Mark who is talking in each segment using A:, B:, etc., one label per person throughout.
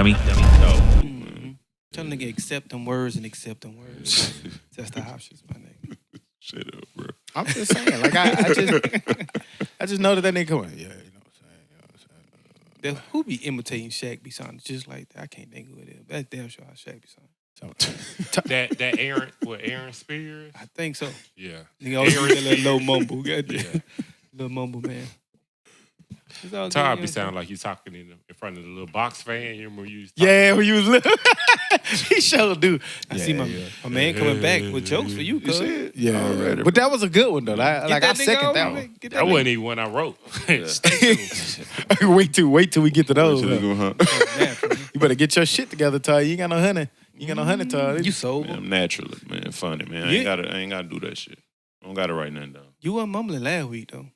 A: dummy.
B: Tell nigga accept them words and accept them words. That's the options, my nigga.
C: Shut up, bro.
B: I'm just saying, like I just know that nigga coming. Yeah, you know what I'm saying. Who be imitating Shaq be sounding just like that? I can't think of it. That's damn sure how Shaq be sounding.
D: that Aaron Spears?
B: I think so.
D: Yeah.
B: Nigga always do that little mumble. Goddamn. Little mumble, man.
D: Todd be sounding like he's talking in front of the little box fan. You remember you
B: when you was little. He sure do. I see my man coming back with jokes for you, cuz.
C: Yeah, already,
B: but that was a good one, though. I second that one.
D: That wasn't even one I wrote.
B: Wait till we get to those.
C: You
B: better get your shit together, Todd. You ain't got no honey. You got no honey, Todd. You sober.
C: Man, I'm naturally, man. Funny, man. I ain't gotta do that shit. I don't gotta write nothing down.
B: You weren't mumbling last week, though.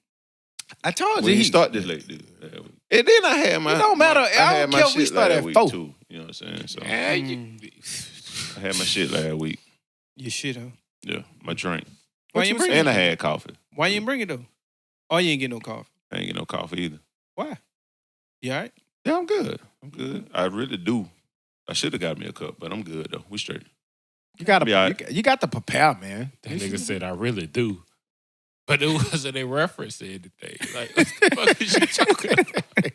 B: I told
C: you.
B: He
C: start this late, dude. And then I had my... It don't matter. I
B: don't care if we start at 4.
C: Too, you know what I'm saying? So, I had my shit last week.
B: Your shit, huh?
C: Yeah, my drink.
B: Why you bring it?
C: And I had coffee.
B: Why you didn't bring it, though? Oh, you ain't get no coffee?
C: I ain't get no coffee either.
B: Why? You all right?
C: Yeah, I'm good. I really do. I should have got me a cup, but I'm good, though. We straight.
B: You got to prepare, man.
D: That nigga said, I really do. But it wasn't a reference to anything. Like, what the fuck is you talking about?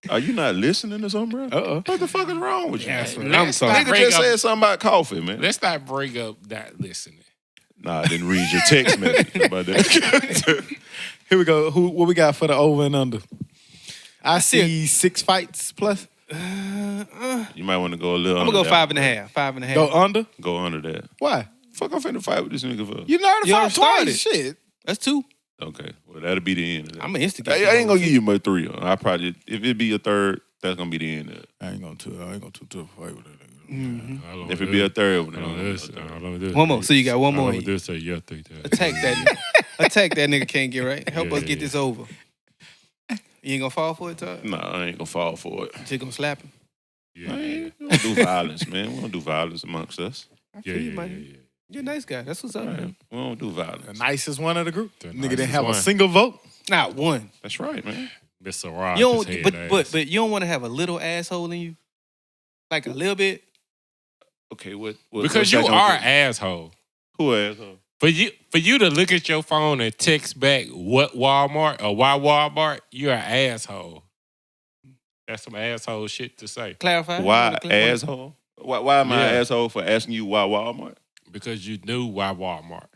C: Are you not listening to something, bro? What the fuck is wrong with you?
B: I'm sorry.
C: Nigga just said something about coffee, man.
D: Let's not bring up that listening.
C: Nah, I didn't read your text message about that.
B: Here we go. What we got for the over and under? I see 6 fights plus.
C: You might want to go a little
B: I'm
C: under.
B: I'm going to go 5.5. 5.5.
C: Go under? Go under that.
B: Why?
C: Fuck, I'm finna fight with this nigga for.
B: You learned to fight twice. Shit. That's 2.
C: Okay. Well, that'll be the end of that.
B: I'm an instigate.
C: I ain't gonna give you my 3. I probably, if it be a third, that's gonna be the end of it.
B: I ain't gonna tough fight with that nigga.
C: Mm-hmm. If it be a third one,
B: one more. So you got one more.
D: Attack
B: that nigga. Attack that nigga can't get right. Help us get this over. You ain't gonna fall for it, Todd?
C: Nah, I ain't gonna fall for it.
B: Just gonna slap him?
C: Yeah. We don't do violence, man. We don't do violence amongst us.
B: I feel you, man. You're a nice guy. That's what's up, man.
C: We don't do violence.
B: The nicest one of the group. Nigga didn't have a single vote. Not one.
C: That's right, man.
D: Mr. Rock.
B: But you don't want to have a little asshole in you? Like a little bit?
C: Okay, what
D: because you are an asshole.
C: Who asshole?
D: For you to look at your phone and text back what Walmart or why Walmart, you're an asshole. That's some asshole shit to say.
B: Clarify.
C: Why asshole? Why am I an asshole for asking you why Walmart?
D: Because you knew why Walmart.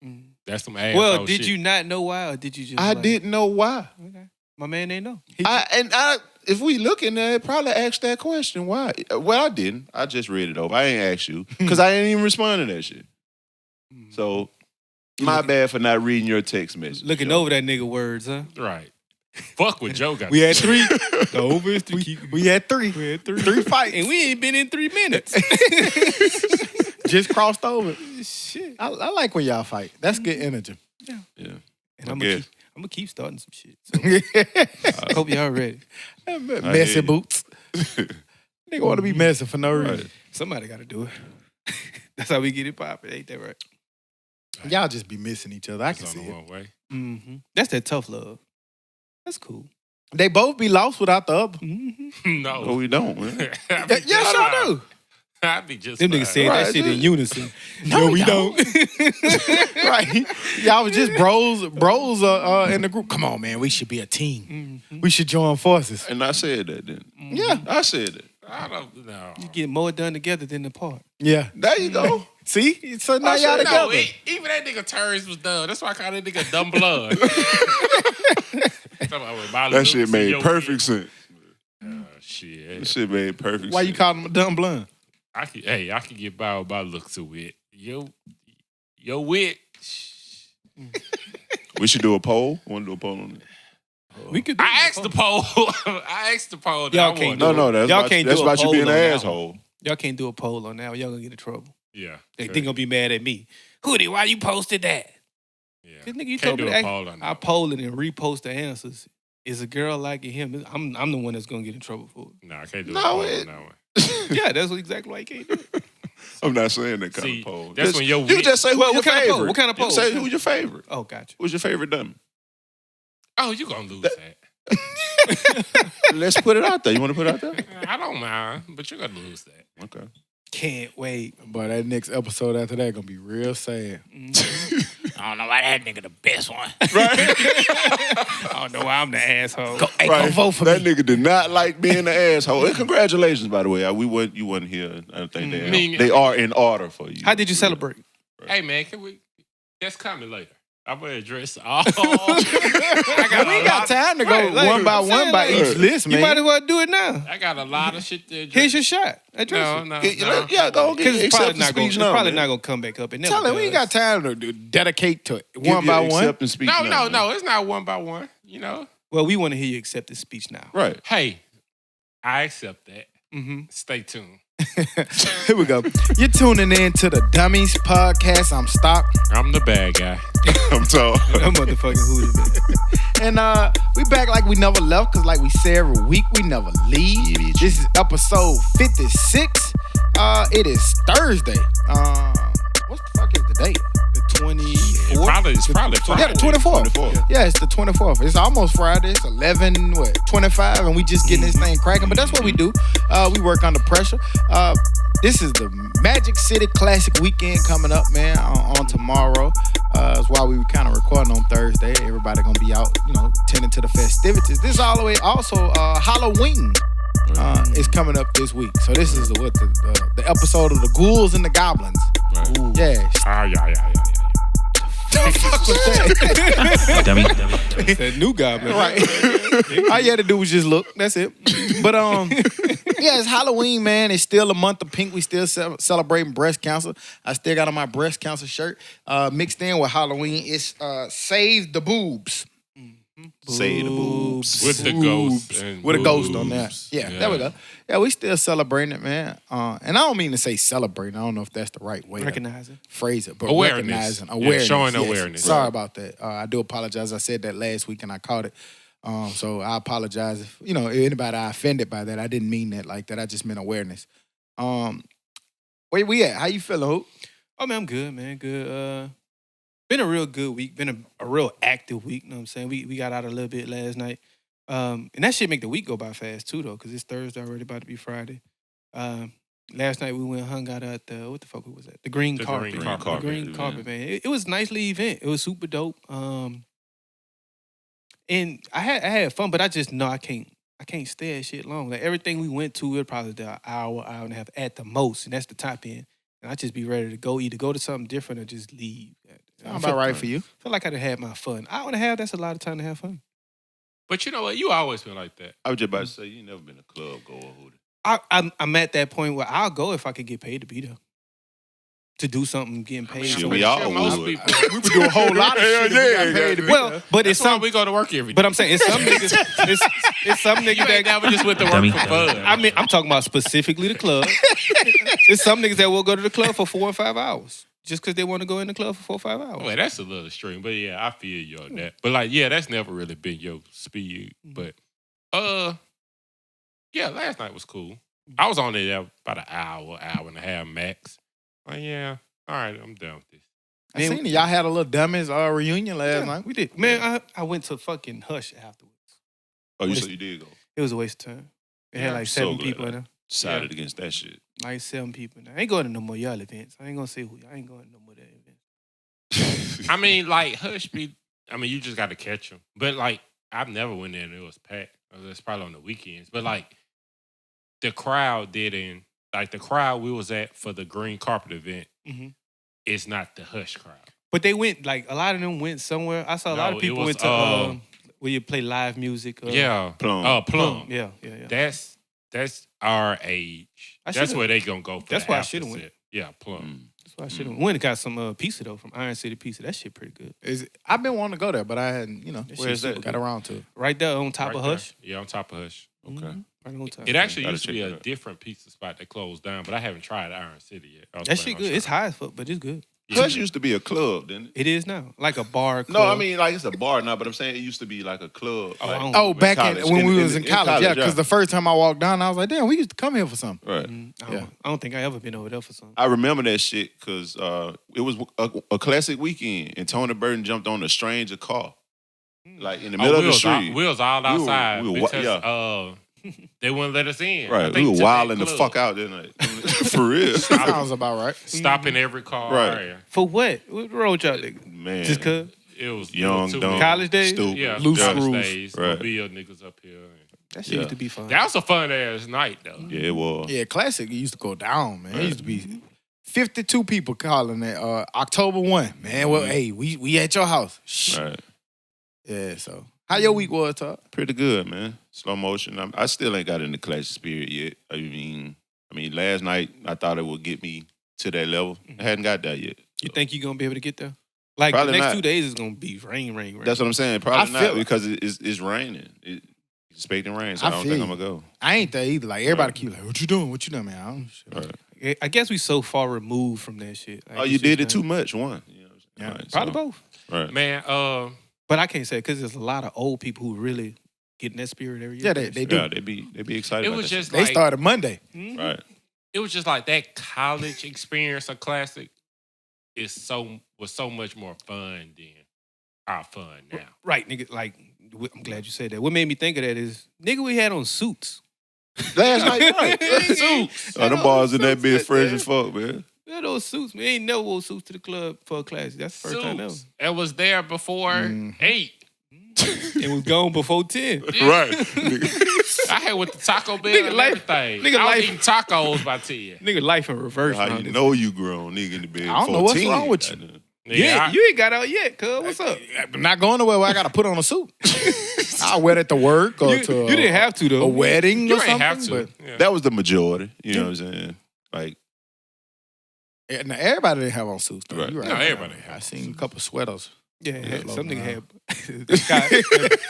D: Mm. That's some asshole
B: shit. Well, did
D: shit.
B: you not know why or did you just
C: I didn't know why.
B: Okay. My man didn't know.
C: If we look in there, probably asked that question. Why? Well, I didn't. I just read it over. I ain't asked you because I didn't even respond to that shit. So, my bad for not reading your text message.
B: Looking over that nigga words, huh?
D: Right. Fuck what Joe got.
B: We had 3. The over is 3. We had 3. We had 3 fights. And we ain't been in 3 minutes. Just crossed over. Shit. I like when y'all fight. That's good energy.
C: Yeah.
B: And I'm going to keep starting some shit. So. I hope y'all ready. Messy boots. Nigga want to be messy for no reason. Somebody got to do it. That's how we get it popping. Ain't that right? Y'all just be missing each other. I can see it.
D: Way.
B: Mm-hmm. That's that tough love. That's cool. They both be lost without the other.
D: Mm-hmm.
C: No, we don't, man.
B: Yes, y'all do.
D: I be just
B: them niggas said that shit in unison. No, we don't. Right? Y'all was just bros in the group. Come on, man. We should be a team. Mm-hmm. We should join forces.
C: And I said that then.
B: Mm-hmm. Yeah.
C: I said it.
D: I don't know.
B: You get more done together than apart.
C: Yeah. There you go.
B: See? So now y'all together.
D: No, even that nigga turns was dumb. That's why I call that nigga dumb blood.
C: That shit made perfect sense.
D: Shit.
C: That shit made perfect sense.
B: Why you call him a dumb blonde?
D: I can get by with my looks of wit. Yo wit.
C: We should do a poll. Want to do a poll on it?
B: We could.
D: I asked the poll. I asked the poll.
B: Y'all can't.
C: That's about you being an asshole.
B: Y'all can't do a poll on that. Y'all gonna get in trouble.
D: Yeah.
B: They gonna be mad at me. Hootie, why you posted that?
D: Yeah.
B: Cause nigga, you
D: can't
B: told me
D: do a poll on that.
B: I poll it and repost the answers. Is a girl liking him? I'm the one that's gonna get in trouble for it.
D: No, I can't do a poll on that one.
B: Yeah, that's exactly why you can't do it.
C: I'm not saying that kind of poll.
D: That's when
C: you just say who's your favorite.
B: What kind of poll?
C: You say who's your favorite.
B: Oh, gotcha.
C: Who's your favorite dummy?
D: Oh, you gonna lose that.
C: Let's put it out there. You want to put it out there?
D: I don't mind, but you're gonna lose that.
C: Okay.
B: Can't wait. But that next episode after that gonna be real sad.
A: I don't know why that nigga the best one.
C: Right.
B: I don't know why I'm the asshole.
A: Go vote for
C: that
A: me.
C: nigga did not like being an asshole. And congratulations, by the way. You wasn't here. I think they are in order for you.
B: How did you celebrate?
D: Right. Hey man, that's coming later. I'm gonna address all. We
B: got time to go one by one by each list, man. You might as well do it now.
D: I got a lot of shit to address.
B: Here's your shot. Address
D: No.
C: Yeah, go get
B: Because it's probably not gonna come back up. Tell him we ain't got time to dedicate to it one by one.
C: No,
D: it's not one by one. You know.
B: Well, we want to hear you accept the speech now.
C: Right.
D: Hey, I accept that.
B: Mm-hmm.
D: Stay tuned.
B: Here we go. You're tuning in to the Dummies Podcast. I'm Stock.
D: I'm the bad guy.
C: I'm tall.
B: That motherfucking Hootie, man. And we back like we never left, because like we say every week, we never leave. This is episode 56. It is Thursday. What the fuck is the date? The 24th?
D: It's probably Friday.
B: Yeah, the 24th. Yeah, it's the 24th. It's almost Friday. It's 25, and we just getting this thing cracking. But that's what we do. We work under pressure. This is the Magic City Classic weekend coming up, man, on tomorrow. That's why we were kind of recording on Thursday. Everybody gonna be out, tending to the festivities. This is all the way also Halloween. Is coming up this week. So this is the episode of the Ghouls and the Goblins.
C: Right.
B: Ooh. Yeah.
D: Yeah.
B: What the fuck was that?
A: Dummy.
B: That new goblin. Right. All you had to do was just look. That's it. But yeah, it's Halloween, man. It's still a month of pink. We still celebrating breast cancer. I still got on my breast cancer shirt. Mixed in with Halloween. It's Save the Boobs.
C: Say the boobs.
D: With the ghost.
B: With a ghost on there. Yeah, there we go. Yeah, we still celebrating it, man. And I don't mean to say celebrating. I don't know if that's the right way recognizing. To phrase it. But
D: awareness.
B: Recognizing. Awareness.
D: Showing
B: yes.
D: awareness.
B: Sorry about that. I do apologize. I said that last week and I caught it. So I apologize if, anybody I offended by that. I didn't mean that like that. I just meant awareness. Where we at? How you feeling, Hope?
D: Oh, man, I'm good, man. Good. Been a real good week. Been a real active week. You know what I'm saying? We got out a little bit last night. And that shit make the week go by fast, too, though, because it's Thursday already, about to be Friday. Last night we went and hung out at the, what the fuck was that? The Green Carpet. The Green Carpet, man. It was a nicely event. It was super dope. And I had fun, but I just know I can't stay at shit long. Like everything we went to, it probably an hour and a half at the most, and that's the top end. And I just be ready to go, either go to something different or just leave.
B: Sounds about right for you.
D: Feel like I done had my fun. Hour and a half, that's a lot of time to have fun. But you know what? You always been like that.
C: I was just about to say, you never been a club goer, Hootie.
D: I'm at that point where I'll go if I could get paid to be there. To do something, getting paid.
C: Shit, we all would.
D: We would do a whole lot of shit if we got paid to be there. But it's some
A: we go to work every day.
D: But I'm saying it's some niggas. It's some niggas that
A: never just went to work for fun.
D: I mean, I'm talking about specifically the club. It's some niggas that will go to the club for 4 or 5 hours just because they want to go in the club for 4 or 5 hours.
A: Well, that's a little extreme, but yeah, I feel you on that. But like, yeah, that's never really been your speed. But yeah, last night was cool. I was on there about an hour and a half max. Like, yeah, all right, I'm done with this.
B: I seen it. Y'all had a little Dummies reunion last night.
D: We did. Man, I went to fucking Hush afterwards.
C: Oh, you said you did go?
D: It was a waste of time. It had like 7 people in there.
C: Decided against that shit.
D: Like 7 people in there. I ain't going to no more y'all events. I ain't going to say who. I ain't going to no more of that events.
A: I mean, like, Hush you just got to catch them. But like, I've never went there and it was packed. It's probably on the weekends. But like, the crowd didn't. Like, the crowd we was at for the Green Carpet event is not the Hush crowd.
D: But they went, like, a lot of them went somewhere. I saw a lot of people went to where you play live music.
A: Yeah.
C: Plum.
A: Plum.
D: Yeah.
A: That's our age. That's where they going to go for.
D: That's why I should have went.
A: Yeah, Plum.
D: That's why I should have went. Went and got some pizza, though, from Iron City Pizza. That shit pretty good.
B: I've been wanting to go there, but I hadn't,
D: where's that?
B: Got around to it.
D: Right there on top of Hush.
A: Yeah, on top of Hush.
C: Okay.
D: Right on top.
A: It actually used to be a different pizza spot that closed down, but I haven't tried Iron City yet.
D: That shit good. It's high as fuck, but it's good.
C: Hush used to be a club, didn't it?
D: It is now. Like a bar club.
C: No, I mean, like, it's a bar now, but I'm saying it used to be like a club.
B: Back when we was in college. Yeah, because the first time I walked down, I was like, damn, we used to come here for something.
C: Right.
D: I don't think I ever been over there for something.
C: I remember that shit because it was a classic weekend, and Tony Burton jumped on a stranger car. like in the middle of the street.
A: We was all outside
C: we were,
A: because they wouldn't let us in.
C: Right, we were wilding the fuck out that night. For real.
B: Sounds about right.
A: Stopping every car.
C: Right.
D: For what? What road y'all nigga?
C: Man.
D: Just cause?
A: It was
C: young, dumb,
D: college days?
C: stupid.
A: Yeah,
B: Loose
A: college
B: screws.
A: days.
C: Right.
A: Bill niggas up here.
D: That shit used to be fun.
A: That was a fun ass night though.
C: Yeah, it was.
B: Yeah, classic. It used to go down, man. It used to be 52 people calling it October 1. Man, well, hey, we at your house. Shh.
C: Right.
B: Yeah, so. How your week was, Todd?
C: Pretty good, man. Slow motion. I still ain't got in the classic spirit yet. I mean, last night I thought it would get me to that level. I hadn't got there yet.
D: You think you're gonna be able to get there? Like
C: Probably
D: the next
C: not.
D: 2 days is gonna be rain.
C: That's what I'm saying. Probably
B: I feel
C: not because it's raining. It's expecting rain, so I don't
B: feel
C: think
B: you.
C: I'm gonna go.
B: I ain't there either. Like, everybody keep like, what you doing? What you doing, man? I don't
C: Right.
D: I guess we so far removed from that shit. Like,
C: Oh, you did it too much. One. You know what I'm saying?
B: Yeah,
C: Right,
D: Probably
C: so-
D: both.
C: Right.
A: Man,
D: But I can't say because there's a lot of old people who really get in that spirit every year.
B: Yeah, they do.
C: Yeah, they be excited.
A: it
C: about
A: was
C: that
A: just
B: They
A: like
B: started Monday.
D: Mhm.
C: shit. Right.
A: it was just like that college experience of classic was so much more fun than our fun now.
D: Right, nigga. Like, I'm glad you said that. What made me think of that is, nigga, we had on suits.
C: Last night, right?
D: Suits.
C: Oh, them bars in that bitch
D: Suits,
C: fresh
D: man.
C: as fuck, man.
D: We had those suits. We ain't never wore suits to the club for a class. That's the first time ever.
A: Suits. It was there before 8.
D: It was gone before 10.
C: Right.
A: I had with the Taco Bell
D: Nigga
A: and
D: life-
A: everything.
D: nigga
A: I was
D: life-
A: eating tacos by 10.
D: Nigga, life in reverse.
C: How
D: now,
C: you
D: nigga.
C: know you grown, nigga, in the bed?
B: I don't know what's
C: 14.
B: wrong with you.
C: Goddamn.
D: Yeah, you ain't got out yet, cuz. What's up?
B: I'm not going nowhere where I got to put on a suit. I'll wear it to work or
D: You didn't have to, though.
B: a wedding
A: You
B: or
A: ain't
B: something.
A: have to.
B: But
A: Yeah.
C: That was the majority. You know what I'm saying? Like,
B: yeah, now, everybody didn't have on suits, though.
C: Right.
B: You right.
A: No, everybody didn't have
B: I
A: on
B: seen a couple sweaters.
D: Yeah,
B: Yeah,
D: some nigga
B: low
D: had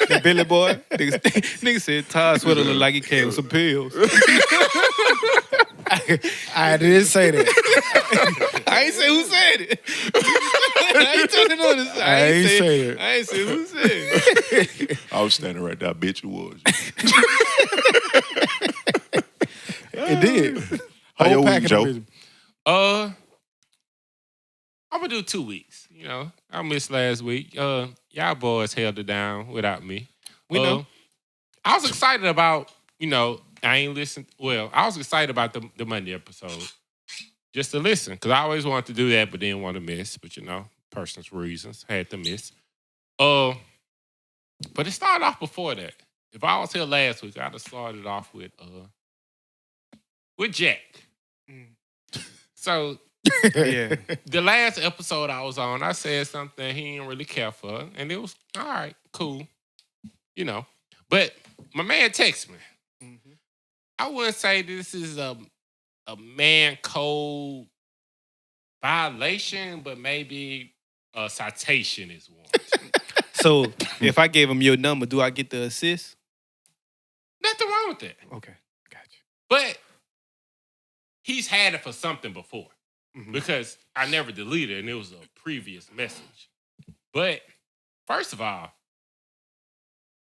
D: that Billy boy. Nigga said Todd sweater look like he came with some pills.
B: I didn't say that.
D: I ain't say who said it. I ain't telling on this.
B: I ain't say it.
D: I ain't say who said it.
C: I was standing right there. I bet you was.
B: It did.
C: How your
B: Whole
C: week,
B: pack of
C: Joe?
B: them
A: I'm gonna do 2 weeks. You know, I missed last week. Y'all boys held it down without me.
D: We know.
A: I was excited about, I ain't listened. Well, I was excited about the Monday episode just to listen because I always wanted to do that, but didn't want to miss. But personal reasons had to miss. But it started off before that. If I was here last week, I'd have started off with Jack. So
D: Yeah.
A: the last episode I was on, I said something he didn't really care for, and it was all right, cool, But my man texted me.
D: Mm-hmm.
A: I wouldn't say this is a man code violation, but maybe a citation is one.
D: So if I gave him your number, do I get the assist?
A: Nothing wrong with that.
D: Okay, gotcha.
A: But he's had it for something before.
D: Mhm.
A: Because I never deleted it, and it was a previous message. But first of all,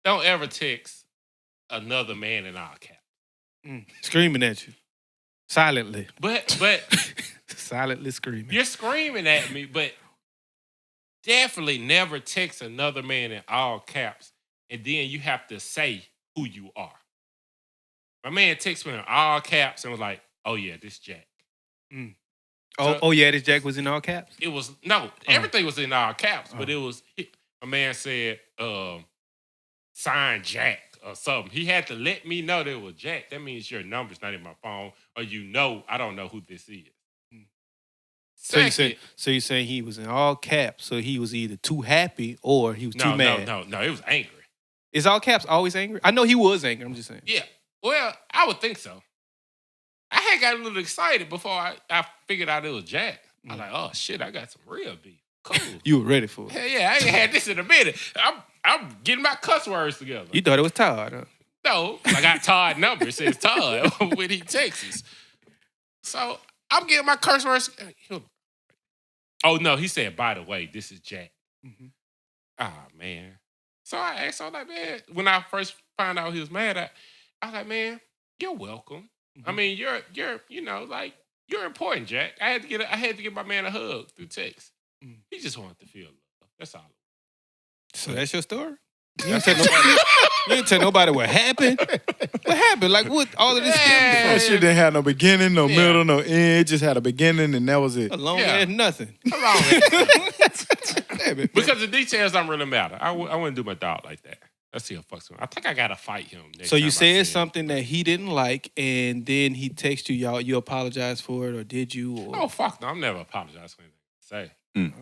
A: don't ever text another man in all caps.
D: Screaming at you. Silently.
A: But
D: Silently screaming.
A: you're screaming at me, but definitely never text another man in all caps, and then you have to say who you are. My man texted me in all caps and was like, "Oh yeah, this Jack."
D: Oh yeah, this Jack was in all caps?
A: It was everything was in all caps, but it was a man said sign Jack or something. He had to let me know that it was Jack. That means your number's not in my phone, or I don't know who this is.
D: So you're saying he was in all caps, so he was either too happy or he was too mad.
A: No, it was angry.
D: Is all caps always angry? I know he was angry, I'm just saying.
A: Yeah. Well, I would think so. I had got a little excited before I figured out it was Jack. I was like, oh shit, I got some real beef. Cool.
D: You were ready for it.
A: Hell yeah, I ain't had this in a minute. I'm getting my cuss words together.
D: You thought it was Todd, huh?
A: No, I got Todd number. It says Todd when he texts. So I'm getting my curse words. Oh no, he said, by the way, this is Jack.
D: Mm-hmm.
A: Man. So I asked, I was like, man, when I first found out he was mad, I was like, man, you're welcome.
D: Mm-hmm.
A: I mean, you're important, Jack. I had to give my man a hug through text. He just wanted to feel love. That's all.
D: So that's your story? You didn't tell nobody. You didn't tell nobody what happened. What happened? Like what? All of this
B: That shit didn't have no beginning, no middle, no end. It just had a beginning, and that was it.
D: a long ass nothing.
A: Because the details don't really matter. I wouldn't do my dog like that. Let's see what fucks him. I think I gotta fight him. Next
D: So you
A: time I
D: said
A: see him.
D: something that he didn't like, and then he texted you. Y'all, you apologized for it, or did you? Or...
A: Oh fuck no! I'm never apologize for anything I say.
C: Mm.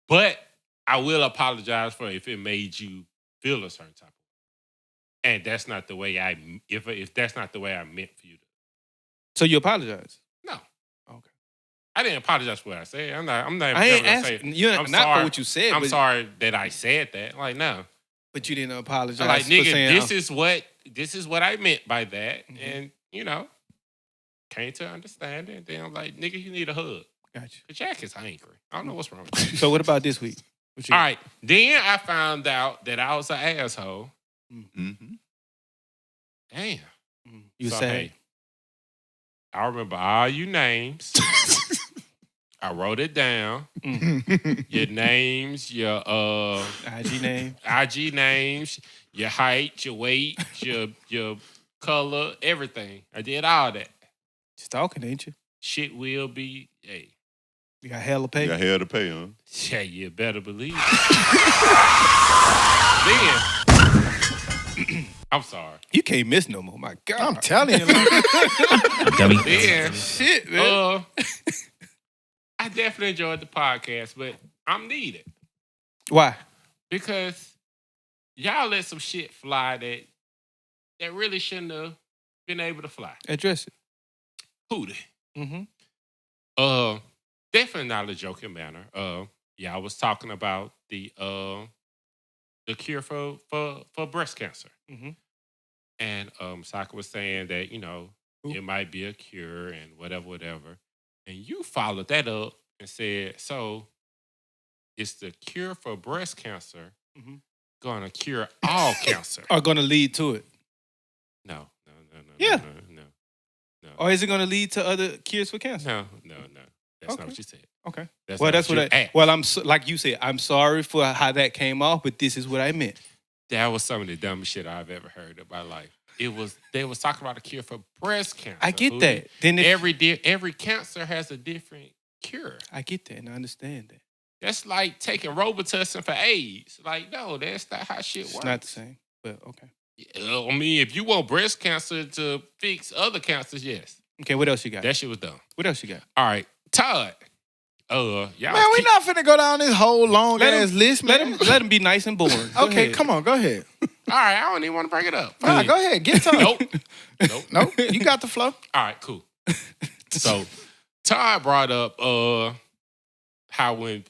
A: But I will apologize for if it made you feel a certain type of way. And that's not the way if that's not the way I meant for you to.
D: So you apologize?
A: No.
D: Okay.
A: I didn't apologize for what I said. I'm not
D: I ain't
A: never gonna say
D: asking you.
A: I'm
D: Not
A: sorry.
D: for what you said.
A: I'm
D: but,
A: sorry that I said that. Like, no.
D: but you didn't apologize.
A: Like,
D: for
A: nigga,
D: saying,
A: this is what I meant by that.
D: Mhm.
A: And, came to understand it. Then I'm like, nigga, you need a hug.
D: Gotcha.
A: The Jack is angry. I don't know what's wrong with you.
D: So what about this week? What you
A: All right. Then I found out that I was an asshole.
C: Mm-hmm.
A: Damn.
D: You
A: So,
D: say
A: hey, I remember all your names. I wrote it down. Your names, your
D: IG name.
A: IG names, your height, your weight, your color, everything. I did all that.
D: Stalking, ain't you?
A: Shit will be, hey.
D: You got hella pay.
C: You got hell to pay, huh?
A: Yeah, you better believe it. Then, I'm sorry.
D: You can't miss no more. My God.
B: I'm telling you.
E: Dummy.
A: Then,
D: Shit, man.
A: I definitely enjoyed the podcast, but I'm needed.
D: Why?
A: Because y'all let some shit fly that really shouldn't have been able to fly.
D: Address it.
A: Hootie.
D: Mm-hmm.
A: Definitely not a joking manner. Y'all was talking about the cure for breast cancer.
D: Mm-hmm.
A: And Saka was saying that, it might be a cure and whatever. And you followed that up and said, so is the cure for breast cancer going to cure all cancer?
D: Are going to lead to it.
A: No.
D: Yeah.
A: No.
D: Or is it going to lead to other cures for cancer?
A: No. That's
D: Okay.
A: not what you said.
D: Okay.
A: That's
D: Well,
A: not
D: that's what
A: you asked.
D: Well, like you said, I'm sorry for how that came off, but this is what I meant.
A: That was some of the dumbest shit I've ever heard in my life. They was talking about a cure for breast cancer.
D: I get
A: Hootie.
D: that. Then
A: Every cancer has a different cure.
D: I get that and I understand that.
A: That's like taking Robitussin for AIDS. Like, no, that's not how shit works.
D: It's not the same, but okay.
A: I mean, if you want breast cancer to fix other cancers, yes.
D: Okay, what else you got?
A: That shit was dumb.
D: What else you got?
A: All right, Todd. Y'all.
B: Man, we not finna go down this whole long ass list, man.
D: Let him be nice and boring. Go
B: Okay,
D: ahead.
B: come on, go ahead.
A: All right, I don't even want to bring it up.
B: Nah, go ahead, get to it.
A: Nope.
B: Nope, you got the flow.
A: All right, cool. So Todd brought up how when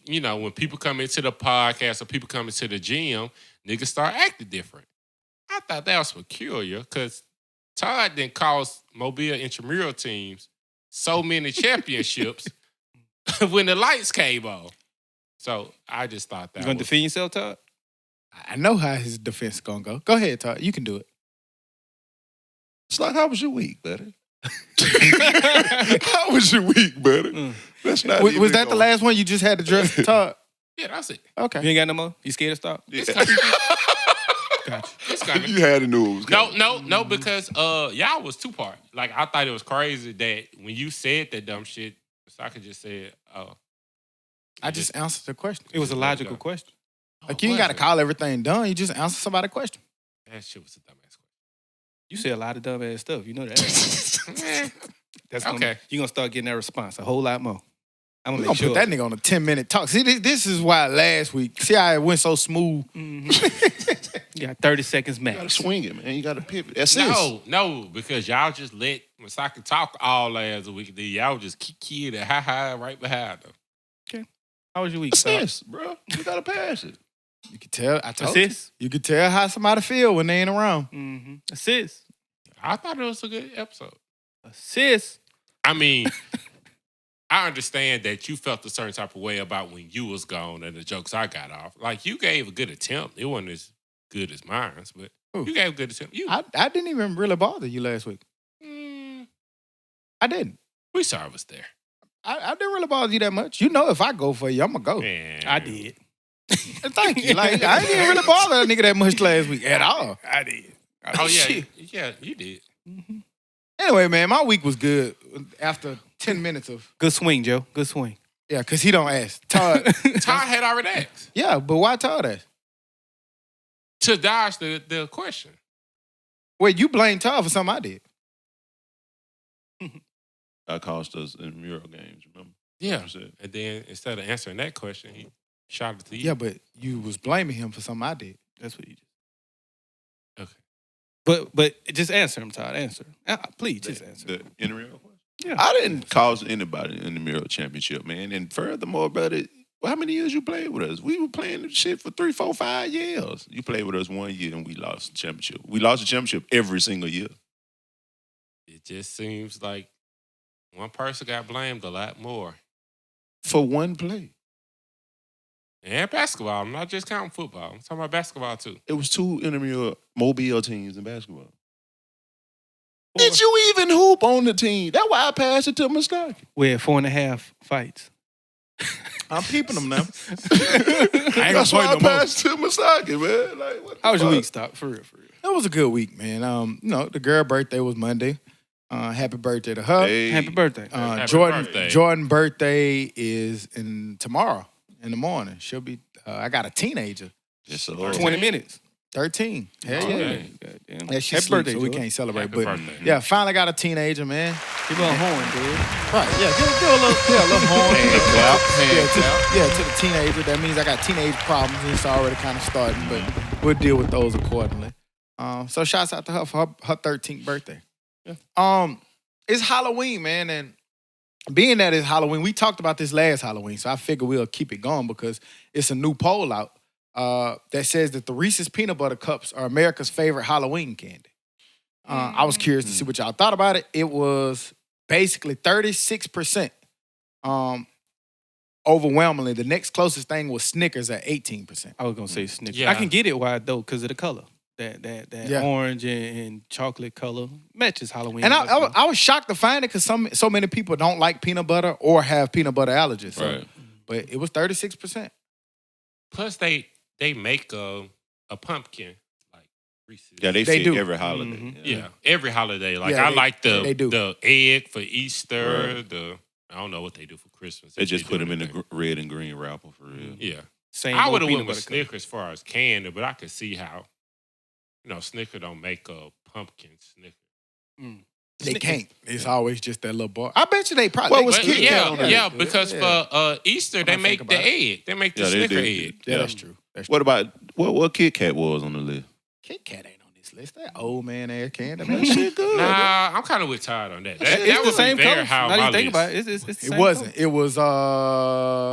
A: people come into the podcast or people come into the gym, niggas start acting different. I thought that was peculiar because Todd didn't cost Mobile intramural teams so many championships when the lights came on. So I just thought that
D: You gonna defend yourself, Todd?
B: I know how his defense is gonna go. Go ahead, Todd. You can do it.
C: It's like, how was your week, buddy? How was your week, buddy? That's not
B: Was
C: even
B: that the
C: going-
B: last one you just had to dress, Todd?
A: Yeah, that's it.
B: Okay.
D: You ain't got no more? You scared to stop?
C: Yeah.
D: Gotcha.
A: It's coming.
C: You had to know it was coming.
A: No, because y'all was two part. Like I thought it was crazy that when you said that dumb shit, Saka just said, "Oh."
B: I just answered the question.
D: It was a logical question.
B: Like, you ain't got to call everything done. You just answer somebody's question.
A: That shit was a dumbass
D: You say a lot of dumb ass stuff. You know that.
A: question.
D: That's
A: Okay.
D: You're gonna start getting that response a whole lot more. I'm
B: We're
D: gonna
B: gonna
D: make sure.
B: put that nigga on a 10-minute talk. See, this is why last week, see how it went so smooth?
D: You got 30 seconds
C: You got to
D: max.
C: swing it, man. You got to pivot. That's
A: No, because y'all just let Masaka talk all last week. Then y'all just kick it ha right behind them.
D: How was your week, Todd?
C: Assist, bro. You got to pass it.
B: You can tell. I told you.
D: Assist?
B: You can tell how somebody feel when they ain't around.
D: Mm-hmm. Assist.
A: I thought it was a good episode.
D: Assist.
A: I mean, I understand that you felt a certain type of way about when you was gone and the jokes I got off. Like, you gave a good attempt. It wasn't as good as mine, but you gave a good attempt.
B: I didn't even really bother you last week. I didn't.
A: We saw it was there.
B: I didn't really bother you that much. You know, if I go for you, I'm going to go.
A: Man.
D: I did.
B: Thank you. Like, I didn't really bother that nigga that much last week at all.
D: I did.
A: Oh yeah,
B: Shit.
A: yeah, you did.
D: Mm-hmm.
B: Anyway, man, my week was good after 10 minutes of...
D: Good swing, Joe. Good swing.
B: Yeah, because he don't ask. Todd.
A: Todd had already asked
B: Yeah, but why Todd ask?
A: to dodge the question.
B: Wait, you blame Todd for something I did.
C: That cost us in mural games, remember?
A: Yeah,
C: You said.
A: and then instead of answering that question, he shot it to you.
B: Yeah, but you was blaming him for something I did.
D: That's what you did.
A: Okay.
D: But just answer him, Todd. Answer. Please, just answer.
C: The intramural question?
D: Yeah.
C: I didn't cause anybody in the mural championship, man. And furthermore, brother, how many years you played with us? We were playing the shit for 3, 4, 5 years. You played with us 1 year and we lost the championship. We lost the championship every single year.
A: It just seems like one person got blamed a lot more.
C: For one play.
A: And basketball. I'm not just counting football. I'm talking about basketball too.
C: It was 2 intramural mobile teams in basketball. Did you even hoop on the team? That's why I passed it to Mustafi.
D: We had 4.5 fights.
B: I'm peeping them now.
C: That's why I passed it to Mustafi, man. Like, what
D: How was your
C: fuck?
D: week, Stop? For real.
B: It was a good week, man. The girl birthday was Monday. Happy birthday to her.
C: Hey.
D: Happy birthday.
A: Happy
B: Jordan
A: birthday.
B: Jordan birthday is tomorrow in the morning. She'll be. I got a teenager,
C: Yes, sir.
D: 20 minutes.
B: 13. Hell
A: Oh,
B: yeah.
A: okay.
D: Goddamn.
B: Yeah, she
D: Happy
B: sleeps,
D: birthday,
B: so we
D: Jordan.
B: can't celebrate.
A: Happy
B: But
A: birthday.
B: yeah, finally got a teenager, man.
D: Give her a horn, dude.
B: Right. Yeah, give a little horn.
C: Hand clap, hand clap.
B: To the teenager. That means I got teenage problems. It's already kind of starting, but we'll deal with those accordingly. So shouts out to her for her 13th birthday.
A: Yeah.
B: It's Halloween, man, and being that it's Halloween, we talked about this last Halloween, so I figure we'll keep it going because it's a new poll out that says that the Reese's Peanut Butter Cups are America's favorite Halloween candy. I was curious to see what y'all thought about it. It was basically 36%. Overwhelmingly, the next closest thing was Snickers at 18%.
D: I was gonna say Snickers.
A: Yeah.
D: I can get it why though, because of the color. That
B: Yeah.
D: orange and chocolate color matches Halloween.
B: And I was shocked to find it because so many people don't like peanut butter or have peanut butter allergies. So,
C: Right.
B: But it was 36%.
A: Plus, they make a pumpkin like Reese's.
C: Yeah, they
B: They
C: fit
B: do.
C: every holiday.
D: Mhm.
A: Yeah, every holiday. Like
B: Yeah,
A: I like
B: they do.
A: the egg for Easter.
C: Right.
A: I don't know what they do for Christmas.
C: They
A: if
C: just
A: do
C: put them in the
A: anything.
C: red and green wrapper for real.
A: Yeah,
D: Same
A: I
D: old
A: would have
D: peanut
A: went with
D: butter cup.
A: Snickers as far as candy, but I could see how, Snicker don't make a pumpkin Snicker.
B: They can't. It's always just that little bar. I bet you they probably.
C: What
B: they
C: was
B: could-
C: Kit Kat on
A: yeah,
C: that?
A: because for Easter they
B: When I
A: make
B: think
A: the
B: about it.
A: egg. They make the
C: Yeah, they
A: Snicker
C: do.
A: egg.
B: Yeah,
C: Yeah.
B: that's true. That's true.
C: What about what Kit Kat was on the list?
B: Kit Kat ain't on this list. That old man ass candy. That shit good.
A: Nah, I'm kind of with Todd on that. That,
D: It's
A: that
D: the
A: would
D: same
A: be very
D: color.
A: high
D: Now
A: on
D: you
A: my
D: think
A: list.
D: about it, it's the
B: It
D: same
B: wasn't.
D: color.
B: It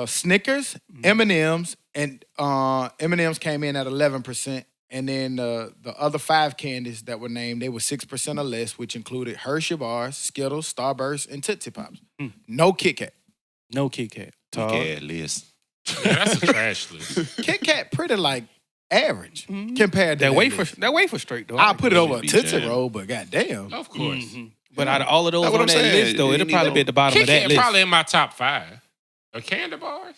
B: was Snickers, M&M's, and M&M's came in at 11%. And then the other 5 candies that were named, they were 6% or less, which included Hershey bars, Skittles, Starburst, and Tootsie Pops. No Kit Kat.
D: No Kit Kat.
C: Kit
D: Todd.
C: Kat list.
A: Yeah, that's a trash list.
B: Kit Kat pretty like average compared to
D: That
B: list.
D: wafer straight though.
B: I'll put it
C: That
B: over a
C: should be
B: Tootsie
C: jam.
B: Roll, but goddamn.
A: Of course.
D: But out of all of those
C: That's what
D: on
C: I'm
D: that
C: saying.
D: list though,
C: You
D: it'll
C: need
D: probably
C: to-
D: be at the bottom
A: Kit
D: of that
A: Kat
D: list.
A: probably in my top 5. Or candy bars?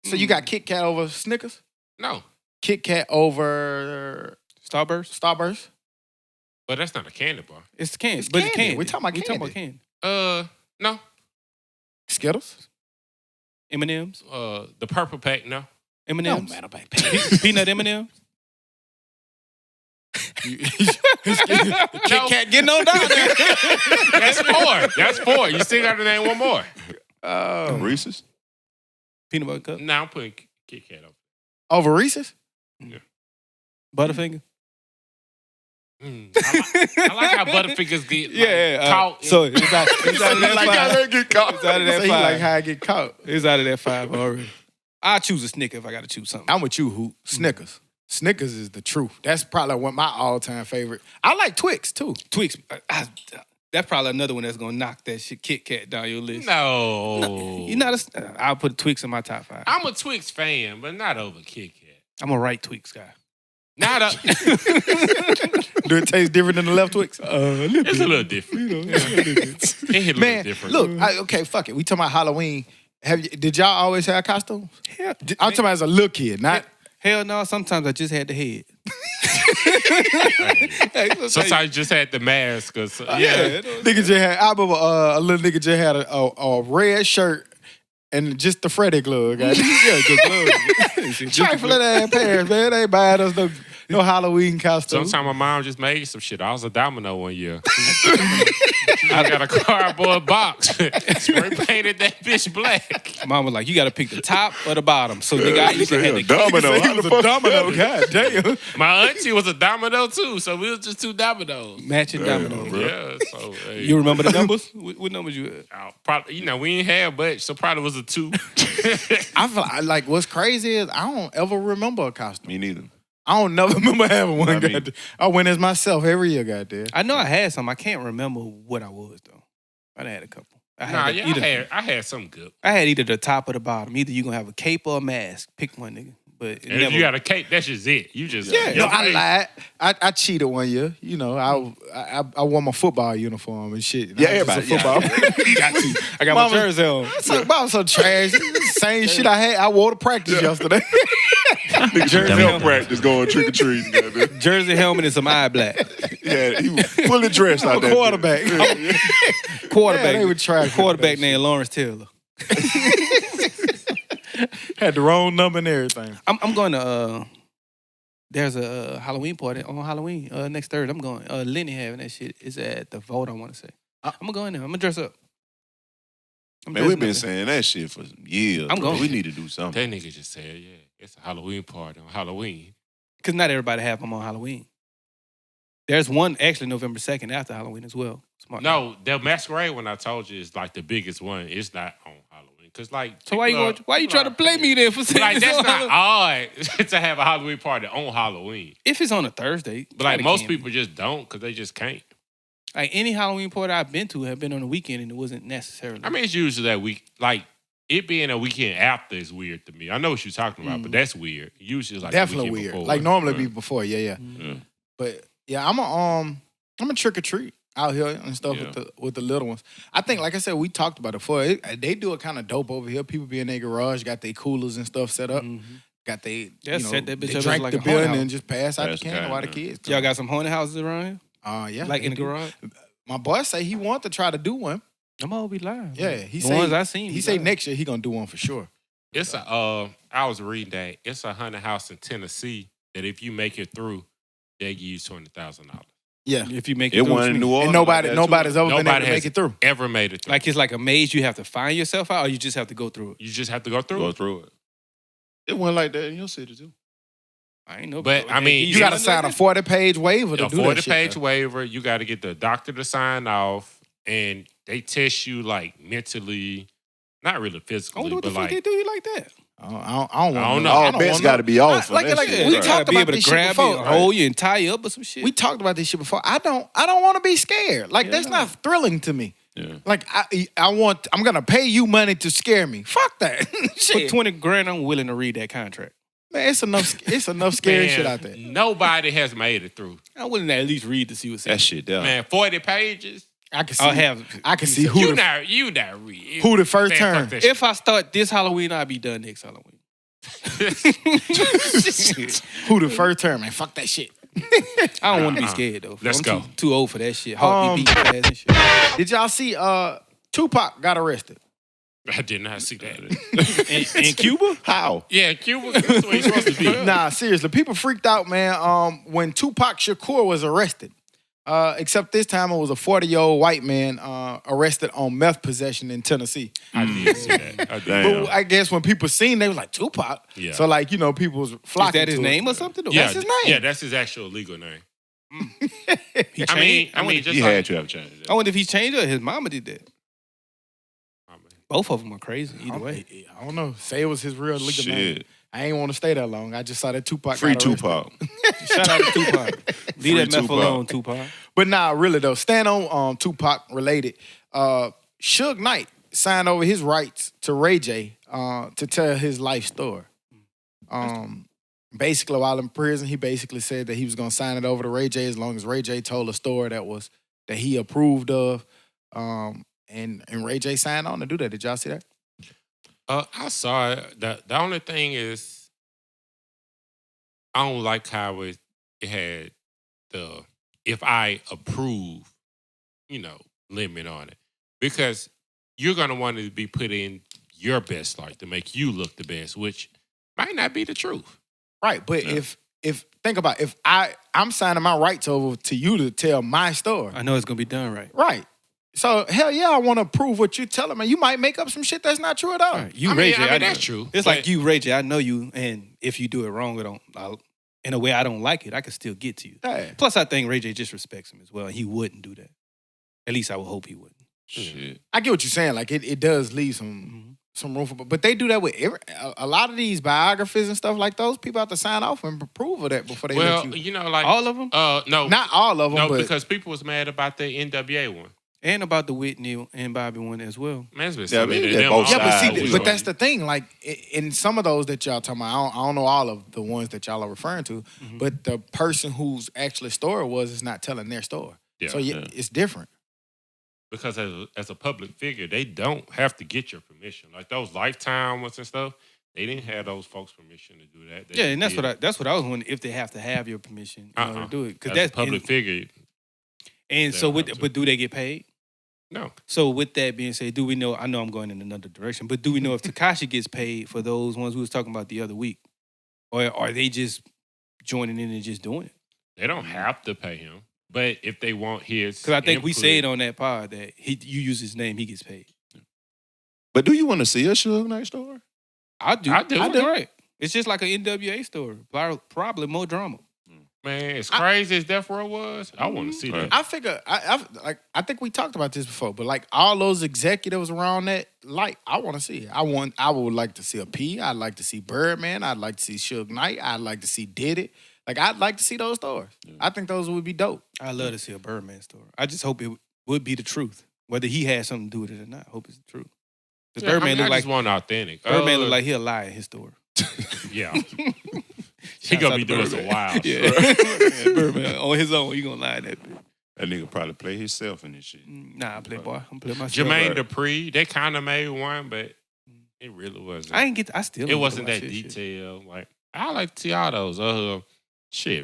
B: So you got Kit Kat over Snickers?
A: No,
B: Kit Kat over
D: Starburst.
B: Starburst?
A: but that's not a candy bar.
D: It's the candy.
B: It's
D: But it's
B: candy.
D: candy.
B: We're talking about
D: We're talking about
B: candy.
D: candy.
A: No.
B: Skittles?
D: M&M's.
A: The purple pack, no.
B: No
D: M&M's.
B: matter about
D: Peanut M&M's.
B: Kit Kat getting on down there.
A: That's 4. That's 4. You still got to name one more.
C: Reese's?
D: Peanut butter cup.
A: Now I'm putting Kit Kat over.
B: Over Reese's?
D: Butterfinger.
A: I like how Butterfingers get caught.
D: So it's out of that
B: Like
D: five.
B: how they get caught.
D: It's out of that
B: So he like
D: five.
B: how I get caught.
D: It's out of that 5 already. I'll choose a Snicker if I got to choose something.
B: I'm with you, Hoot. Snickers. Snickers is the truth. That's probably one of my all-time favorite. I like Twix, too.
D: Twix. That's probably another one that's gonna knock that shit Kit Kat down your list.
A: No.
D: You're not a. I'll put Twix in my top 5.
A: I'm a Twix fan, but not over Kit Kat.
D: I'm a right Twix guy.
A: Not a.
B: Do it taste different than the left Twix?
A: It's a little different. It hit a
B: Man,
A: little different.
B: look, okay, fuck it. We talking about Halloween. Did y'all always have costumes?
D: Yeah.
B: I'm talking about as a little kid, not
D: Hell no, sometimes I just had the head.
A: Sometimes you just had the mask. Or so,
B: Nigga just had, I remember a little nigga just had a red shirt and just the Freddy glove. Yeah, just gloves. Trifling ass parents, man. They ain't buying us no Halloween costumes.
A: Sometimes my mom just made some shit. I was a domino one year. I got a cardboard box. Spray painted that bitch black.
D: Mom was like, you got to pick the top or the bottom. So nigga, I used to have the
C: domino.
B: He was a domino. God damn.
A: My auntie was a domino too, so we was just two dominoes.
D: matching dominoes.
A: Yeah, so hey.
D: You remember the numbers? What numbers you had?
A: Probably, we ain't had much, so probably was a 2.
B: I feel like what's crazy is I don't ever remember a costume.
C: Me neither.
B: I don't never remember having one.
C: I mean-
B: I went as myself every year, goddamn.
D: I know I had some. I can't remember what I was though. I had a couple. I
A: had some good.
D: I had either the top or the bottom. Either you gonna have a cape or a mask. Pick one, nigga. But
A: And if you got a cape, that's just it. You just
B: I lied. I cheated one year. I wore my football uniform and shit.
C: Yeah,
B: I was just a football.
D: got to. I got my jersey on.
B: I was so trash. Same shit I had. I wore to practice yesterday.
C: Jersey help practice going trick or treating. Goddamn.
D: Jersey helmet and some eye black.
C: Yeah, he was fully dressed out
B: I'm a
C: there.
B: quarterback.
D: Quarterback.
B: Yeah, they would try
D: quarterback named Lawrence Taylor.
B: Had the wrong number and everything.
D: I'm going to. There's a Halloween party on Halloween next Thursday. I'm going. Lenny having that shit. It's at the Vote. I want to say. I'm gonna go in there. I'm gonna dress up.
C: Man, we've been saying that shit for years.
D: I'm going.
C: We need to do something.
A: That nigga just said, yeah, it's a Halloween party on Halloween.
D: Because not everybody have them on Halloween. There's one actually November 2nd after Halloween as well. Smart.
A: No, the masquerade one I told you is like the biggest one. It's not on Halloween. Cause like,
D: So why you trying to play me then for saying
A: like
D: it's
A: that's
D: on
A: not
D: Halloween?
A: odd to have a Halloween party on Halloween.
D: If it's on a Thursday.
A: But like
D: kinda
A: most
D: can.
A: people just don't because they just can't.
D: Like any Halloween party I've been to have been on the weekend and it wasn't necessarily.
A: I mean, it's usually that week. Like it being a weekend after is weird to me. I know what you're talking about, but that's weird. Usually, it's like
B: Definitely
A: the
B: weird.
A: weekend before.
B: Like normally be before. Yeah. But yeah, I'm a trick or treat out here and stuff with the little ones. I think, like I said, we talked about it before. They do it kind of dope over here. People be in their garage, got their coolers and stuff set up. Got they,
D: set that bitch
B: they
D: up
B: drank
D: like
B: the
D: a
B: beer
D: haunted
B: and then
D: house.
B: just pass out the
C: Pass the
B: can
C: can,
B: while the
C: yeah.
B: kids.
D: Y'all got some haunted houses around here?
B: Yeah.
D: Like
B: they
D: in the
B: do.
D: garage?
B: My boy say he want to try to do one.
D: I'm all be lying.
B: Yeah, he
D: The
B: say
D: ones I seen.
B: he say next year he gonna do one for sure.
A: It's a. I was reading that it's a haunted house in Tennessee that if you make it through, they give you $20,000.
B: Yeah,
D: If you make
C: It
D: through,
C: won in New Orleans.
B: and nobody's ever
A: Nobody
B: been able to
A: has
B: make it through.
A: Ever made it through?
D: Like it's like a maze. You have to find yourself out, or you just have to go through it.
A: You just have to go through.
C: Go
A: it.
C: through it. It went like that in your city too.
D: I ain't know.
A: But, I mean,
B: You got to sign a 40-page waiver to
A: A
B: do that
A: 40-page
B: shit.
A: waiver. You got to get the doctor to sign off, and they test you like mentally, not really
D: I
A: physically,
D: wonder what the
A: but
D: fuck
A: like
D: they do you like that.
B: I don't
A: don't know.
C: All
B: don't
C: bets
B: want
C: got to be off.
B: Like
C: on that shit.
B: we
C: Right.
B: talked
D: Gotta be
B: about
D: able to
B: this shit
D: grab
B: before,
D: you,
B: right?
D: hold you, and tie you up or some shit.
B: We talked about this shit before. I don't want to be scared. Like that's not thrilling to me.
C: Yeah.
B: Like I'm gonna pay you money to scare me. Fuck that.
D: For
B: Shit.
D: 20 grand, I'm willing to read that contract.
B: Man, it's enough scary
A: man,
B: shit out there.
A: Nobody has made it through.
D: I'm willing to at least read to see what's in
C: That
D: it.
C: shit down.
A: Man, 40 pages.
B: I can see.
D: I'll
B: I can see
A: You not read.
B: who the first
A: Man,
B: turn.
A: fuck that shit.
D: If I start this Halloween, I'll be done next Halloween.
B: Who the first turn, man. Fuck that shit.
D: I don't want to be scared though.
A: Let's
D: I'm
A: go.
D: Too old for that shit. Heart be beating fast and shit.
B: Did y'all see Tupac got arrested?
A: I did not see that.
D: In Cuba?
C: How?
A: Yeah, Cuba. That's where he's supposed to be.
B: Nah, seriously. People freaked out, man, when Tupac Shakur was arrested. Except this time it was a 40-year-old white man arrested on meth possession in Tennessee.
A: I did see that. I did.
C: Damn.
B: But I guess when people seen, they was like, Tupac?
A: Yeah.
B: So like, people was
D: Is
B: flocking
D: that his
B: to
D: name
B: it.
D: or something?
A: Yeah,
B: That's his name.
A: Yeah, that's his actual legal name.
D: He
A: I mean,
D: changed?
A: just
C: He
A: like,
C: had to have changed it.
D: I wonder if he changed it or his mama did that.
A: I mean,
D: Both of them are crazy. Either way.
B: I don't know. Say it was his real legal name.
C: Shit.
B: I ain't want to stay that long. I just saw that Tupac
C: Free
B: got arrested.
C: Tupac.
D: Shout out to Tupac. Leave that meth
C: Tupac.
D: alone, Tupac.
B: But nah, really though, stand on Tupac related. Suge Knight signed over his rights to Ray J to tell his life story. Basically, while in prison, he basically said that he was gonna sign it over to Ray J as long as Ray J told a story that he approved of. And Ray J signed on to do that. Did y'all see that?
A: I saw it. The only thing is, I don't like how it had the if I approve, limit on it. Because you're gonna want to be put in your best light to make you look the best, which might not be the truth.
B: Right, but if think about if I'm signing my rights over to you to tell my story.
D: I know it's gonna be done right.
B: Right. So hell yeah, I want to prove what you're telling me. You might make up some shit that's not true at all.
D: Right. You, Ray J, I
A: mean
D: know.
A: that's true.
D: It's like you, Ray J. I know you, and if you do it wrong, in a way I don't like it, I can still get to you.
B: Yeah.
D: Plus, I think Ray J just respects him as well. He wouldn't do that. At least I would hope he wouldn't.
C: Shit.
B: I get what you're saying. Like it does leave some room for, but they do that with a lot of these biographies and stuff like those. People have to sign off and approve of that before they let you.
A: Like
D: all of them.
A: No,
B: not all of them.
A: No,
B: but
A: because people was mad about the NWA one.
D: And about the Whitney and Bobby one as well.
A: Man, it's been
C: Yeah,
A: so many of
C: they're
A: them.
C: both
B: yeah, but
C: sides.
B: see, but that's the thing. Like in some of those that y'all talking about, I don't know all of the ones that y'all are referring to, but the person whose actually story is not telling their story.
A: Yeah.
B: So it's different.
A: Because as a public figure, they don't have to get your permission. Like those Lifetime ones and stuff, they didn't have those folks' permission to do that.
D: Yeah, and that's what I was wondering, if they have to have your permission in order to do it. Because that's
A: a public figure.
D: And so, but do they get paid?
A: No.
D: So with that being said, do we know? I know I'm going in another direction, but do we know if Tekashi gets paid for those ones we was talking about the other week, or are they just joining in and just doing it?
A: They don't have to pay him, but if they want his,
D: because I think we
A: input-
D: said on that pod that you use his name, he gets paid.
C: But do you want to see a Suge Knight story?
D: I do.
A: I do.
D: Right. It's just like an NWA story, probably more drama.
A: Man, as crazy as Death Row was, I want to see that.
B: I figure I think we talked about this before, but like all those executives around that, like I want to see it. I would like to see a P. I'd like to see Birdman. I'd like to see Suge Knight. I'd like to see Did It. Like I'd like to see those stories. Yeah. I think those would be dope.
D: I'd love to see a Birdman story. I just hope it would be the truth, whether he had something to do with it or not. I hope it's the truth. Because Birdman look like
A: one authentic.
D: Birdman look like he'll lie in his story.
A: Yeah. He gonna be doing some wild
D: yeah. Birdman on his own, he gonna lie in that bit.
C: That nigga probably play himself in this shit.
D: Nah, I play boy. I'm play myself.
A: Jermaine Dupri, they kind of made one, but it really wasn't.
D: It
A: wasn't that detailed. Like I like to see all those.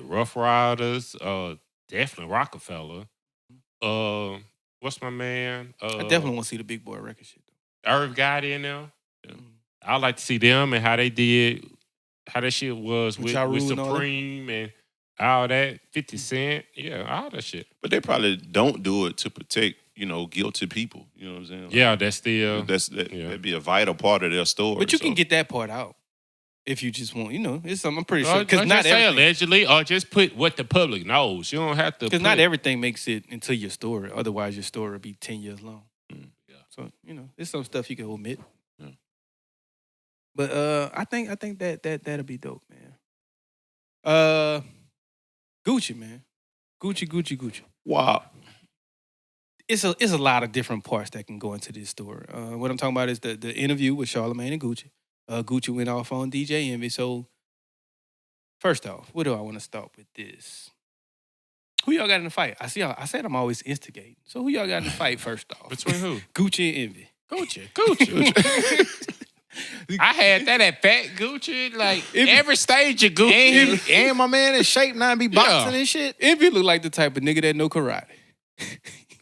A: Rough Riders. Definitely Rockefeller. What's my man?
D: I definitely want to see the Big Boy record shit though.
A: Irv Gotti in there. Yeah. I like to see them and how they did. How that shit was with Supreme and all that, 50 Cent, all that shit.
C: But they probably don't do it to protect, guilty people. You know what I'm saying? Like,
A: yeah, that's still...
C: That'd be a vital part of their story.
D: But you can get that part out if you just want, it's something I'm pretty sure. Because
A: not everything... allegedly, or just put what the public knows. You don't have to...
D: Because not everything makes it into your story. Otherwise, your story would be 10 years long. Yeah. So, there's some stuff you can omit. Yeah. But I think that'll be dope, man. Gucci, man. Gucci.
C: Wow.
D: It's a lot of different parts that can go into this story. What I'm talking about is the interview with Charlamagne and Gucci. Gucci went off on DJ Envy. So first off, where do I want to start with this? Who y'all got in the fight? I said I'm always instigating. So who y'all got in the fight first off?
A: Between who?
D: Gucci and Envy.
A: Gucci. I had that at Fat Gucci, like every stage of Gucci.
B: And my man in shape now and be boxing and shit.
D: Envy look like the type of nigga that know karate.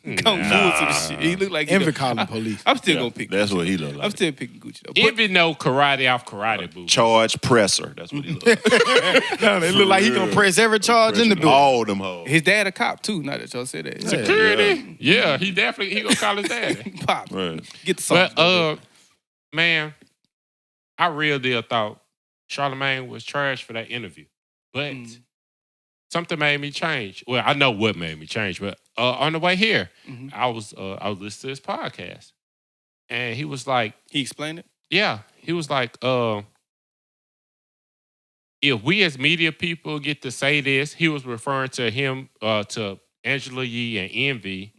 D: Kung fu some shit. He look like
B: Envy calling police.
D: I'm still gonna pick.
C: That's what he look like.
D: I'm still picking Gucci though.
A: Envy know karate off karate boots.
C: Charge presser. That's what he look like.
B: No, it look like he gonna press every charge in the building.
C: All them hoes.
D: His dad a cop too. Not that y'all said that.
A: Security. Yeah, he gonna call his daddy.
D: Pop.
C: Right.
D: Get the sauce.
A: But man, I really thought Charlamagne was trash for that interview. But something made me change. Well, I know what made me change, but on the way here, I was listening to his podcast. And he was like...
D: He explained it?
A: Yeah. He was like, if we as media people get to say this, he was referring to him, to Angela Yee and Envy,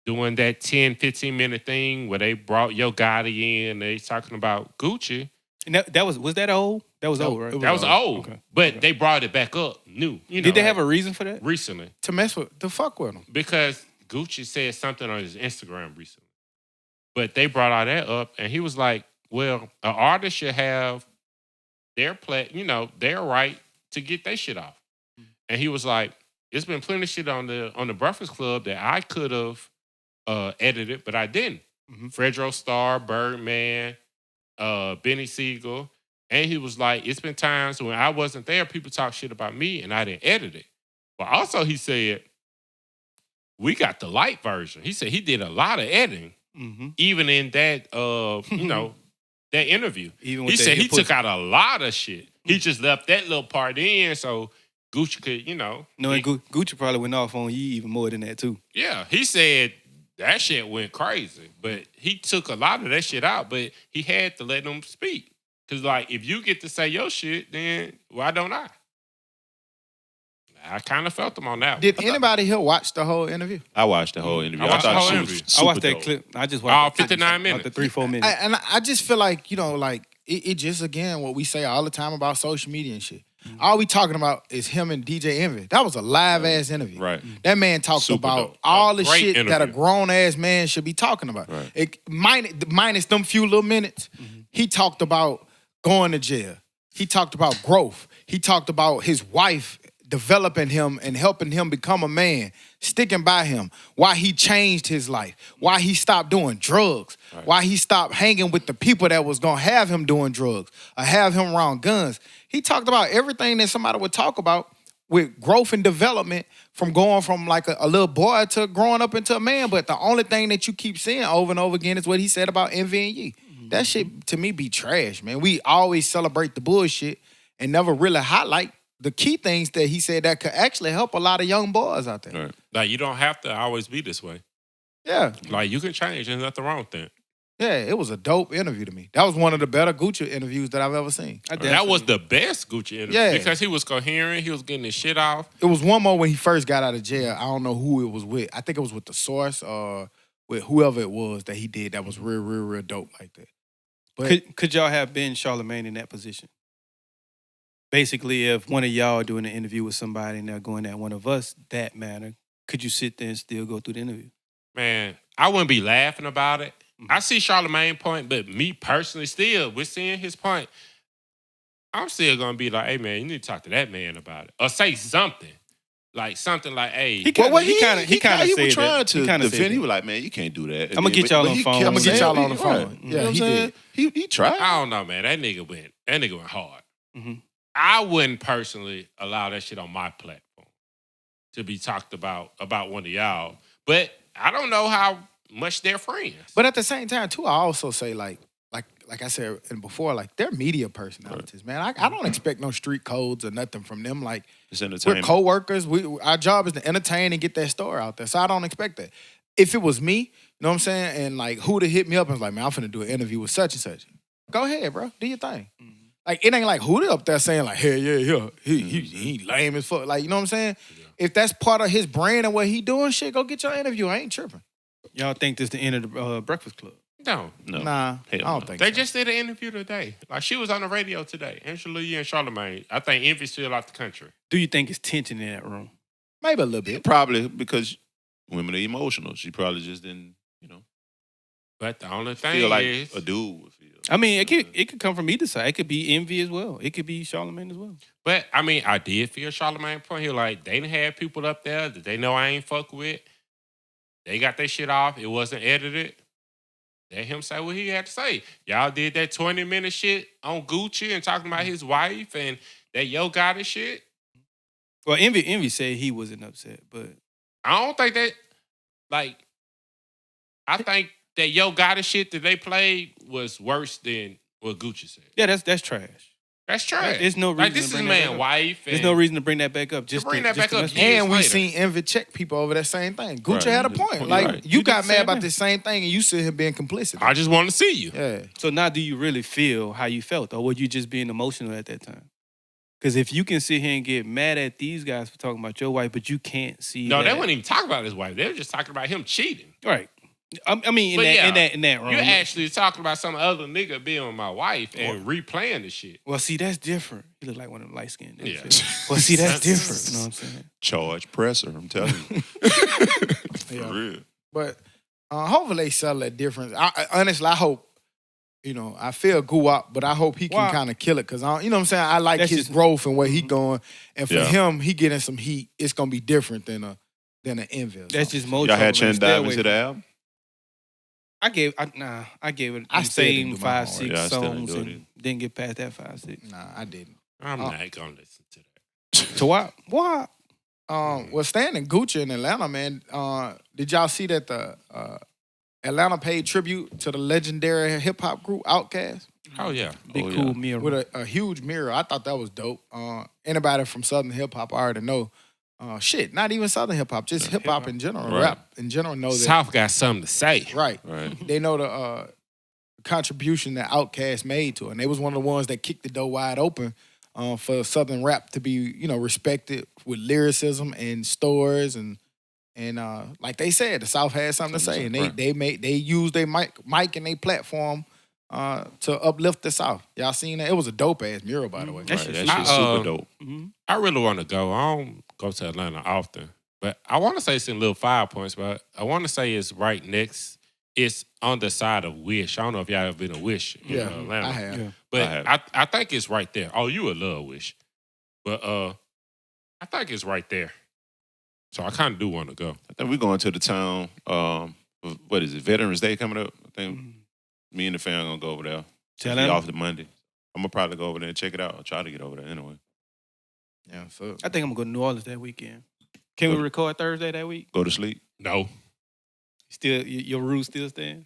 A: doing that 10, 15-minute thing where they brought Yo Gotti in. They talking about Gucci.
D: And was that old? That was old, right?
A: That was old. Okay. But they brought it back up new.
D: Did they have a reason for that?
A: Recently.
B: To mess with, to fuck with him.
A: Because Gucci said something on his Instagram recently. But they brought all that up, and he was like, well, an artist should have their their right to get their shit off. And he was like, "It's been plenty of shit on the Breakfast Club that I could have edited, but I didn't." Fredro Starr, Birdman, Benny Siegel. And he was like, it's been times when I wasn't there, people talk shit about me and I didn't edit it. But also he said, we got the light version. He said he did a lot of editing, even in that, that interview. He said he took out a lot of shit. He just left that little part in so Gucci could,
D: Gucci probably went off on you even more than that too.
A: Yeah, he said that shit went crazy. But he took a lot of that shit out, but he had to let them speak. Because, like, if you get to say your shit, then why don't I? I kind of felt them on that one.
B: Did anybody here watch the whole interview?
C: I watched the whole interview.
A: I watched the whole interview.
D: I watched that clip. I just watched
A: all 59 minutes.
D: The 3-4 minutes.
B: And I just feel like, it just, again, what we say all the time about social media and shit. All we talking about is him and DJ Envy. That was a live-ass interview.
C: Right.
B: That man talked
C: Super
B: about
C: dope.
B: all the
A: Great
B: shit
A: interview.
B: that a grown-ass man should be talking about.
C: Right.
B: Minus them few little minutes, he talked about going to jail. He talked about growth. He talked about his wife developing him and helping him become a man, sticking by him, why he changed his life, why he stopped doing drugs, why he stopped hanging with the people that was going to have him doing drugs or have him around guns. He talked about everything that somebody would talk about with growth and development from going from like a little boy to growing up into a man. But the only thing that you keep seeing over and over again is what he said about Envy and Ye. That shit, to me, be trash, man. We always celebrate the bullshit and never really highlight the key things that he said that could actually help a lot of young boys out there.
C: Right.
A: Like, you don't have to always be this way.
B: Yeah.
A: Like, you can change. There's nothing wrong with that.
B: Yeah, it was a dope interview to me. That was one of the better Gucci interviews that I've ever seen.
A: That was the best Gucci interview.
B: Yeah.
A: Because he was coherent. He was getting his shit off.
B: It was one more when he first got out of jail. I don't know who it was with. I think it was with The Source or with whoever it was that he did that was real dope like that. But
D: Could y'all have been Charlamagne in that position? Basically, if one of y'all doing an interview with somebody and they're going at one of us that manner, could you sit there and still go through the interview?
A: Man, I wouldn't be laughing about it. I see Charlamagne's point, but me personally, still, we're seeing his point. I'm still going to be like, hey, man, you need to talk to that man about it. Or say something. Like, something like, hey.
C: He
D: kinda
C: was
D: said
C: trying
D: that.
C: to
D: He kinda said
C: defend. He
D: that.
C: was like, man, you can't do that.
D: I'ma get y'all on the phone.
C: kept
D: I'ma get
C: saying
B: y'all on
C: it.
B: the phone.
C: Right.
B: Yeah,
C: You know what I'm
B: he
C: saying? He tried.
A: I don't know, man. That nigga went hard.
D: Mhm.
A: I wouldn't personally allow that shit on my platform to be talked about one of y'all. But I don't know how much they're friends.
B: But at the same time, too, I also say like I said and before, like they're media personalities, man. I don't expect no street codes or nothing from them. Like
C: It's
B: we're
C: entertainment.
B: co-workers. Our job is to entertain and get that story out there. So I don't expect that. If it was me, you know what I'm saying, and like who'd have hit me up and was like, man, I'm finna do an interview with such and such. Go ahead, bro. Do your thing. Like it ain't like who'd up there saying like, hey, yeah. He lame as fuck. Like, you know what I'm saying?
A: Yeah.
B: If that's part of his brand and what he doing, shit, go get your interview. I ain't tripping.
D: Y'all think this the end of the Breakfast Club?
A: No.
B: Nah, I
C: Hell
B: don't
C: no.
B: think
A: They
B: so.
A: just did an interview today. Like, she was on the radio today. Angela Yee and Charlamagne. I think Envy's still out the country.
D: Do you think it's tension in that room?
B: Maybe a little bit.
C: Probably because women are emotional. She probably just didn't,
A: But the only thing
C: feel like
A: is,
C: a dude would feel.
D: I mean, it could come from either side. It could be Envy as well. It could be Charlamagne as well.
A: but I mean, I did feel Charlamagne's point. He was like, they done had people up there that they know I ain't fuck with. They got their shit off. It wasn't edited. Let him say what he had to say. Y'all did that 20-minute shit on Gucci and talking about his wife and that Yo Gotti shit.
D: Well, Envy said he wasn't upset, but
A: I don't think that, like, I think that Yo Gotti shit that they played was worse than what Gucci said.
D: yeah, that's trash.
A: That's trash.
D: There's no reason
A: Like, this
D: to
A: is
D: bring that back
A: man's
D: up.
A: wife.
D: There's
A: and-
D: no reason to bring that back up. Just
A: bring that back
D: to
A: up.
D: mess with
A: Years
B: And we
A: later.
B: seen Envy check people over that same thing. Gucci
C: Right.
B: had a point.
C: Right.
B: Like,
C: Right.
B: you
D: You
B: got
D: did the
B: mad
D: same
B: about
D: thing.
B: this same thing and you sit here being complicit.
A: I just want to see you.
B: Yeah.
D: So now do you really feel how you felt, or were you just being emotional at that time? Because if you can sit here and get mad at these guys for talking about your wife, but you can't see
A: No,
D: that.
A: they weren't even talking about his wife. They were just talking about him cheating.
D: Right. I mean,
A: But yeah,
D: in that room.
A: You're actually talking about some other nigga being with my wife and replaying the shit.
D: Well, see, that's different. You look like one of them light-skinned niggas.
A: Yeah.
D: Well, see, that's different. You know what I'm saying?
C: Charge presser, I'm telling you. For
B: Yeah.
C: real.
B: But hopefully they settle that difference. Honestly, I hope I feel Guwap, but I hope he can kind of kill it because you know what I'm saying. I like his growth and where he going, and for him, he getting some heat. It's gonna be different than an Envil.
D: That's just Mojo.
C: Y'all had a chance to dive into the album?
D: I gave it the same 5, 6 songs and didn't get past that 5, 6.
B: Nah, I didn't.
A: I'm not gonna listen to that.
D: To what? What?
B: Well, Stan and Gucci in Atlanta, man. Did y'all see that the Atlanta paid tribute to the legendary hip hop group Outkast?
A: Oh yeah,
D: big cool mirror
B: with a huge mirror. I thought that was dope. Anybody from Southern hip hop already know. Not even Southern hip hop, just hip hop in general, rap in general. Know that
A: South got something to say.
B: Right. They know the contribution that Outkast made to it. And they was one of the ones that kicked the door wide open for Southern rap to be, respected with lyricism and stores and like they said, the South had something to say, and they used their mic and their platform to uplift the South. Y'all seen that? It was a dope ass mural, by the way.
C: That shit's super dope.
D: Mm-hmm.
A: I really want to go. I don't go to Atlanta often, but I want to say it's in Little 5 Points. But I want to say it's right next. It's on the side of Wish. I don't know if y'all ever been to Wish in Atlanta.
B: I have.
D: Yeah.
A: But I think it's right there. Oh, you would love Wish. But I think it's right there. So I kind of do want to go.
C: I think we're going to the town. What is it? Veterans Day coming up. I think me and the fam gonna go over there. Be off the Monday. I'm gonna probably go over there and check it out. I'll try to get over there anyway.
B: Yeah, so
D: I think I'm gonna go to New Orleans that weekend. Can we record Thursday that week?
C: Go to sleep?
A: No.
D: Still, your rule still stand?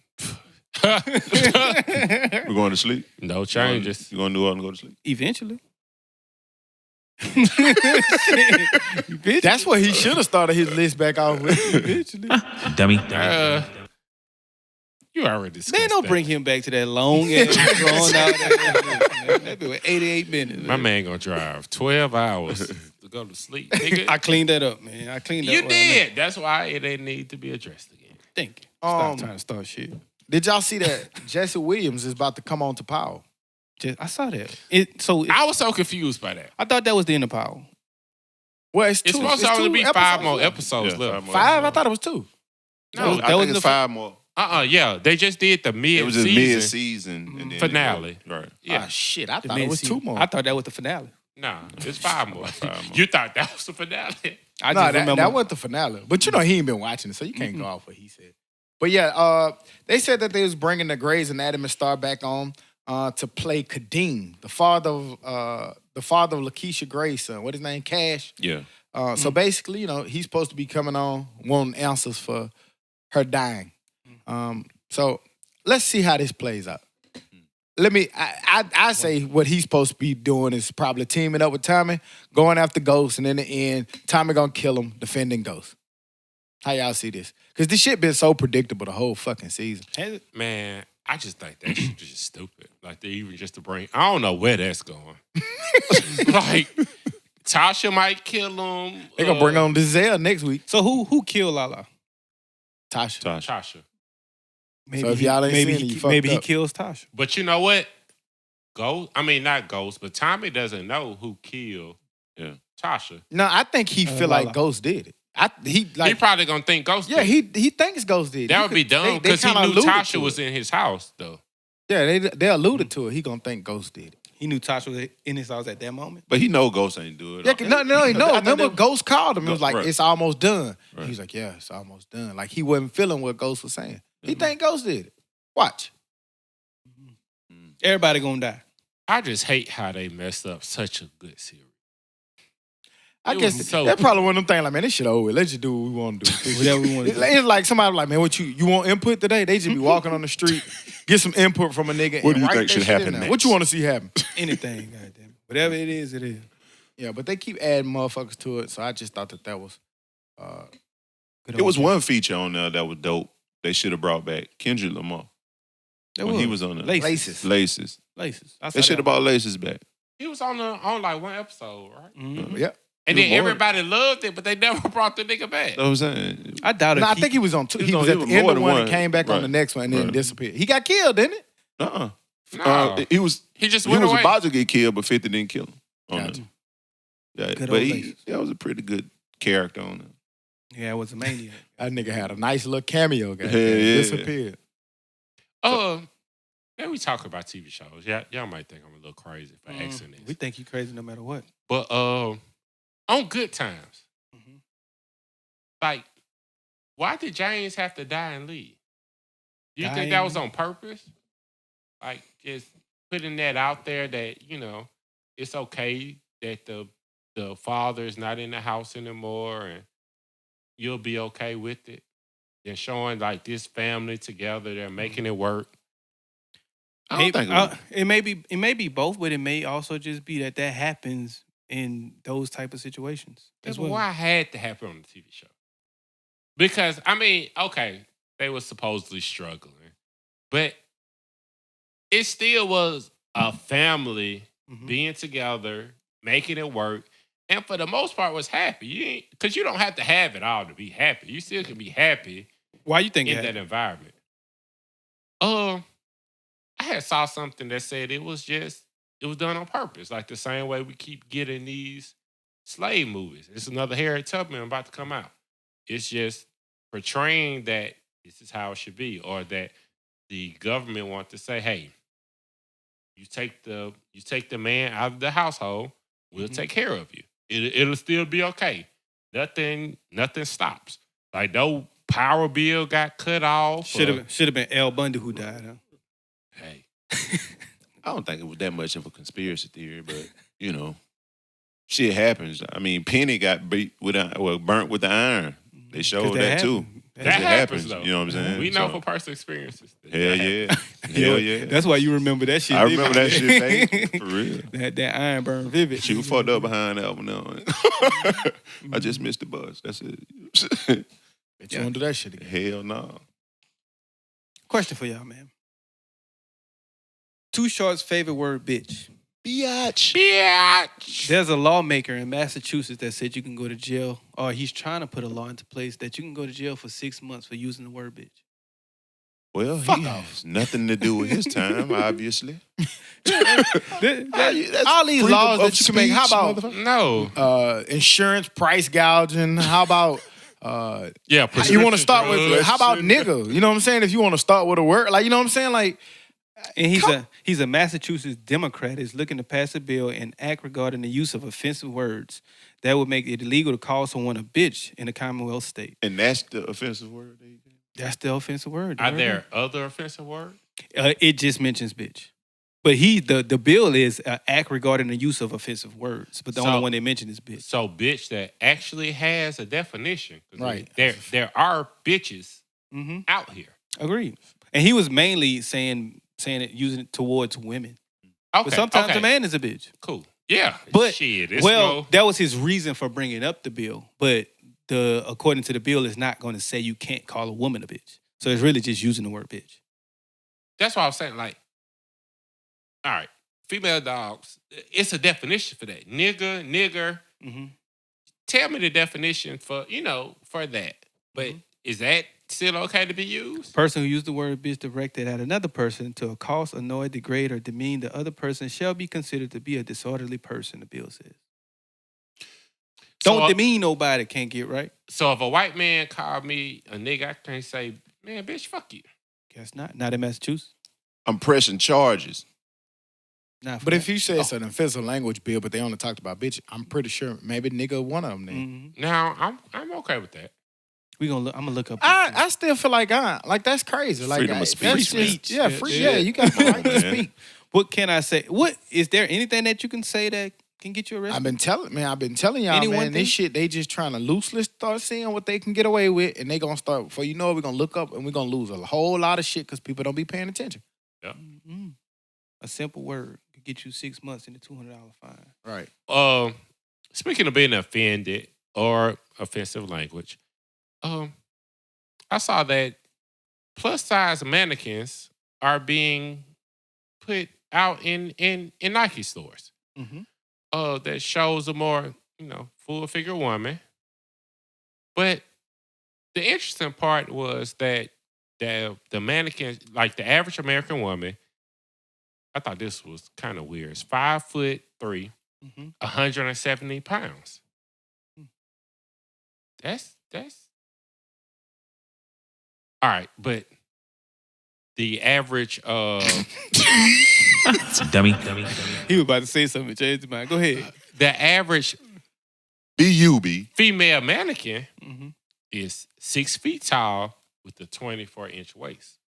C: We're going to sleep?
A: No changes.
C: You going to New Orleans and go to sleep?
D: Eventually.
B: That's what he should have started his list back off with.
D: Eventually.
E: Dummy.
A: You already discussed
D: Man, don't
A: that.
D: bring him back to that long ass drawn out. That'd be 88 minutes.
A: My man gonna drive 12 hours to go to sleep. Nigga.
D: I cleaned that up, man. I cleaned that up.
A: You did. That's why it didn't need to be addressed again.
D: Thank you. Stop trying to start shit.
B: Did y'all see that Jesse Williams is about to come on to Power?
D: I saw that.
A: I was so confused by that.
D: I thought that was the end of Power.
B: Well, it's
A: supposed to only be 5 more episodes left.
B: 5? I thought it was 2.
C: No, I think it's 5 more.
A: Yeah. They just did the mid-season.
C: It was a mid-season and then
A: finale.
C: Right.
A: Yeah.
B: Ah, shit. I thought it was 2 more.
D: I thought that was the finale.
A: Nah, it's 5 more. You thought that was the finale?
D: I just remember
B: that wasn't the finale. But he ain't been watching it, so you can't go off what he said. But yeah, they said that they was bringing the Grey's Anatomy star back on to play Kadeem, the father of Lakeisha Gray's son. What his name? Cash.
C: Yeah.
B: So basically, he's supposed to be coming on wanting answers for her dying. So let's see how this plays out. I say what he's supposed to be doing is probably teaming up with Tommy, going after Ghost, and in the end, Tommy gonna kill him, defending Ghost. How y'all see this? Because this shit been so predictable the whole fucking season.
A: Man, I just think that shit is just stupid. Like, they even just to bring, I don't know where that's going. Like, Tasha might kill him.
B: They gonna bring on Giselle next week.
D: So who killed Lala?
A: Tasha.
D: Maybe
B: So if y'all ain't seen it, you fucked
D: maybe he
B: up.
D: kills Tasha.
A: But you know what? Not Ghost, but Tommy doesn't know who killed Tasha.
B: No, I think he feel like Ghost did it. He
A: probably gonna think Ghost did it.
B: he thinks Ghost did it.
A: That would be dumb because he knew Tasha was in his house, though.
B: Yeah, they alluded to it. He gonna think Ghost did it.
D: He knew Tasha was in his house at that moment.
C: But he know Ghost ain't do it.
B: Yeah, no. Remember, Ghost called him. It was like,
C: Right.
B: it's almost done.
C: Right.
B: He was like, yeah, it's almost done. Like, he wasn't feeling what Ghost was saying. He think Ghost did it. Watch.
D: Everybody gonna die.
A: I just hate how they messed up such a good series.
B: I
A: It
B: guess
A: was so
B: that's probably one of them things like, man, this shit over with. Let's just do what we want to do.
D: Whatever we want to do.
B: It's like somebody like, man, what you want input today? They just be walking on the street, get some input from a nigga.
C: What do
B: and
C: you
B: write
C: think
B: that
C: should
B: shit in
C: happen
B: there.
C: next?
B: What you want to see happen?
D: Anything, goddamn. Whatever it is, it is.
B: Yeah, but they keep adding motherfuckers to it, so I just thought that was
C: It was one feature on there that was dope. They should have brought back Kendrick Lamar when he was on there.
B: Laces.
C: Laces. They should have brought Laces back.
A: He was on like one episode, right?
D: Mm-hmm.
B: Yeah.
A: And then everybody loved it, but they never brought the nigga back.
C: Know what I'm saying?
D: I doubt it.
B: No, I think he was on 2. He
C: No,
B: was
C: he
B: at the
C: was
B: end
C: more
B: of
C: than
B: one
C: one.
B: and came back on the next one and then
C: Right.
B: disappeared. He got killed, didn't it?
C: No.
A: He
C: He
A: just
C: was
A: went away.
C: about to get killed, but 50 didn't kill him. On
B: Gotcha.
C: there.
D: Good
C: But
D: old Laces.
C: that was a pretty good character on there.
D: Yeah, it was a maniac.
B: That nigga had a nice little cameo, guy.
C: Yeah, yeah.
B: Disappeared.
A: Then we talk about TV shows. Yeah, y'all might think I'm a little crazy for asking this.
D: We think you crazy no matter what.
A: But on Good Times, like, why did James have to die and leave? Do you think that was on purpose? Like, just putting that out there that, you know, it's okay that the father is not in the house anymore and you'll be okay with it. And showing, like, this family together, they're making it work.
C: I don't think
D: it may be both, but it may also just be that happens in those type of situations.
A: That's why it had to happen on the TV show. Because, I mean, okay, they were supposedly struggling, but it still was a family being together, making it work, and for the most part was happy. Because you don't have to have it all to be happy. You still can be happy.
D: Why you think
A: in that environment? I had saw something that said it was done on purpose. Like the same way we keep getting these slave movies. It's another Harriet Tubman about to come out. It's just portraying that this is how it should be, or that the government wants to say, hey, you take the man out of the household, we'll take care of you. It'll still be okay. Nothing stops. Like no power bill got cut off.
D: Should have been Al Bundy who died, huh?
A: Hey.
C: I don't think it was that much of a conspiracy theory, but, you know, shit happens. I mean, Penny got burnt with the iron. They showed that too.
A: That happens, though.
C: You know what I'm saying?
A: We know from personal experiences.
C: Hell yeah. Hell yeah.
D: That's why you remember that shit.
C: I remember that shit, for real.
D: That iron burn vivid.
C: She was fucked up behind that one now. I just missed the bus. That's it.
B: Bet you won't do that shit again.
C: Hell no.
D: Question for y'all, man. Too Short's favorite word, bitch.
A: Biatch.
D: There's a lawmaker in Massachusetts that said you can go to jail, or he's trying to put a law into place that you can go to jail for 6 months for using the word bitch.
C: Well, he has nothing to do with his time, obviously.
B: All these laws that you can make. How about insurance price gouging? How about you want to start with? How about nigga? You know what I'm saying? If you want to start with a word, like, you know what I'm saying, like.
D: And he's a Massachusetts Democrat is looking to pass a bill and act regarding the use of offensive words that would make it illegal to call someone a bitch in a Commonwealth state.
C: And that's the offensive word?
D: That's the offensive word.
A: Are there other offensive words?
D: It just mentions bitch. But the bill is act regarding the use of offensive words. But the only one they mention is bitch.
A: So bitch that actually has a definition.
B: Right.
A: There are bitches out here.
D: Agreed. And he was mainly saying it, using it towards women.
A: Okay.
D: But sometimes a man is a bitch.
A: Cool. Yeah.
D: But
A: shit,
D: that was his reason for bringing up the bill. But according to the bill, it's not going to say you can't call a woman a bitch. So it's really just using the word bitch.
A: That's why I was saying, like, all right, female dogs, it's a definition for that. Nigger. Tell me the definition for that. But is that still okay to be used?
D: Person who used the word bitch directed at another person to accost, annoy, degrade, or demean the other person shall be considered to be a disorderly person, the bill says. Don't demean nobody, can't get right.
A: So if a white man called me a nigga, I can't say, man, bitch, fuck you.
D: Guess not. Not in Massachusetts.
C: I'm pressing charges.
B: But if you say it's an offensive language bill, but they only talked about bitch, I'm pretty sure maybe nigga one of them then.
A: Now, I'm okay with that.
D: I'm gonna look up.
B: I still feel like that's crazy. Like
C: freedom of speech.
B: Free speech. Yeah, you got the right to speak.
D: What can I say? What is there anything that you can say that can get you arrested?
B: I've been telling y'all, man, this shit, they just trying to loosely start seeing what they can get away with, and they gonna start, before you know it, we're gonna look up and we're gonna lose a whole lot of shit because people don't be paying attention.
A: Yeah.
D: A simple word could get you 6 months and a $200 fine.
B: Right.
A: Speaking of being offended or offensive language, I saw that plus size mannequins are being put out in Nike stores. That shows a more, full figure woman. But the interesting part was that the mannequin, like the average American woman, I thought this was kind of weird. It's 5'3", 170 pounds. That's all right, but the average
E: Dummy.
D: He was about to say something. Change his mind. Go ahead.
A: the average
C: B-U-B.
A: female mannequin
D: Mm-hmm.
A: is 6 feet tall with a 24-inch waist.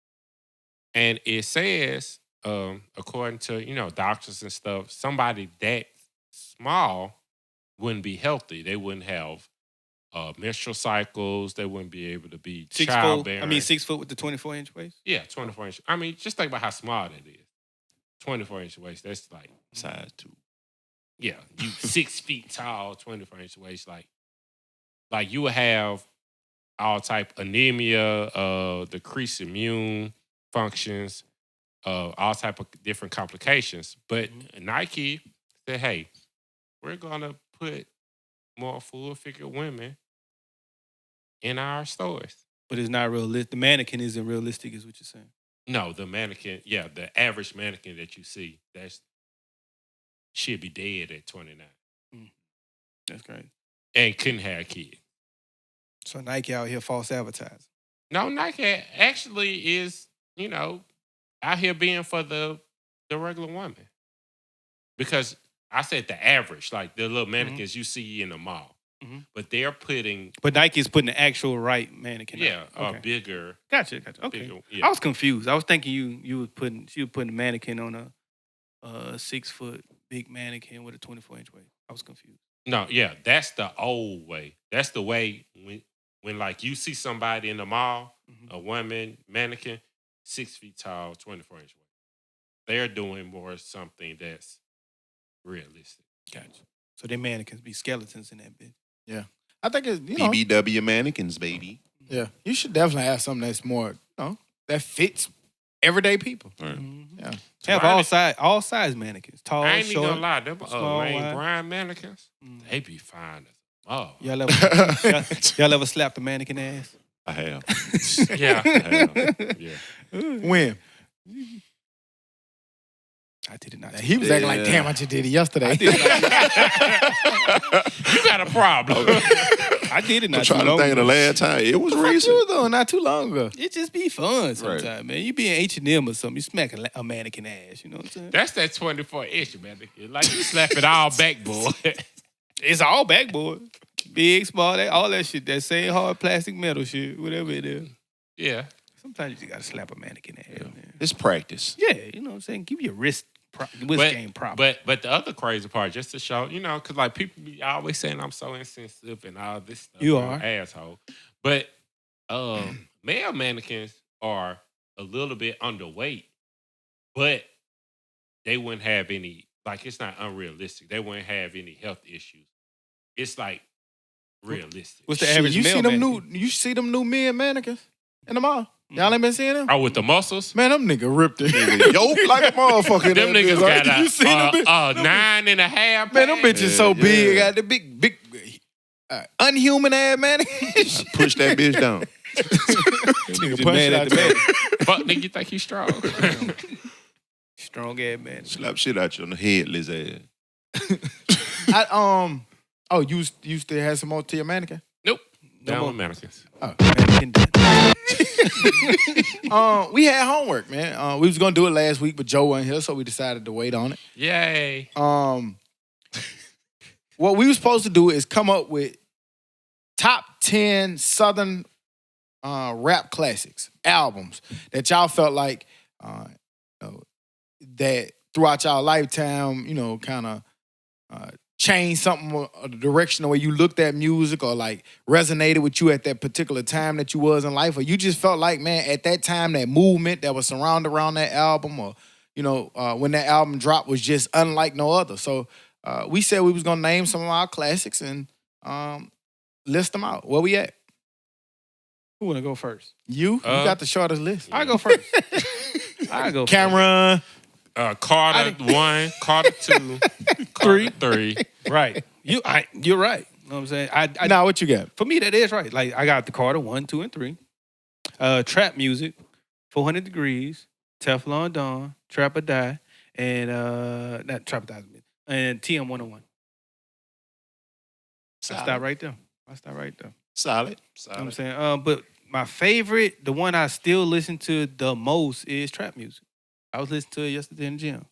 A: And it says, according to, doctors and stuff, somebody that small wouldn't be healthy. They wouldn't have menstrual cycles. They wouldn't be able to be
D: 6 foot.
A: childbearing.
D: 6 foot with the 24-inch waist.
A: Yeah, 24-inch. I mean, just think about how small that is. 24-inch waist. That's like
C: Size 2.
A: Yeah, you 6 feet tall, 24-inch waist. Like you would have all type anemia, decreased immune functions, all type of different complications. But Nike said, hey, we're gonna put more full figure women in our stores.
D: But it's not realistic. The mannequin isn't realistic, is what you're saying.
A: No, the mannequin, the average mannequin that you see, should be dead at 29.
D: That's great.
A: And couldn't have kids.
D: So Nike out here false advertising.
A: No, Nike actually is, out here being for the regular woman. Because I said the average, like the little mannequins you see in the mall.
D: Mm-hmm.
A: But they're putting...
D: But Nike's putting the actual right mannequin out.
A: a bigger...
D: Gotcha. Okay.
A: Bigger, yeah.
D: I was confused. I was thinking she was putting a mannequin on a 6 foot big mannequin with a 24-inch waist. I was confused.
A: No, that's the old way. That's the way when like you see somebody in the mall, a woman mannequin, 6 feet tall, 24-inch waist. They're doing more something that's realistic.
D: Gotcha. So they mannequins be skeletons in that bitch.
B: Yeah. I think it's,
C: BBW mannequins, baby.
B: Yeah. You should definitely have something that's more, that fits everyday people.
C: Right.
D: Mm-hmm.
B: Yeah.
D: Have all size mannequins. Tall,
A: I ain't even
D: short.
A: gonna lie, them
D: small,
A: Lane
D: wide.
A: Bryant mannequins, they be fine as
D: Y'all ever slapped a mannequin ass?
C: I have.
A: Yeah.
C: I have.
A: Yeah.
B: When?
D: I did it not.
B: He was acting like, damn, I just did it yesterday.
A: You got a problem.
D: I did it
C: I'm
D: not too
C: trying to
D: long
C: think of the
D: ago.
C: last time. It was
B: What the fuck you
C: recent.
B: was doing not too long ago?
D: It just be fun sometimes, man. You be in H&M or something, you smack a mannequin ass, you know what I'm saying?
A: That's that 24-inch mannequin. Like you slap it all backboard.
D: It's all backboard. Big, small, all that shit. That same hard plastic metal shit, whatever it is.
A: Yeah.
D: Sometimes you just gotta slap a mannequin ass, man.
C: It's practice.
D: Yeah, you know what I'm saying? Keep your wrist game proper.
A: But the other crazy part, just to show, because like people be always saying I'm so insensitive and all this stuff.
D: You
A: I'm
D: are.
A: an asshole. But male mannequins are a little bit underweight, but they wouldn't have any, like it's not unrealistic. They wouldn't have any health issues. It's like realistic.
D: What's the
B: Shit,
D: average
B: you
D: male
B: see them
D: mannequin?
B: you see them new men mannequins in the mall? Y'all ain't been seeing them?
A: Oh, with the muscles?
B: Man, them nigga ripped it.
C: Yoke like a motherfucker.
A: Them
C: that
A: niggas
C: bitch, right?
A: got
B: You seen them bitch-
A: a 9.5.
B: Man, them bitches so
C: Yeah,
B: big.
C: yeah.
B: Got the big unhuman ass mannequins.
C: Push that bitch down.
B: Nigga
D: Just
B: punch
D: mad
B: it
D: at
B: out
D: the
B: your-
D: man.
A: Fuck nigga, you think he's strong?
D: Strong ass man.
C: Slap shit out you on the head, Liz ass.
B: You still had some more to your mannequin?
A: Nope.
D: No
A: Down
D: more.
A: with mannequins.
D: Mannequin done.
B: We had homework, man. We was gonna do it last week, but Joe wasn't here, so we decided to wait on it.
A: Yay.
B: What we were supposed to do is come up with top 10 Southern rap classics, albums that y'all felt like that throughout y'all lifetime, kind of changed something or the direction the way you looked at music or like resonated with you at that particular time that you was in life, or you just felt like, man, at that time, that movement that was surrounded around that album, or when that album dropped was just unlike no other. So we said we was gonna name some of our classics and list them out. Where we at?
D: Who wanna go first?
B: You got the shortest list.
D: I go first. I go
B: Cameron.
A: Carter 1, Carter 2, Carter 3.
D: Right. You're right. You know what I'm saying?
B: Now what you got?
D: For me, that is right. Like, I got the Carter 1, 2, and 3. Trap music, 400 Degrees, Teflon Don, Trap or Die, and not Trap or Die, and TM 101. I stop right there.
C: Solid.
D: You know what I'm saying? But my favorite, the one I still listen to the most is trap music. I was listening to it yesterday in the gym.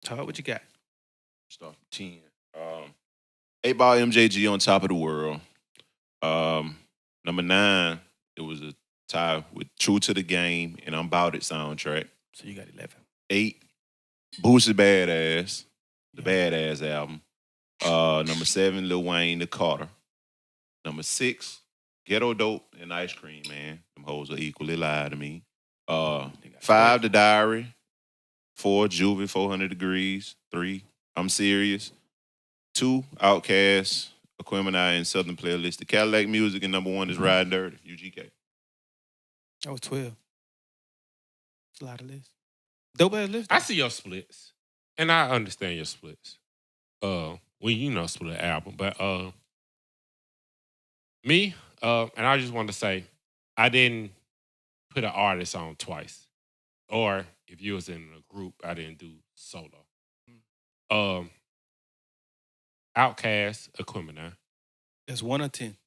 D: Todd, what you got?
C: Start from 10. 8-Ball MJG on top of the world. Number 9, it was a tie with True to the Game and I'm Bout It soundtrack.
D: So you got 11.
C: 8, Boosie Badass, the Badass album. Number 7, Lil Wayne, The Carter. Number 6, Ghetto Dope and Ice Cream, man. Them hoes are equally live to me. 5, The Diary. 4, Juvie, 400 Degrees. 3, I'm Serious. 2, Outkast, Aquemini, and Southern Playlist. The Cadillac Music, and number 1 is Riding Dirty, UGK.
D: That was 12. It's a lot of lists. Dope ass list.
A: I see your splits, and I understand your splits. When split an album, but me, and I just want to say, I didn't put an artist on twice, or if you was in a group, I didn't do solo. Outkast, Aquemini.
D: That's 1 or 10.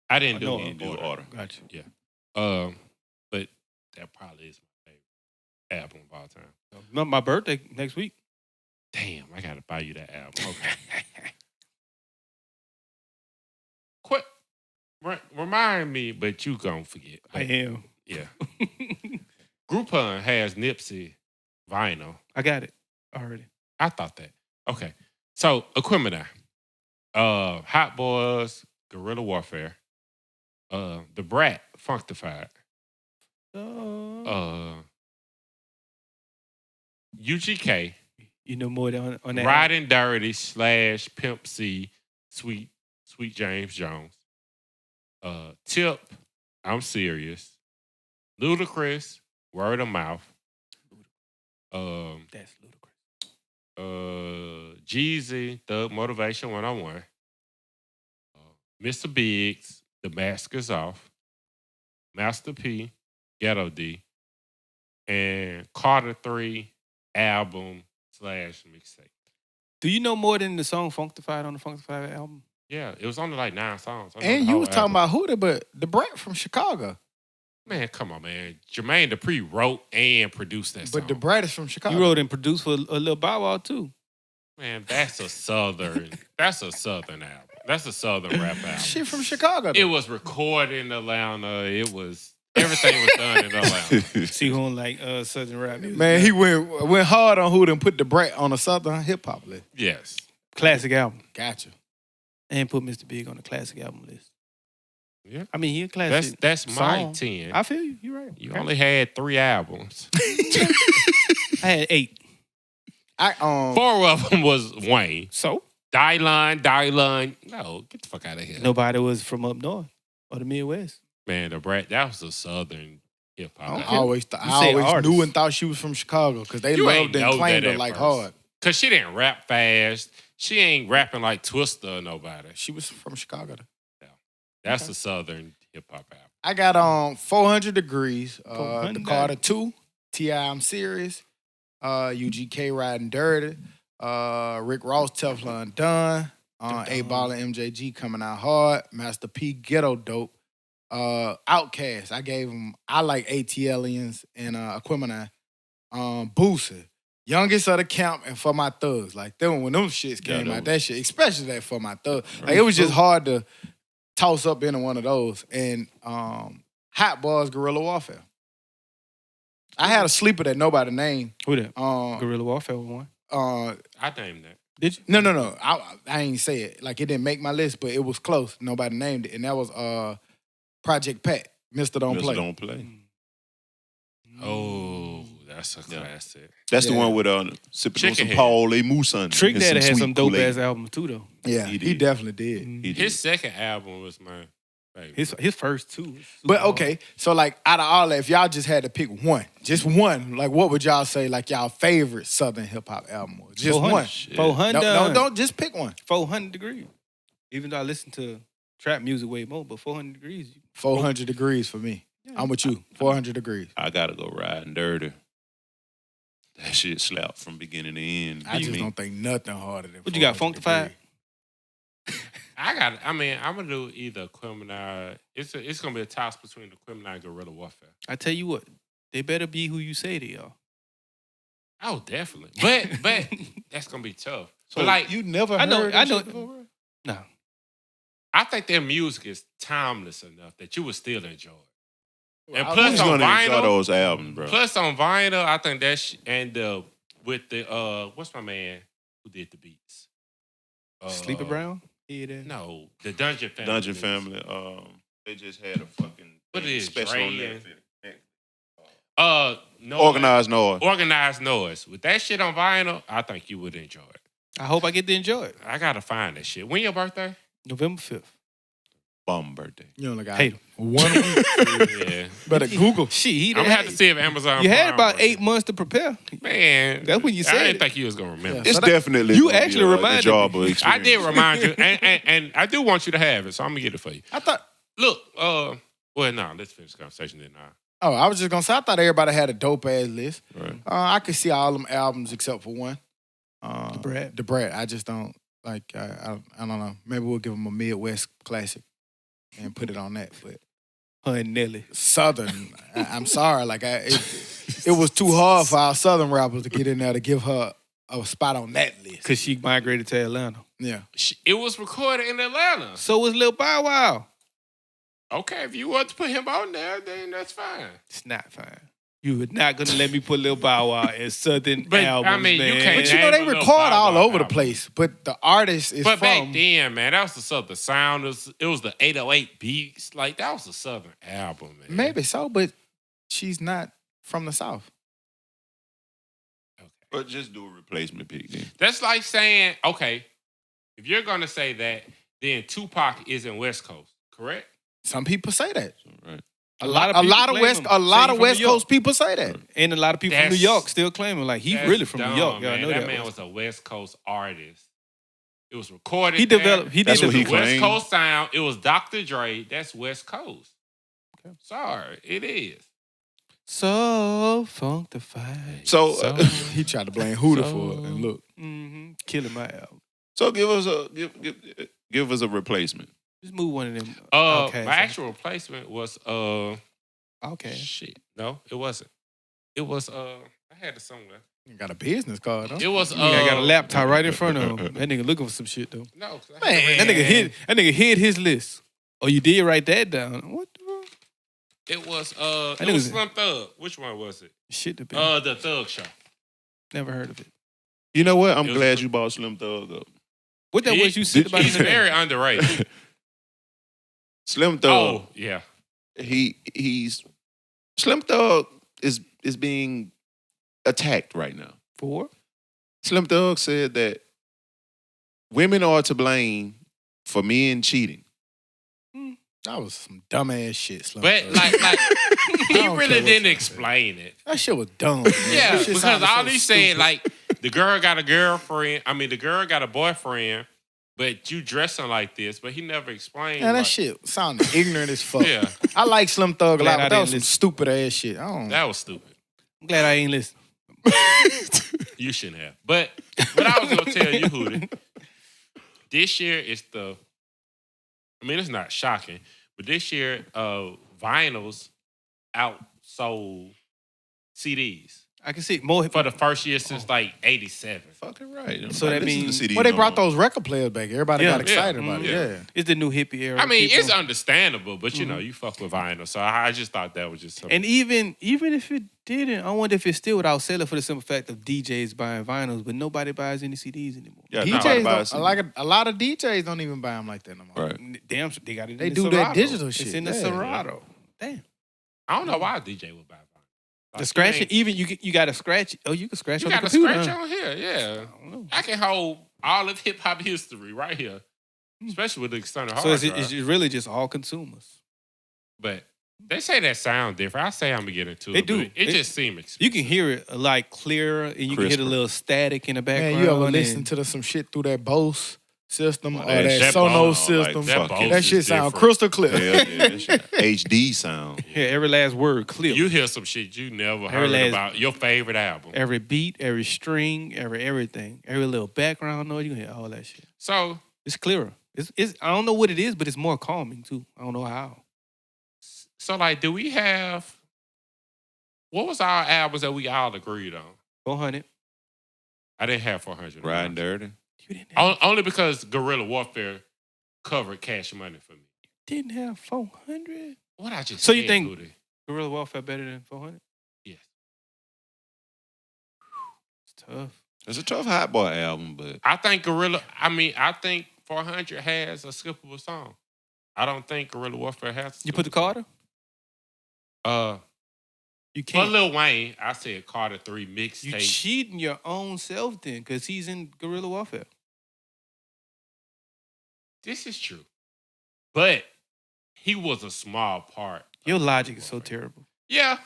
A: I didn't do
C: order.
D: Gotcha.
A: Yeah. But that probably is my favorite album of all time.
D: My birthday next week.
A: Damn, I gotta buy you that album. Okay. Quit. Remind me, but you gonna forget.
D: I am.
A: Yeah. Groupon has Nipsey vinyl.
D: I got it already.
A: I thought that. Okay. So, Aquemini. Hot Boys, Guerrilla Warfare. The Brat, Functified. UGK.
D: You know more on that.
A: Riding Dirty / Pimp C, Sweet James Jones. Tip, I'm Serious. Ludacris, Word of Mouth.
D: That's ludicrous.
A: Jeezy, Thug Motivation 101. Mr. Biggs, The Mask Is Off. Master P, Ghetto D. And Carter 3 album / mixtape.
D: Do you know more than the song Functified on the Functified album?
A: Yeah, it was only like 9 songs.
B: And you was talking about Huda, but the Brat from Chicago.
A: Man, come on, man. Jermaine Dupri wrote and produced that song.
B: But the Brat is from Chicago.
D: You wrote and produced for a little Bow Wow too.
A: Man, that's a southern album. That's a southern rap album.
B: Shit from Chicago.
A: It was recorded in Atlanta. Everything was done in Atlanta.
D: See who don't like southern rap music.
B: Man, he went hard on Huda and put the Brat on a southern hip hop list.
A: Yes.
D: Classic album.
B: Gotcha.
D: And put Mr. Big on the classic album list.
A: Yeah.
D: I mean, he a classic.
A: That's my
D: song.
A: 10.
D: I feel you. You're right.
A: You only had 3 albums.
D: I had 8.
A: 4 of them was Wayne.
D: So?
A: Dylan. No, get the fuck out of here.
D: Nobody was from up north or the Midwest.
A: Man, the Brat, that was a southern hip hop.
B: I always knew and thought she was from Chicago because they loved and claimed her like hard.
A: Because she didn't rap fast. She ain't rapping like Twista or nobody.
B: She was from Chicago.
A: Yeah. That's a southern hip hop album.
B: I got 400 Degrees, the Carter 2, T.I. I'm Serious, UGK Riding Dirty, Rick Ross Teflon Done, 8-Ball and MJG Coming Out Hard, Master P Ghetto Dope, Outkast. I like ATLians and Aquemini, Boosie. Youngest of the camp and For My Thugs. Like, them, when them shits came out, that shit, especially that For My Thugs. Like, it was just hard to toss up into one of those. And Hot Boys, Guerrilla Warfare. I had a sleeper that nobody named.
D: Who that? Guerrilla Warfare was one.
A: I named that.
D: Did you?
B: No. I ain't say it. Like, it didn't make my list, but it was close. Nobody named it. And that was Project Pat, Mr. Don't Play.
C: Mr. Don't Play.
A: Oh, that's a classic.
C: That's the one with sipping on some Paul A. Moose.
D: Trick Daddy had some dope ass albums too, though.
B: Yeah, he definitely did.
D: Mm-hmm.
A: His second album was my favorite.
D: His first two.
B: But okay, so like out of all that, if y'all just had to pick one, just one, like what would y'all say like y'all favorite Southern hip hop album was? Just
D: 400.
B: one.
D: 400.
B: No, don't just pick one.
D: 400 Degrees. Even though I listen to trap music way more, but 400 Degrees.
B: 400 Degrees for me. I'm with you. 400 Degrees.
C: I gotta go Riding Dirty. That shit slapped from beginning to end.
B: I just don't think nothing harder than.
D: What you got, Functified?
A: I'm gonna do either Criminal. It's gonna be a toss between the Criminal and Guerrilla Warfare.
D: I tell you what, they better be who you say they are.
A: Oh, definitely. But that's gonna be tough.
C: So
A: but like
C: you never
D: I know.
C: heard that shit before, bro?
D: No.
A: I think their music is timeless enough that you would still enjoy it. And
C: Who's
A: plus on
C: gonna enjoy
A: vinyl,
C: those albums, bro?
A: plus on vinyl, I think with the what's my man who did the beats?
D: Sleepy Brown?
A: No, the Dungeon Family.
C: Dungeon Family. They just had a fucking
A: What it is,
C: special
A: Dre
C: on
A: and-
C: Netflix.
A: No,
C: Organized Noise.
A: Organized Noise. With that shit on vinyl, I think you would enjoy it.
D: I hope I get to enjoy it.
A: I gotta find that shit. When your birthday?
D: November 5th.
C: Bum birthday.
B: You only got
D: Hate 'em.
B: 1 week.
A: Yeah.
B: Better Google.
D: Shit,
A: I'm gonna have to see if Amazon.
D: You had
A: Prime
D: about
A: works.
D: 8 months to prepare.
A: Man,
D: That's when you
A: I
D: said
A: didn't
D: it.
A: think you was gonna remember.
B: Yeah.
C: It's
B: So
C: definitely
D: you
C: gonna be
D: actually
C: a
D: reminded
C: enjoyable
D: me.
C: experience.
A: I did remind you, and I do want you to have it, so I'm gonna get it for you.
B: I thought.
A: Look, well, no, let's finish the conversation then.
B: Oh, I was just gonna say. I thought everybody had a dope ass list.
C: Right.
B: I could see all them albums except for one.
D: The Brat.
B: The Brat. I just don't like. I don't know. Maybe we'll give them a Midwest classic and put it on that. But
D: Her and Nelly.
B: Southern, I'm sorry. Like it was too hard for our Southern rappers to get in there to give her a spot on that list.
D: Because she migrated to Atlanta.
B: Yeah.
A: It was recorded in Atlanta.
D: So was Lil Bow Wow.
A: Okay, if you want to put him on there, then that's fine.
D: It's not fine. You were not going to let me put Lil Bow Wow in Southern
A: But, I
D: albums,
A: mean, you
D: man.
A: can't-
B: But you know they
A: Ain't no
B: record all
A: Bow Wow
B: over the
A: album.
B: place. But the artist is
A: But
B: from.
A: back then, man, that was the Southern sound. It was the 808 beats. Like, that was a Southern album, man.
B: Maybe so, but she's not from the South.
A: Okay.
C: But just do a replacement pick then.
A: That's like saying, okay, if you're going to say that, then Tupac isn't West Coast, correct?
B: Some people say that.
C: Right.
B: A lot
D: people
B: of
D: claim
B: West,
D: him,
B: a lot
D: saying
B: of
D: from
B: West
D: New York.
B: Coast people say that.
D: And a lot of people from New
A: That's-
D: York still claiming, like, he's
A: That's
D: really from
A: dumb,
D: New York. Y'all
A: man.
D: know
A: That man
D: was.
A: was a West Coast artist. It was recorded.
D: He
A: there.
D: developed. He
C: That's
D: did
C: what he
A: It was the West
C: claimed.
A: Coast sound. It was Dr. Dre. That's West Coast.
D: Okay.
A: Sorry, it is.
D: So funkified.
C: So,
B: He tried to blame Huda for it, and look.
D: Killing my album.
C: So give us a replacement.
D: Just move one of them.
A: My actual replacement was
D: Okay.
A: shit. No, it wasn't. It was I had it somewhere.
B: You got a business card, huh?
A: It was
D: I got a laptop right in front of him. That nigga looking for some shit though.
A: No, 'cause
B: Man,
D: That nigga hid his list. Oh, you did write that down. What the fuck?
A: it was
D: That
A: it was
D: nigga-
A: Slim Thug. Which one was it?
D: Shit to be.
A: The Thug Show.
D: Never heard of it.
C: You know what? I'm
A: It was-
C: glad you bought Slim Thug up.
D: What that was you said about
A: He's
D: him?
A: very underrated.
C: Slim Thug.
A: Oh, yeah.
C: He's Slim Thug is being attacked right now.
D: For?
C: Slim Thug said that women are to blame for men cheating.
B: That was some dumbass shit, Slim
A: But
B: Thug.
A: like he
B: don't
A: really
B: care what
A: didn't
B: you
A: explain it.
B: that shit was dumb. Man.
A: Yeah,
B: That shit
A: because
B: sounded
A: all
B: so
A: he said,
B: stupid.
A: like, the girl got a girlfriend. I mean, the girl got a boyfriend, but you dressing like this. But he never explained.
B: Man, that
A: like,
B: shit sounded ignorant as fuck.
A: Yeah,
B: I like Slim Thug a
D: Glad
B: lot,
D: I
B: but that was
D: didn't
B: some stupid ass shit. I don't.
A: that was stupid.
D: I'm glad I ain't listen.
A: You shouldn't have. But I was gonna tell you, Hootie, this year is I mean, it's not shocking, but this year, vinyls outsold CDs
D: I can see more.
A: for the first year since like '87.
C: Fucking right.
D: So that
C: Listen to
D: means-
C: CD
B: Well, they
C: no
B: brought
C: more.
B: those record players back. Everybody
D: Yeah,
B: got excited
A: yeah,
B: about it.
A: yeah.
B: Yeah.
D: It's the new hippie era.
A: I mean,
D: people.
A: it's understandable, but you know, you fuck with vinyl, so I just thought that was just something.
D: And even if it didn't, I wonder if it still would outsell it for the simple fact of DJs buying vinyls, but nobody buys any CDs anymore.
C: Yeah,
B: DJs,
C: buys
B: don't, a lot of DJs don't even buy them like that no more.
C: Right.
D: Damn, they got it.
B: They
D: in the
B: do that
D: Serato.
B: digital shit,
D: It's in the
B: yeah.
D: Serato. Damn.
A: I don't know why a DJ would buy vinyl.
D: The scratch it, even you got to scratch. Oh, you can scratch
A: You
D: on the
A: got a
D: computer.
A: scratch
D: huh?
A: on here, yeah.
D: I don't know.
A: I can hold all of hip hop history right here, especially with the external hard
D: So it's
A: drive.
D: really just all consumers.
A: But they say that sound different. I say I'm gonna get into
D: They
A: it.
D: do.
A: But it
D: They-
A: just seems expensive.
D: You can hear it like clearer, and you can hear
C: Crisper.
D: the little static in the background.
B: Man, you ever
D: and-
B: listen to some shit through that Bose system or
C: that
B: that
C: shit
B: Sonos
C: Bose,
B: system?
A: that Bose
B: That
A: is
B: shit sound
A: different.
B: crystal clear.
C: Hell yeah, that shit HD sound.
D: hear every last word clear.
A: You hear some shit you never
D: Every
A: heard
D: last-
A: about. Your favorite album.
D: Every beat, every string, everything, every little background noise. You can hear all that shit.
A: So
D: It's clearer. It's I don't know what it is, but it's more calming too. I don't know how.
A: So, like, do we have... What was our albums that we all agreed on?
D: 400.
A: I didn't have 400.
C: Riding Dirty.
D: You didn't have,
A: Only because Guerrilla Warfare covered Cash Money for me.
D: didn't have 400.
A: What I just
D: So you
A: said,
D: think-
A: Booty.
D: Guerrilla Warfare better than 400?
A: Yes.
D: It's tough.
C: It's a tough Hot Boy album, but
A: I think 400 has a skippable song. I don't think Guerrilla Warfare has. A
D: You put the
A: skippable
D: Carter?
A: song.
D: You
A: For
D: can't.
A: Lil Wayne, I said Carter 3
D: You
A: mixtape.
D: cheating your own self then, because he's in Guerrilla Warfare.
A: This is true. But he was a small part.
D: Your
A: of
D: logic
A: Guerrilla
D: is so
A: Warfare.
D: terrible.
A: Yeah,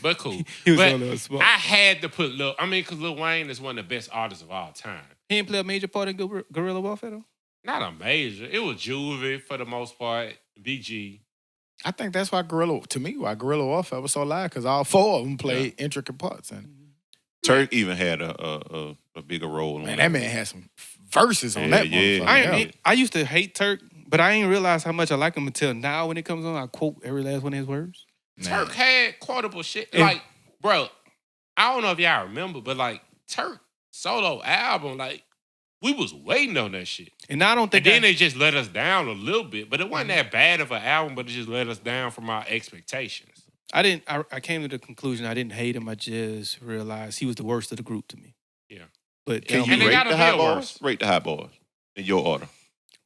A: but cool.
D: He was
A: But
D: only a small.
A: I had to put Lil... because Lil Wayne is one of the best artists of all time.
D: He didn't play a major part in Guerrilla Warfare though.
A: Not a major. It was Juvie for the most part. BG.
B: I think that's why Guerrilla Warfare was so loud, because all four of them played intricate parts. And
C: Turk even had a bigger role on
B: man,
C: that.
B: that man had some verses on
C: Yeah,
B: that
C: yeah.
B: motherfucker.
D: I used to hate Turk, but I didn't realize how much I like him until now. When it comes on, I quote every last one of his words.
A: Turk had quotable shit.
D: And-
A: Like, bro, I don't know if y'all remember, but like Turk solo album, like, we was waiting on that shit.
D: And I don't
A: And
D: think
A: then they just let us down a little bit. But it wasn't that bad of an album, but it just let us down from our expectations.
D: I came to the conclusion I didn't hate him. I just realized he was the worst of the group to me.
A: Yeah.
D: But
C: Can
D: tell
C: you
A: And they
D: me,
A: got
C: rate
A: a
C: the Hot
A: bit
C: Boys?
A: worse.
C: Rate the Hot Boys in your order.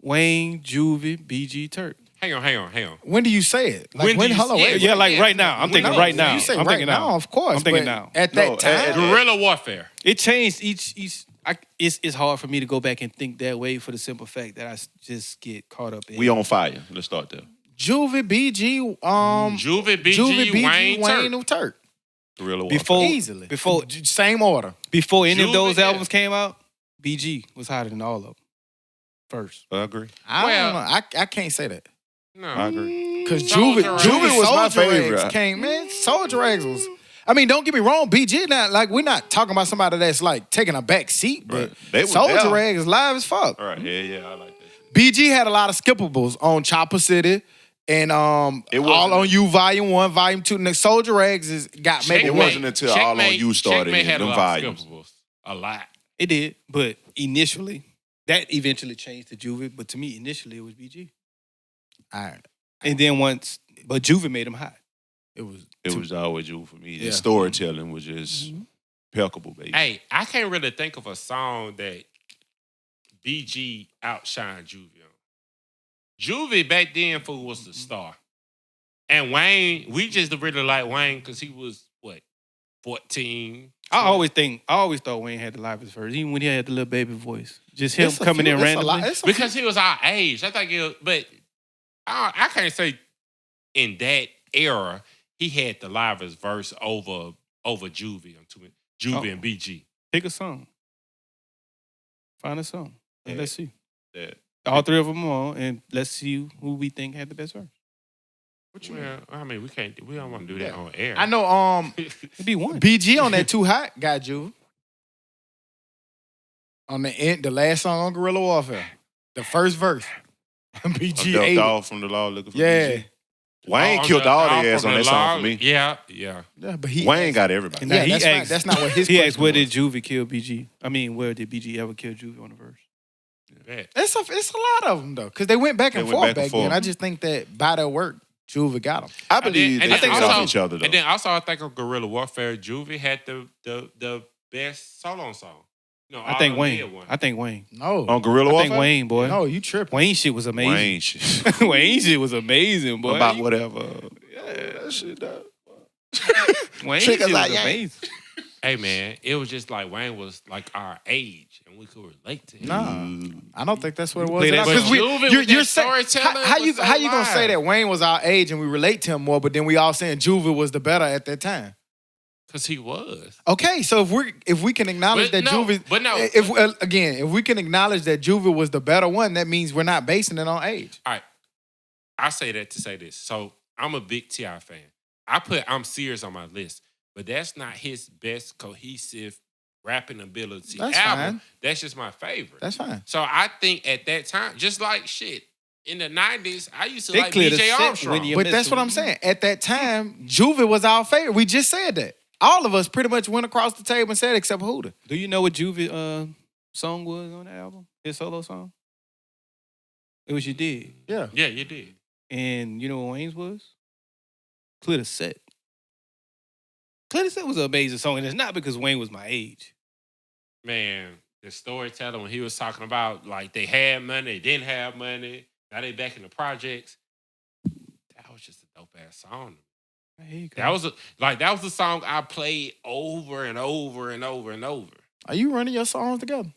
D: Wayne, Juvie, BG, Turk.
A: Hang on.
B: When do you say it? Like,
A: When do you
B: hold on,
A: say
B: wait.
A: it?
D: Yeah, like
A: Yeah.
D: right now. I'm thinking
A: No,
D: right now.
B: You say
D: I'm
B: right
D: thinking
B: now, of course.
D: I'm thinking
B: but
D: now.
B: At
C: No,
B: that time,
A: Guerrilla Warfare.
D: It changed it's hard for me to go back and think that way for the simple fact that I just get caught up in.
C: We on fire. Let's start there.
B: Juvie, BG,
A: Juvie, BG, Wayne, Turk.
B: and Turk.
C: Guerrilla Warfare.
D: Before
B: Same order.
D: before any of
A: Juvie,
D: those
A: yeah.
D: albums came out, BG was hotter than all of them. First.
C: I agree.
B: I don't know. I can't say that.
A: No.
C: I agree.
B: Because
A: Soldier
B: Juvie
A: Rags.
B: was my
C: Soldier
B: favorite.
C: Rags
B: Came, man. Soldier Rags was. I mean, don't get me wrong. BG, not like we're not talking about somebody that's like taking a back seat, but
C: Right. They was
B: Soldier
C: there.
B: Rags is live as fuck.
C: All right. Yeah, I like that shit.
B: BG had a lot of skippables on Chopper City and
C: It
B: All
C: wasn't-
B: on You Volume 1, Volume 2. And Soldier Rags got maybe
C: It
B: one.
C: wasn't until All on You started
A: Checkmate
C: in
A: had a
C: them
A: lot of
C: volumes.
A: skippables. A lot.
D: It did, but initially, that eventually changed to Juvie. But to me, initially, it was BG.
B: All right.
D: And then but Juvie made him hot.
B: It was.
C: It was always you for me.
B: Yeah.
C: The storytelling was just impeccable, baby.
A: Hey, I can't really think of a song that BG outshined Juvie on. Juvie back then, fool, was the star. And Wayne, we just really like Wayne because he was, 14?
D: I always thought Wayne had the livest verse, even when he had the little baby voice. Just him
B: It's a
D: coming
B: few-
D: in
B: it's a
D: randomly.
B: lot- it's a
A: Because he was our age. I think it was, but I can't say in that era he had the livest verse over Juvie. Juvie and BG.
D: Pick a song. Find a song. And
C: Yeah.
D: let's see.
C: That-
D: All three of them on, and let's see who we think had the best verse.
A: Well, I mean, we don't want to do that on air.
B: I know
D: It'd be one.
B: BG on that Too Hot got Juvie. On the end, the last song on Guerrilla Warfare. The first verse. BG
C: Ducked
B: ate it.
C: off from the law looking for
B: Yeah.
C: BG. Wayne killed all their ass on that song for me.
A: Yeah.
B: Yeah, but he
C: Wayne
B: asked-
C: got everybody.
D: And now
B: Yeah,
D: he
B: that's not what his
D: He asked,
B: question
D: where
B: was.
D: did Juvie kill BG? I mean, where did BG ever kill Juvie on the verse?
A: Bet.
B: It's a lot of them though, because they went back and
C: They went
B: forth
C: back and
B: back then.
C: forth.
B: I just think that by their work, Juvie got them.
C: I believe
A: And
C: they
A: then
C: feed
A: also-
C: off each other, though.
A: And then also, I think of Guerrilla Warfare, Juvie had the best solo song. No,
D: I think
A: All I Did
D: Wayne.
A: one.
D: I think Wayne.
B: No,
C: On Guerrilla
D: I
C: Warfare?
D: think Wayne, boy.
B: no, you tripping.
D: Wayne shit was amazing.
C: Wayne shit.
D: Wayne shit was amazing, boy.
C: About whatever. Yeah, that shit, dog.
D: Wayne
C: Trick
D: shit
C: us
D: was
C: out, yeah.
D: amazing.
A: Hey man, it was just like Wayne was like our age, and we could relate to him.
B: Nah, I don't think that's what it was.
D: Play that
B: Because
A: song. Juvie with that storytelling
B: how you
A: was so
B: how you gonna say
A: live.
B: that Wayne was our age and we relate to him more, but then we all saying Juvie was the better at that time?
A: Because he was.
B: Okay, so if we can acknowledge
A: But
B: that
A: no,
B: Juvie,
A: but no.
B: if we can acknowledge that Juvie was the better one, that means we're not basing it on age.
A: All right. I say that to say this. So I'm a big T.I. fan. I put I'm Serious on my list, but that's not his best cohesive rapping ability
B: That's
A: album.
B: fine.
A: That's just my favorite.
B: That's fine.
A: So I think at that time, just like shit, in the 90s, I used to
D: They
A: like
D: cleared the
A: BJ
D: set
A: Armstrong.
D: when you
B: But
D: mess
B: that's what
D: with
B: I'm saying. At that time, Juvie was our favorite. We just said that. All of us pretty much went across the table and said it, except Huda.
D: Do you know what Juvie song was on that album? His solo song? It was You Did.
B: Yeah.
A: Yeah, you did.
D: And you know what Wayne's was? Clear the Set. Clear the Set was an amazing song, and it's not because Wayne was my age.
A: Man, the storyteller when he was talking about like they had money, they didn't have money, now they back in the projects. That was just a dope ass song.
D: Here you go.
A: That was the song I played over and over and over and over.
B: Are you running your songs together?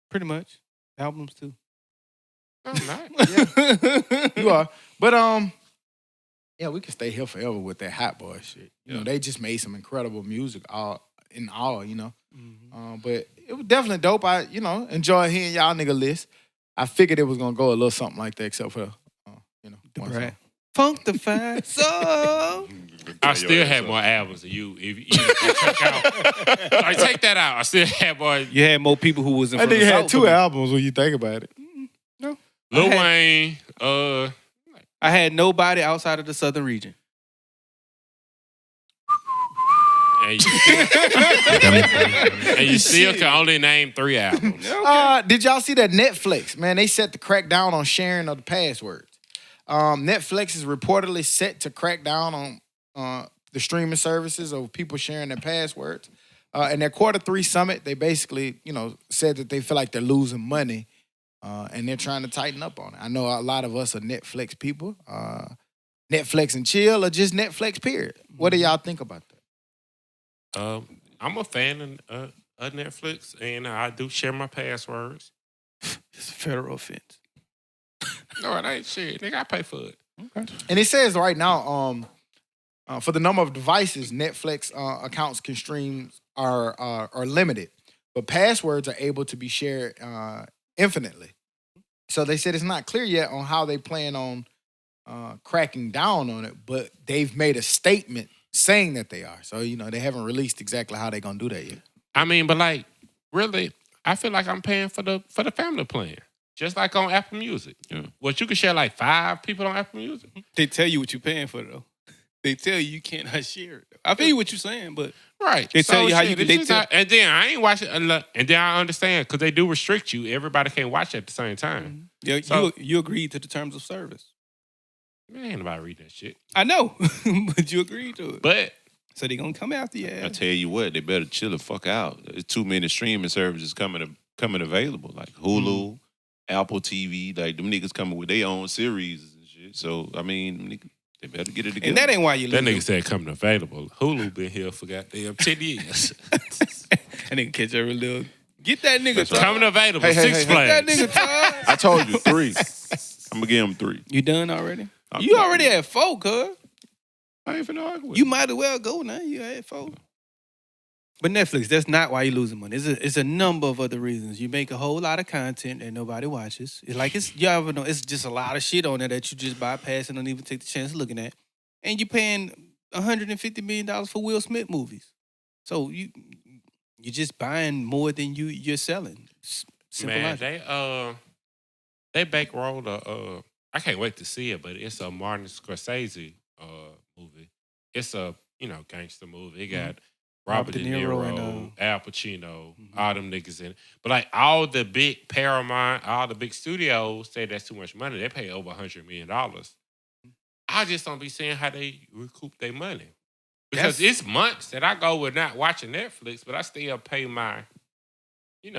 D: Pretty much. Albums too.
A: No, I'm not.
B: Yeah. You are. But yeah, we can stay here forever with that Hot Boy shit. You know, they just made some incredible music you know.
D: Mm-hmm.
B: But it was definitely dope. I, enjoy hearing y'all nigga list. I figured it was gonna go a little something like that, except for
D: The
B: one
D: Brat.
B: song.
D: Funkdafied soul.
A: I still had more albums than you. If you check out, like, take that out. I still had more.
D: You had more people who was in
B: I
D: from the
B: think you had
D: South
B: two
D: than me.
B: albums when you think about it.
A: Lil
D: I had-
A: Wayne.
D: I had nobody outside of the Southern region.
A: And you still can only name 3 albums.
B: Did y'all see that Netflix, man? They set to crack down on sharing of the passwords. Netflix is reportedly set to crack down on the streaming services of people sharing their passwords. In their Q3 summit, they basically, said that they feel like they're losing money, and they're trying to tighten up on it. I know a lot of us are Netflix people. Netflix and chill, or just Netflix, period. What do y'all think about that?
A: I'm a fan of Netflix, and I do share my passwords.
D: It's a federal offense.
A: No, it ain't shit. They got to pay for it.
D: Okay.
B: And it says right now, for the number of devices Netflix accounts can stream are limited, but passwords are able to be shared infinitely. So they said it's not clear yet on how they plan on cracking down on it, but they've made a statement saying that they are. So, they haven't released exactly how they're going to do that yet.
A: I mean, but like, really, I feel like I'm paying for the family plan. Just like on Apple Music.
C: Yeah.
A: What, you can share like 5 people on Apple Music?
D: They tell you what you're paying for, though. They tell you cannot share it. I feel what you're saying, but
A: Right.
D: They tell you how you-
A: it's
D: they
A: just
D: tell-
A: not- and then I ain't watching, and then I understand, because they do restrict you. Everybody can't watch at the same time.
D: yeah,
A: So-
D: you agreed to the terms of service.
A: Man, ain't nobody reading that shit.
D: I know, but you agreed to it.
A: But
D: So they gonna come after you.
C: I tell you what, they better chill the fuck out. There's too many streaming services coming available, like Hulu, Apple TV. Like them niggas coming with their own series and shit. So I mean, they better get it together.
D: And that ain't why you
A: that
D: lose.
A: nigga said coming available. Hulu been here for goddamn 10 years.
D: That nigga catch every little. Get that nigga. Todd.
A: Coming available,
C: Hey, hey,
A: Six
C: hey, hey.
A: Flags.
D: That nigga. Todd.
C: I told you 3. I'm gonna give him 3.
D: You done already?
C: I'm
D: You
C: done.
D: already had 4, cuz.
C: I ain't finna argue with
D: You might as well go now. You had 4. But Netflix, that's not why you're losing money. It's a number of other reasons. You make a whole lot of content that nobody watches. It's like you ever know, it's just a lot of shit on there that you just bypass and don't even take the chance of looking at. And you're paying $150 million for Will Smith movies. So you're just buying more than you're selling. Simple
A: Man,
D: logic.
A: they bankrolled I can't wait to see it, but it's a Martin Scorsese movie. It's a, gangster movie. It got Robert De Niro,
D: and,
A: Al Pacino, all them niggas in it. But like all the big Paramount, all the big studios say that's too much money. They pay over $100 million. I just don't be seeing how they recoup their money. Because it's months that I go with not watching Netflix, but I still pay my,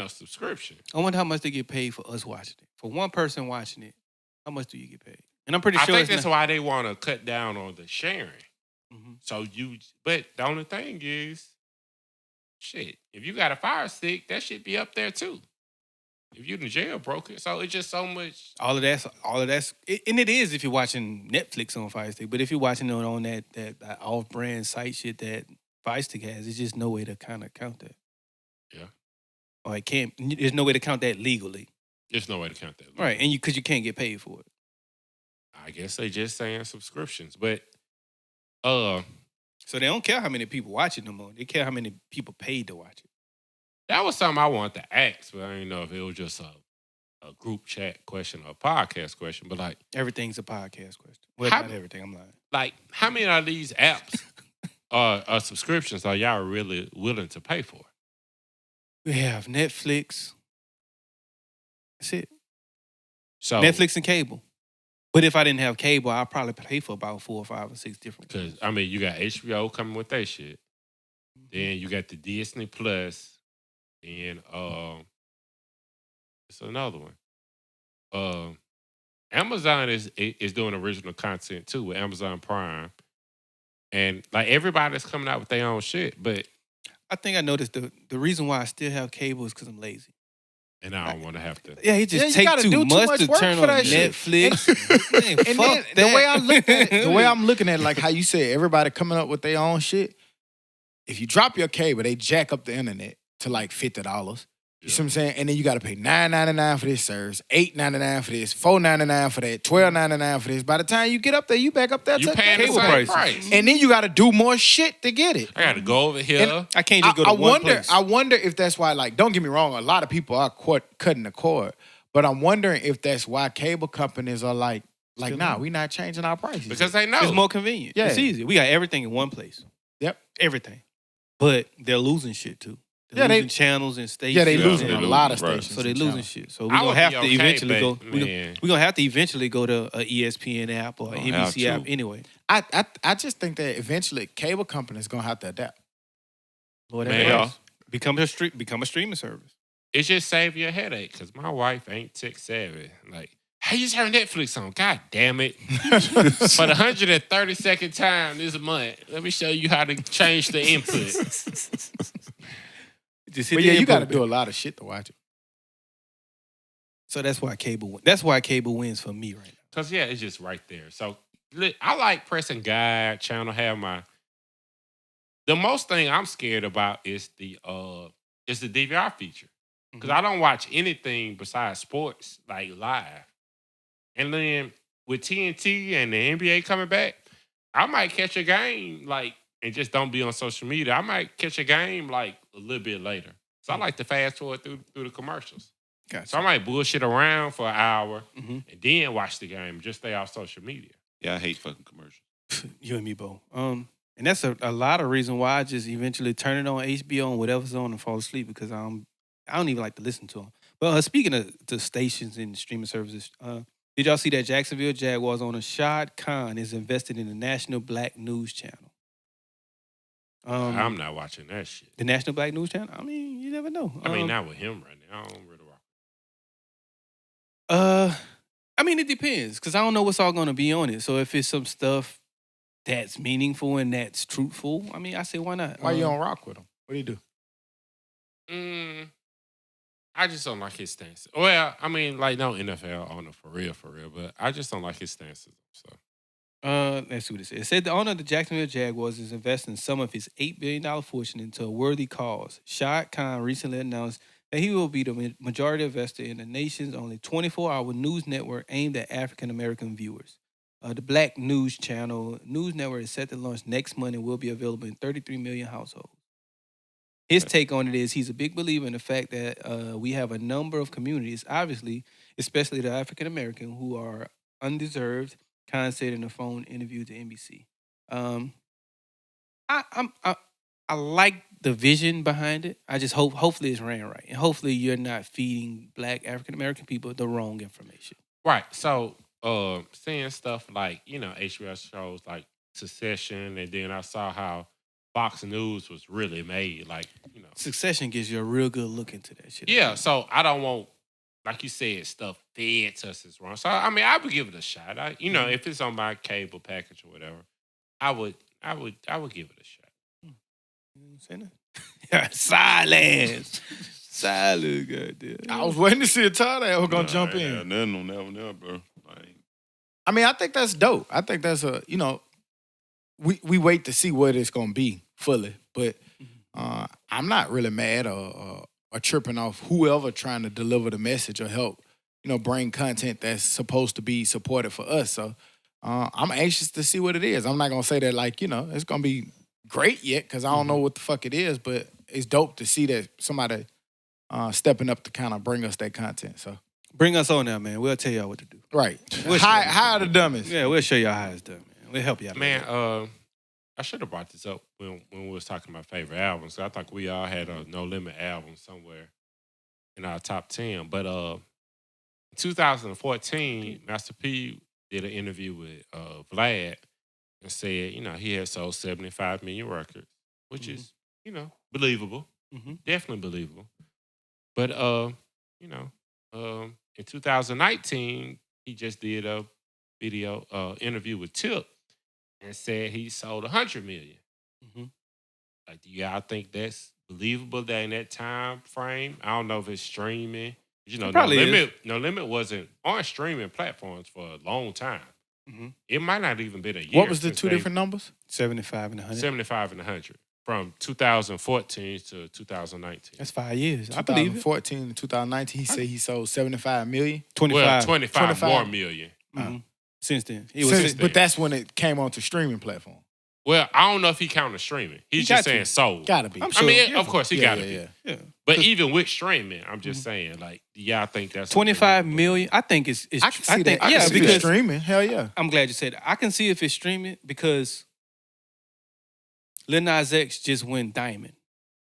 A: subscription.
D: I wonder how much they get paid for us watching it. For one person watching it, how much do you get paid? And I'm pretty
A: I
D: sure
A: think
D: it's
A: that's why they want to cut down on the sharing.
D: Mhm.
A: So but the only thing is, shit, if you got a Fire Stick, that should be up there too. If you in jail broke it. So it's just so much.
D: All of that's, and it is if you're watching Netflix on Fire Stick. But if you're watching it on that off-brand site shit that Fire Stick has, it's just no way to kind of count that.
A: Yeah.
D: Or it can't. There's no way to count that legally,
A: There's no way to count that.
D: right? And because you can't get paid for it.
A: I guess they just saying subscriptions. But
D: So they don't care how many people watch it no more. They care how many people paid to watch it.
A: That was something I wanted to ask, but I didn't know if it was just a group chat question or a podcast question. But like
D: Everything's a podcast question. Well,
A: How-
D: not everything. I'm lying.
A: like how many of these apps or subscriptions are y'all really willing to pay for?
D: We have Netflix. That's it.
A: So
D: Netflix and cable. But if I didn't have cable, I'd probably pay for about 4 or 5 or 6 different
A: because
D: ones.
A: I mean you got HBO coming with that shit. Then you got the Disney Plus. Then it's another one. Amazon is doing original content too with Amazon Prime. And like everybody's coming out with their own shit, but
D: I think I noticed the reason why I still have cable is because I'm lazy.
A: and I don't want to have to.
D: Yeah, it just
B: you
D: takes
B: gotta
D: too
B: do too
D: much
B: much
D: to
B: work
D: turn
B: for
D: on
B: that shit.
D: Netflix. Man,
B: And
D: fuck
B: then the way I
D: that.
B: look at it, the way I'm looking at it, like how you said, everybody coming up with their own shit. If you drop your cable, they jack up the internet to like $50. You see what I'm saying? And then you got to pay $9.99 for this service, $8.99 for this, $4.99 for that, $12.99 for this. By the time you get up there, you back up there
A: You
B: to
A: paying the
D: cable
A: same
D: prices.
A: price.
B: and then you got to do more shit to get it.
A: I got to go over here.
B: And
D: I can't just go to
B: I
D: one
B: wonder.
D: place.
B: I wonder if that's why. Like, don't get me wrong. A lot of people are cutting the cord, but I'm wondering if that's why cable companies are like,
D: Still
B: nah,
D: not.
B: we not changing our prices.
A: because they know.
D: It's more convenient.
B: Yeah.
D: It's easy. We got everything in one place.
B: Yep.
D: Everything. But they're losing shit too. They're
B: Yeah, they-
D: losing channels and stations.
B: yeah, they
C: Yeah,
B: losing
C: they
B: a
C: losing,
B: lot of
C: right.
B: stations.
D: So they
B: and
D: losing
B: channels.
D: shit. So
A: I
D: we're
A: would
D: gonna have
A: be
D: to
A: okay,
D: eventually
A: but,
D: go.
A: man.
D: We're gonna have to eventually go to a ESPN app or
C: Gonna
D: NBC
C: have
D: app
C: to.
D: anyway.
B: I just think that eventually cable companies gonna have to adapt.
D: Lord,
A: Man.
D: that works. Become a streaming service.
A: It just save you a headache because my wife ain't tech savvy. Like, hey, you turn Netflix on. God damn it. For the 132nd time this month, let me show you how to change the input.
D: Just hit
B: But
D: the
B: yeah, you
D: input
B: got to
D: button.
B: do a lot of shit to watch it.
D: So that's why cable. That's why cable wins for me right now.
A: Because, yeah, it's just right there. So I like pressing guide, channel, have my... The most thing I'm scared about is the DVR feature. Because I don't watch anything besides sports, like live. And then with TNT and the NBA coming back, I might catch a game, like, and just don't be on social media. I might catch a game, like, a little bit later. So I like to fast forward through the commercials.
D: Gotcha.
A: So I might bullshit around for an hour
D: Mhm.
A: and then watch the game, just stay off social media.
C: Yeah, I hate fucking commercials.
D: You and me both. And that's a lot of reason why I just eventually turn it on HBO and whatever's on and fall asleep because I don't even like to listen to them. But speaking of the stations and streaming services, did y'all see that Jacksonville Jaguars owner Shad Khan is invested in the National Black News Channel?
A: I'm not watching that shit.
D: The National Black News Channel? I mean, you never know.
A: I mean, not with him right now. I don't really rock.
D: I mean, it depends because I don't know what's all going to be on it. So if it's some stuff that's meaningful and that's truthful, I mean, I say why not?
B: Why you don't rock with them? What do you do?
A: I just don't like his stance. Well, I mean, like, no NFL owner for real, but I just don't like his stances. So
D: Let's see what it said. It said the owner of the Jacksonville Jaguars is investing some of his $8 billion fortune into a worthy cause. Shad Khan recently announced that he will be the majority investor in the nation's only 24-hour news network aimed at African-American viewers. The Black News Channel news network is set to launch next month and will be available in 33 million households. His take on it is he's a big believer in the fact that we have a number of communities, obviously, especially the African-American, who are undeserved, Khan said in a phone interview to NBC. I like the vision behind it. I just hopefully it's ran right. And hopefully you're not feeding Black African-American people the wrong information.
A: right. So seeing stuff like, you know, HBO shows like Succession, and then I saw how Fox News was really made, like, you know.
D: Succession gives you a real good look into that shit.
A: Yeah, so I don't want, like you said, stuff fed to us is wrong. So I mean, I would give it a shot. If it's on my cable package or whatever, I would give it a shot.
D: You know what I'm saying? Silence. Silence, goddamn.
B: I was waiting to see a tie that was gonna jump in.
C: Yeah, nothing on that one there, bro. Like,
B: I mean, I think that's dope. I think that's we wait to see what it's gonna be fully, but I'm not really mad or tripping off whoever trying to deliver the message or help, bring content that's supposed to be supported for us. So I'm anxious to see what it is. I'm not gonna say that it's gonna be great yet because I don't know what the fuck it is, but it's dope to see that somebody stepping up to kind of bring us that content. So
D: Bring us on now, man. We'll tell y'all what to do.
B: right,
D: We'll
B: hire the dummies.
D: Yeah, we'll show y'all how it's done, man. We'll help y'all.
A: Man, I should have brought this up when we was talking about favorite albums. So I think we all had a No Limit album somewhere in our top 10. But in 2014, Master P did an interview with Vlad and said, he had sold 75 million records, which is, believable. Definitely believable. But, in 2019, he just did a interview with Tip and said he sold 100 million. Like, do y'all think that's believable that in that time frame? I don't know if it's streaming.
D: It probably is.
A: No Limit wasn't on streaming platforms for a long time. It might not even been a year.
B: What was the two different numbers?
D: 75 and 100.
A: 75 and 100 from 2014 to 2019.
D: That's 5 years. I believe it.
B: 2014 to 2019, he said he sold 75 million.
D: 25.
A: Well, 25 more million.
D: Since then.
B: But that's when it came onto streaming platform.
A: Well, I don't know if he counted streaming. He's just saying sold.
B: Gotta be.
D: I'm sure.
A: I mean, of course, he gotta be.
D: Yeah.
A: But even with streaming, I'm just saying, like, do y'all think that's
D: 25 million. I think it's
B: I can see that.
D: Yeah, because
B: streaming. Hell yeah.
D: I'm glad you said that. I can see if it's streaming because Lil Nas X just went diamond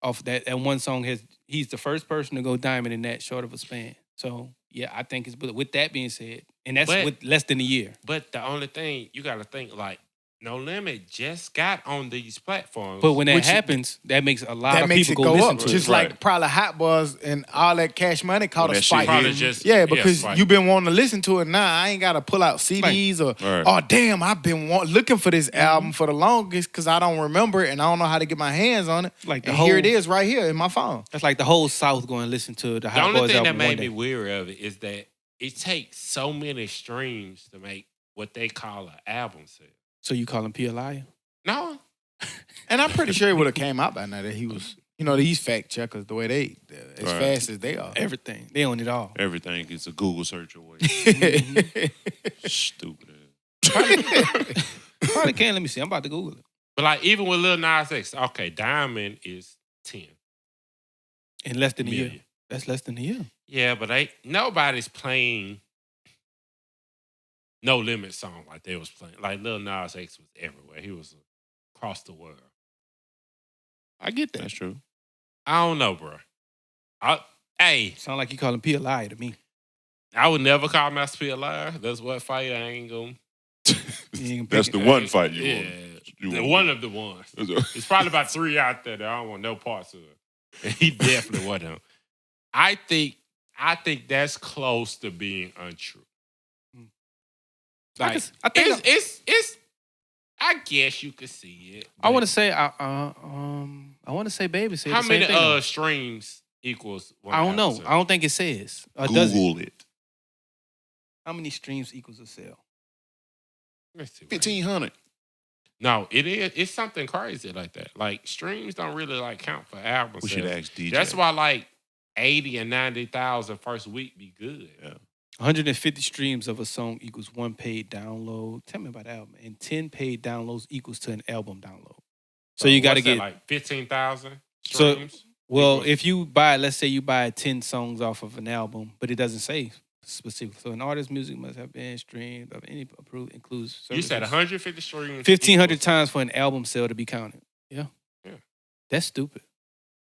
D: off that. And one song he's the first person to go diamond in that short of a span. So yeah, I think it's. But with that being said, and that's with less than a year.
A: But the only thing you got to think, like, No Limit just got on these platforms.
D: But when that happens, that makes a lot of people go listen to it.
B: Just like probably Hot Buzz and all that Cash Money caught a spike. Because you've been wanting to listen to it now. I ain't got to pull out CDs or, oh, damn, I've been looking for this album for the longest because I don't remember it and I don't know how to get my hands on it.
D: Like
B: here it is right here in my phone.
D: That's like the whole South going to listen to the Hot Buzz album.
A: The only thing that made me weary of it is that it takes so many streams to make what they call an album sale.
D: So you call him P a liar?
A: No.
B: And I'm pretty sure it would have came out by now that he was, these fact checkers, the way they, as fast as they are.
D: Everything. They own it all.
C: Everything is a Google search away. Stupid
D: ass. Probably can. Let me see. I'm about to Google it.
A: But like even with Lil Nas X, okay, Diamond is 10.
D: In less than a year. That's less than a year.
A: Yeah, but nobody's playing No Limit song like they was playing. Like Lil Nas X was everywhere. He was across the world.
D: I get that.
C: That's true.
A: I don't know, bro.
D: Sound like you call him P a liar to me.
A: I would never call Master P a liar. That's what fight I ain't going.
C: That's the one fight you want.
A: One of the ones. It's probably about 3 out there that I don't want no parts of. And he definitely wasn't. I think that's close to being untrue. Like I think it's. I guess you could see it.
D: I want to say I want to say Baby said
A: how
D: the same
A: many
D: thing,
A: streams equals 1,000?
D: I don't know. I don't think it says.
C: Google it.
D: How many streams equals a sale?
C: 1,500.
A: No, it is. It's something crazy like that. Like streams don't really like count for albums.
C: We should ask DJ.
A: That's why like 80 and 90,000 first week be good.
C: Yeah.
D: 150 streams of a song equals 1 paid download. Tell me about the album. And 10 paid downloads equals to an album download. So you got to get
A: like 15,000 streams.
D: So, well, if you buy, let's say you buy 10 songs off of an album, but it doesn't say specifically. So an artist's music must have been streamed of any approved includes services.
A: You said 150 streams.
D: 1,500 times for an album sale to be counted. Yeah. That's stupid.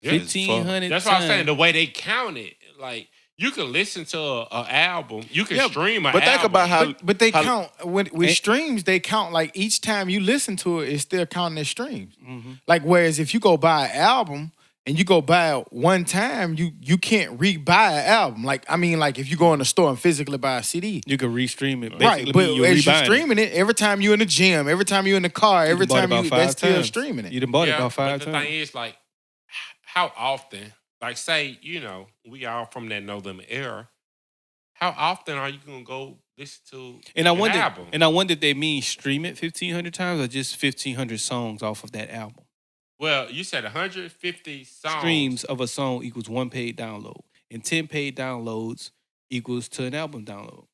A: Yeah,
D: 1,500.
A: That's what I'm saying. The way they count it, like. You can listen to an album. You can stream an album.
C: But think about how...
B: But they count... With streams, they count like each time you listen to it, it's still counting as streams. Mm-hmm. Like whereas if you go buy an album and you go buy it one time, you can't re-buy an album. Like, I mean, like if you go in the store and physically buy a CD.
D: You can re-stream it.
B: Right, but as you're streaming it, every time you're in the gym, every time you're in the car, every time that's still streaming it.
D: You done bought it about 5 times.
A: The thing is, like, how often... Like, say, we all from that No Limit era. How often are you going to go listen to an album?
D: And I wonder if they mean stream it 1,500 times or just 1,500 songs off of that album.
A: Well, you said 150 songs.
D: Streams of a song equals 1 paid download. And 10 paid downloads equals to an album download.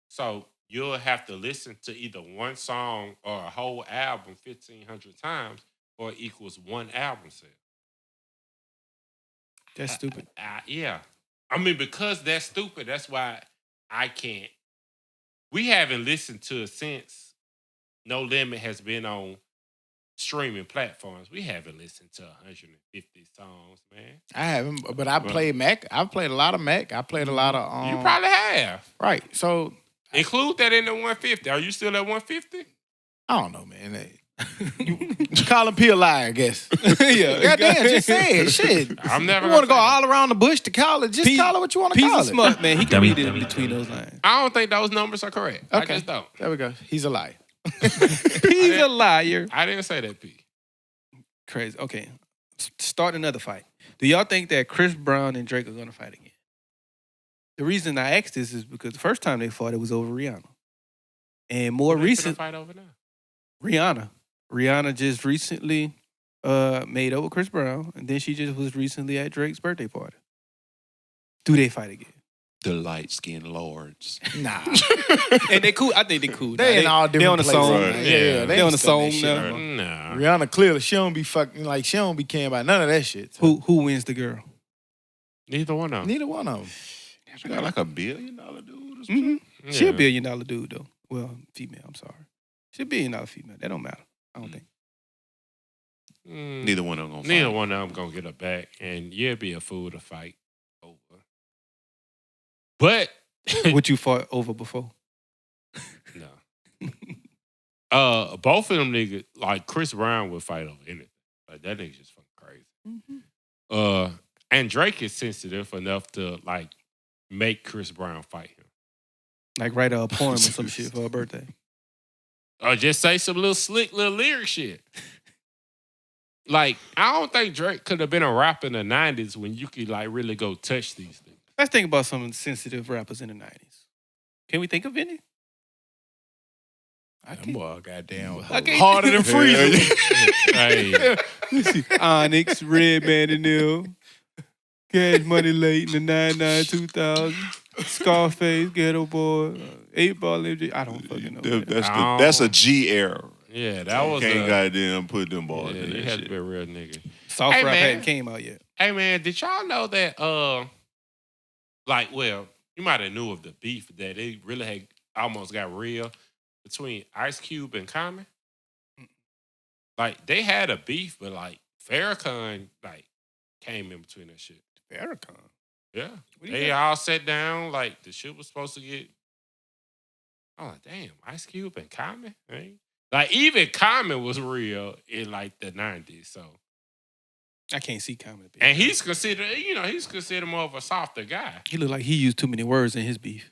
A: So you'll have to listen to either one song or a whole album 1,500 times or equals one album sale.
D: That's stupid.
A: Yeah. I mean, because that's stupid, that's why I can't. We haven't listened to it since No Limit has been on streaming platforms. We haven't listened to 150 songs, man.
B: I haven't, but I played Mac. I've played a lot of Mac. I played a lot of.
A: You probably have.
B: Right. So
A: include that in the 150. Are you still at 150?
B: I don't know, man. You calling P a liar, I guess.
D: Yeah.
B: Goddamn, just say it. Shit.
A: I'm never.
B: You want to go all around the bush to call it? Just call it what you want to call it.
D: He's smart, man. He can read it between those lines.
A: I don't think those numbers are correct.
B: Okay.
A: I just don't.
B: There we go. He's a liar.
D: He's a liar.
A: I didn't say that, P.
D: Crazy. Okay. Start another fight. Do y'all think that Chris Brown and Drake are going to fight again? The reason I asked this is because the first time they fought, it was over Rihanna. And more recent,
A: fight over now.
D: Rihanna just recently made up with Chris Brown, and then she just was recently at Drake's birthday party. Do they fight again?
C: The light-skinned lords.
B: Nah.
D: And they cool. I think they cool.
B: They in all different
D: They on the
B: places.
D: song.
C: Right.
B: Yeah,
D: They on the song
B: now.
D: now.
A: Nah.
B: Rihanna clearly, she don't be fucking, like, she don't be caring about none of that shit. So.
D: Who wins the girl?
A: Neither one of them.
B: Neither one of them.
C: She got like $1 billion dude or something.
D: Mm-hmm. She a $1 billion dude, though. Well, female, I'm sorry. She a $1 billion female. That don't matter. I don't think.
C: Neither one of them gonna
A: Neither
C: fight.
A: one of them gonna get her back, and you'll be a fool to fight over. But
D: What you fought over before?
A: no. Both of them niggas, like Chris Brown would fight over anything. Like that nigga just fucking crazy.
D: Mm-hmm.
A: And Drake is sensitive enough to like make Chris Brown fight him.
D: Like write a poem or some shit for her birthday.
A: Or just say some little slick little lyric shit. Like, I don't think Drake could have been a rapper in the 90s when you could like really go touch these things.
D: Let's think about some sensitive rappers in the 90s. Can we think of any?
B: I can't. Boy, goddamn.
D: I can't-
B: Harder than freezing.
A: Hey,
D: Onyx, Redman and them. Cash Money Late in the 99, 2000. Scarface, Ghetto Boy, 8 Ball MJ. I don't fucking know.
C: That's a G era.
A: yeah, that was
C: Can't
A: a...
C: goddamn put them balls
A: Yeah,
C: in
A: you
C: that
A: had
C: shit.
A: to be a real nigga.
D: Soft
A: Hey,
D: Rap
A: man.
D: hadn't came out yet.
A: Hey, man, did y'all know that, like, well, you might have knew of the beef that it really had almost got real between Ice Cube and Common? Like, they had a beef, but, like, Farrakhan, like, came in between that shit.
B: Farrakhan.
A: Yeah.
B: What do you
A: They
B: got?
A: all sat down, like, the shit was supposed to get... Oh, damn, Ice Cube and Common? Right? Like, even Common was real in, like, the 90s, so...
D: I can't see Common.
A: And he's considered, he's considered more of a softer guy.
D: He looked like he used too many words in his beef.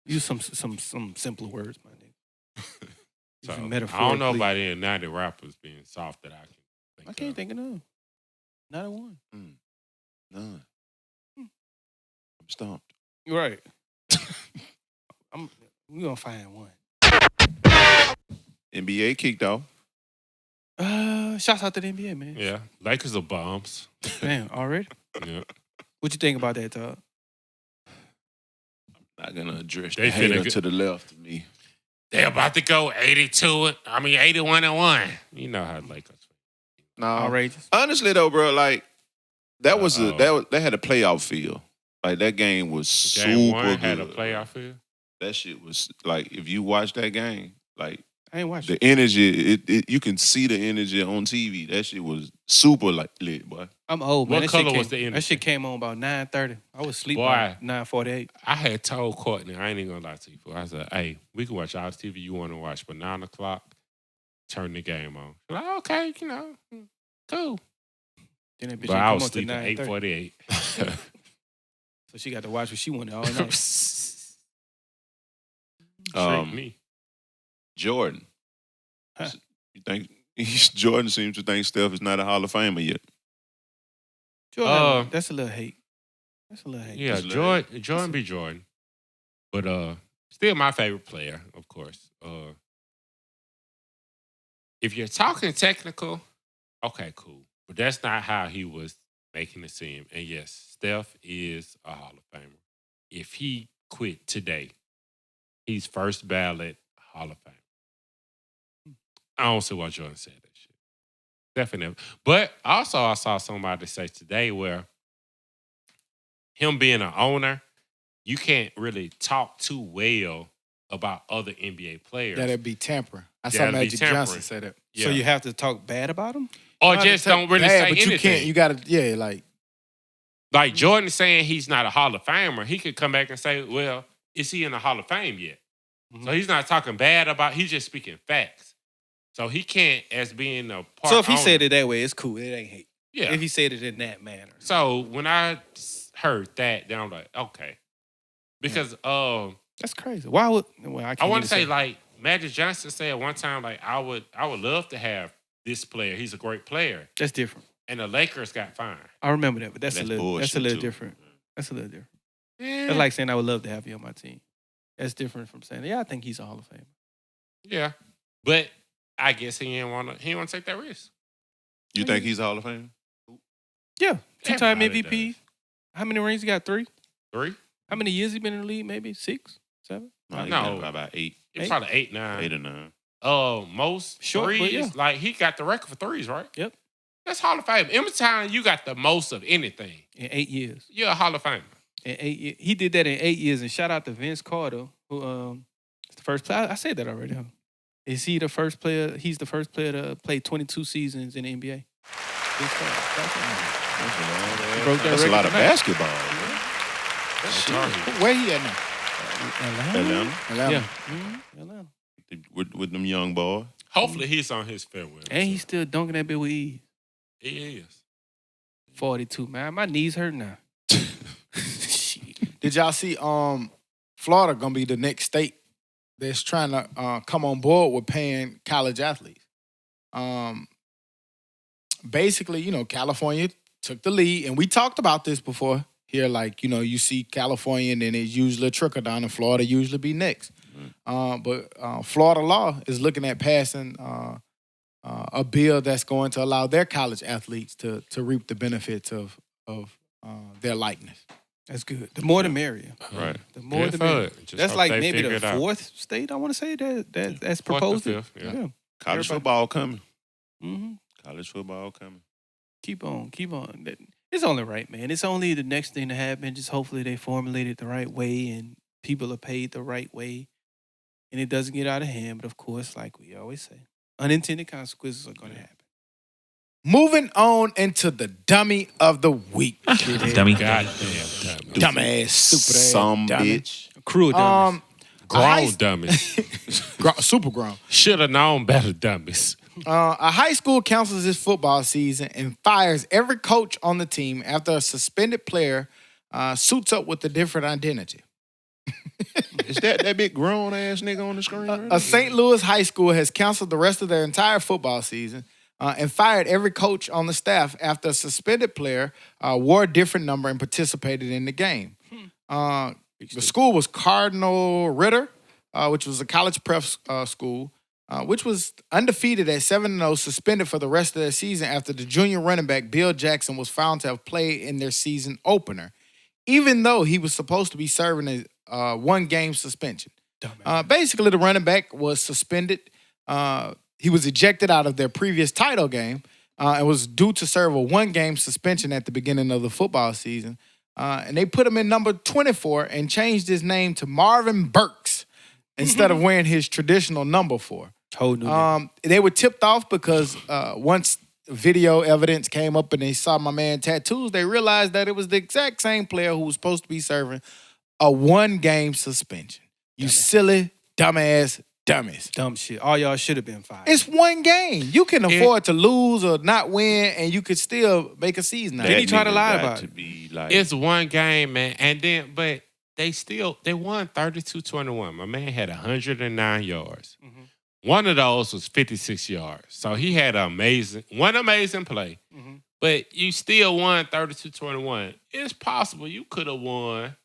D: Use some simpler words, my nigga.
A: So,
D: Some
A: I
D: metaphorically.
A: don't know about any 90 rappers being soft that I can think
D: I can't
A: of.
D: think of none. Not a one.
C: None. I'm stumped.
D: You're right. We're going to find one.
C: NBA kicked off.
D: Shouts out to the NBA, man.
A: Yeah, Lakers are bombs.
D: Man, already?
A: Yeah.
D: What you think about that, Todd?
C: Not gonna address
A: They
C: the hater
A: finna
C: to the left of me.
A: They're about to go 81-1. You know how Lakers.
C: No,
D: Outrageous.
C: honestly though, bro, like that was
A: Uh-oh.
C: they had a playoff feel. Like that game was
A: Game
C: super
A: one
C: good.
A: had a playoff feel.
C: That shit was like if you watch that game, like
D: I ain't watching.
C: the energy, you can see the energy on TV. That shit was super like lit, boy.
D: I'm old, man.
A: What
D: That shit
A: color was
D: came-
A: the energy?
D: That shit came on about 9:30. I was asleep
A: Boy.
D: by 9:48.
A: I had told Courtney, I ain't even gonna lie to you, fool. I said, hey, we can watch all this TV you want to watch, but 9 o'clock, turn the game on. She's like, okay, cool.
D: Then that bitch
A: But
D: ain't
A: I
D: come
A: was
D: on till
A: sleeping at
D: 9:30.
A: 8:48.
D: So she got to watch what she wanted all night.
A: Trick me.
C: Jordan.
D: Huh.
C: You think Jordan seems to think Steph is not a Hall of Famer yet?
D: Jordan, that's a little hate. That's a little hate.
A: Yeah,
C: Just
A: Jordan be Jordan. But still my favorite player, of course. If you're talking technical, okay, cool. But that's not how he was making it seem. And yes, Steph is a Hall of Famer. If he quit today, he's first ballot Hall of Fame. I don't see why Jordan said that shit. Definitely. But also, I saw somebody say today where him being an owner, you can't really talk too well about other NBA players.
B: That'd be tampering. I saw Magic Johnson say that.
A: Yeah.
D: So you have to talk bad about him?
A: Or just don't really say
B: but
A: anything.
B: you can't. You gotta,
A: like Jordan saying he's not a Hall of Famer. He could come back and say, well, is he in the Hall of Fame yet? Mm-hmm. So he's not talking bad about, he's just speaking facts. So he can't, as being a part
D: So if he
A: owner,
D: said it that way, it's cool. It ain't hate.
A: Yeah.
D: If he said it in that manner.
A: So when I heard that, then I'm like, okay. Because
D: that's crazy. Why would
A: I want to say like Magic Johnson said one time, like I would love to have this player. He's a great player.
D: That's different.
A: And the Lakers got fined.
D: I remember that, but that's a little
C: too.
D: different. That's a little different.
A: Yeah.
D: That's like saying I would love to have you on my team. That's different from saying, yeah, I think he's a Hall of Famer.
A: Yeah. But I guess he didn't want to take that risk.
C: You think he's a Hall of Fame?
D: Yeah. 2-time
A: Everybody
D: MVP.
A: does.
D: How many rings he got? 3?
A: 3?
D: How many years he been in the league? Maybe 6, 7?
C: No, he
A: No.
C: got about 8.
A: It's probably 8, 9.
C: 8 or 9.
A: Most
D: Short, but
A: threes,
D: yeah.
A: like he got the record for threes, right?
D: Yep.
A: That's Hall of Fame. Every time you got the most of anything,
D: In 8 years.
A: you're a Hall of Famer.
D: In 8 years. He did that in 8 years. And shout out to Vince Carter, who is the first player. I said that already, huh? Is he the first player? He's the first player to play 22 seasons in the NBA. Vince Carter. Broke that
C: That's a
D: record
C: lot of
D: tonight.
C: basketball.
B: Where he at now?
D: Atlanta.
B: Atlanta.
D: Yeah. Mm-hmm. Atlanta.
C: With them young boys.
A: Hopefully he's on his farewell.
D: And he's still dunking that bit with ease.
A: He is.
D: 42, man. My knees hurt now. Shit.
B: Did y'all see Florida gonna be the next state that's trying to come on board with paying college athletes? Basically, California took the lead, and we talked about this before here. Like, you see California, and then it's usually a trickle down, and Florida usually be next. But Florida law is looking at passing a bill that's going to allow their college athletes to reap the benefits of their likeness.
D: That's good. The more the merrier.
C: Right.
D: The more
A: Good
D: the
A: for
D: merrier.
A: it. Just
D: That's
A: hope
D: like
A: they
D: maybe
A: figure
D: the
A: it out.
D: 4th state, I want to say, that's
A: Fourth or
D: proposed it.
A: fifth, yeah.
C: College
D: Everybody-
C: football coming.
D: Mm-hmm.
C: College football coming.
D: Keep on. It's only right, man. It's only the next thing to happen. Just hopefully they formulate it the right way and people are paid the right way and it doesn't get out of hand. But of course, like we always say, unintended consequences are going to happen.
B: Moving on into the dummy of the week.
E: Dummy.
A: Goddamn.
B: Dumbass, stupid ass
C: Some
B: dummy.
C: bitch.
D: A crew of dummies.
A: Grown dummies.
B: Super grown.
A: Should have known better dummies.
B: A high school cancels its football season and fires every coach on the team after a suspended player suits up with a different identity.
C: Is that big grown ass nigga on the screen? Right
B: A St. Louis high school has canceled the rest of their entire football season and fired every coach on the staff after a suspended player wore a different number and participated in the game. The school was Cardinal Ritter, which was a college prep school, which was undefeated at 7-0, suspended for the rest of their season after the junior running back Bill Jackson was found to have played in their season opener, even though he was supposed to be serving a one-game suspension. Basically, the running back was suspended. He was ejected out of their previous title game and was due to serve a one-game suspension at the beginning of the football season. And they put him in number 24 and changed his name to Marvin Burks instead of wearing his traditional number 4.
D: Whole new nigga.
B: They were tipped off because once video evidence came up and they saw my man tattoos, they realized that it was the exact same player who was supposed to be serving a one-game suspension. You silly, dumbass dummies.
D: Dumb shit. All y'all should have been fired.
B: It's one game. You can afford to lose or not win, and you could still make a season out of
D: Then he
B: it.
D: tried to
C: nigga
D: lie
C: got
D: about
C: to
D: it.
C: be like,
A: It's one game, man. And then, but they won 32-21. My man had 109 yards.
D: Mm-hmm.
A: One of those was 56 yards. So he had one amazing play.
D: Mm-hmm.
A: But you still won 32-21. It's possible you could have won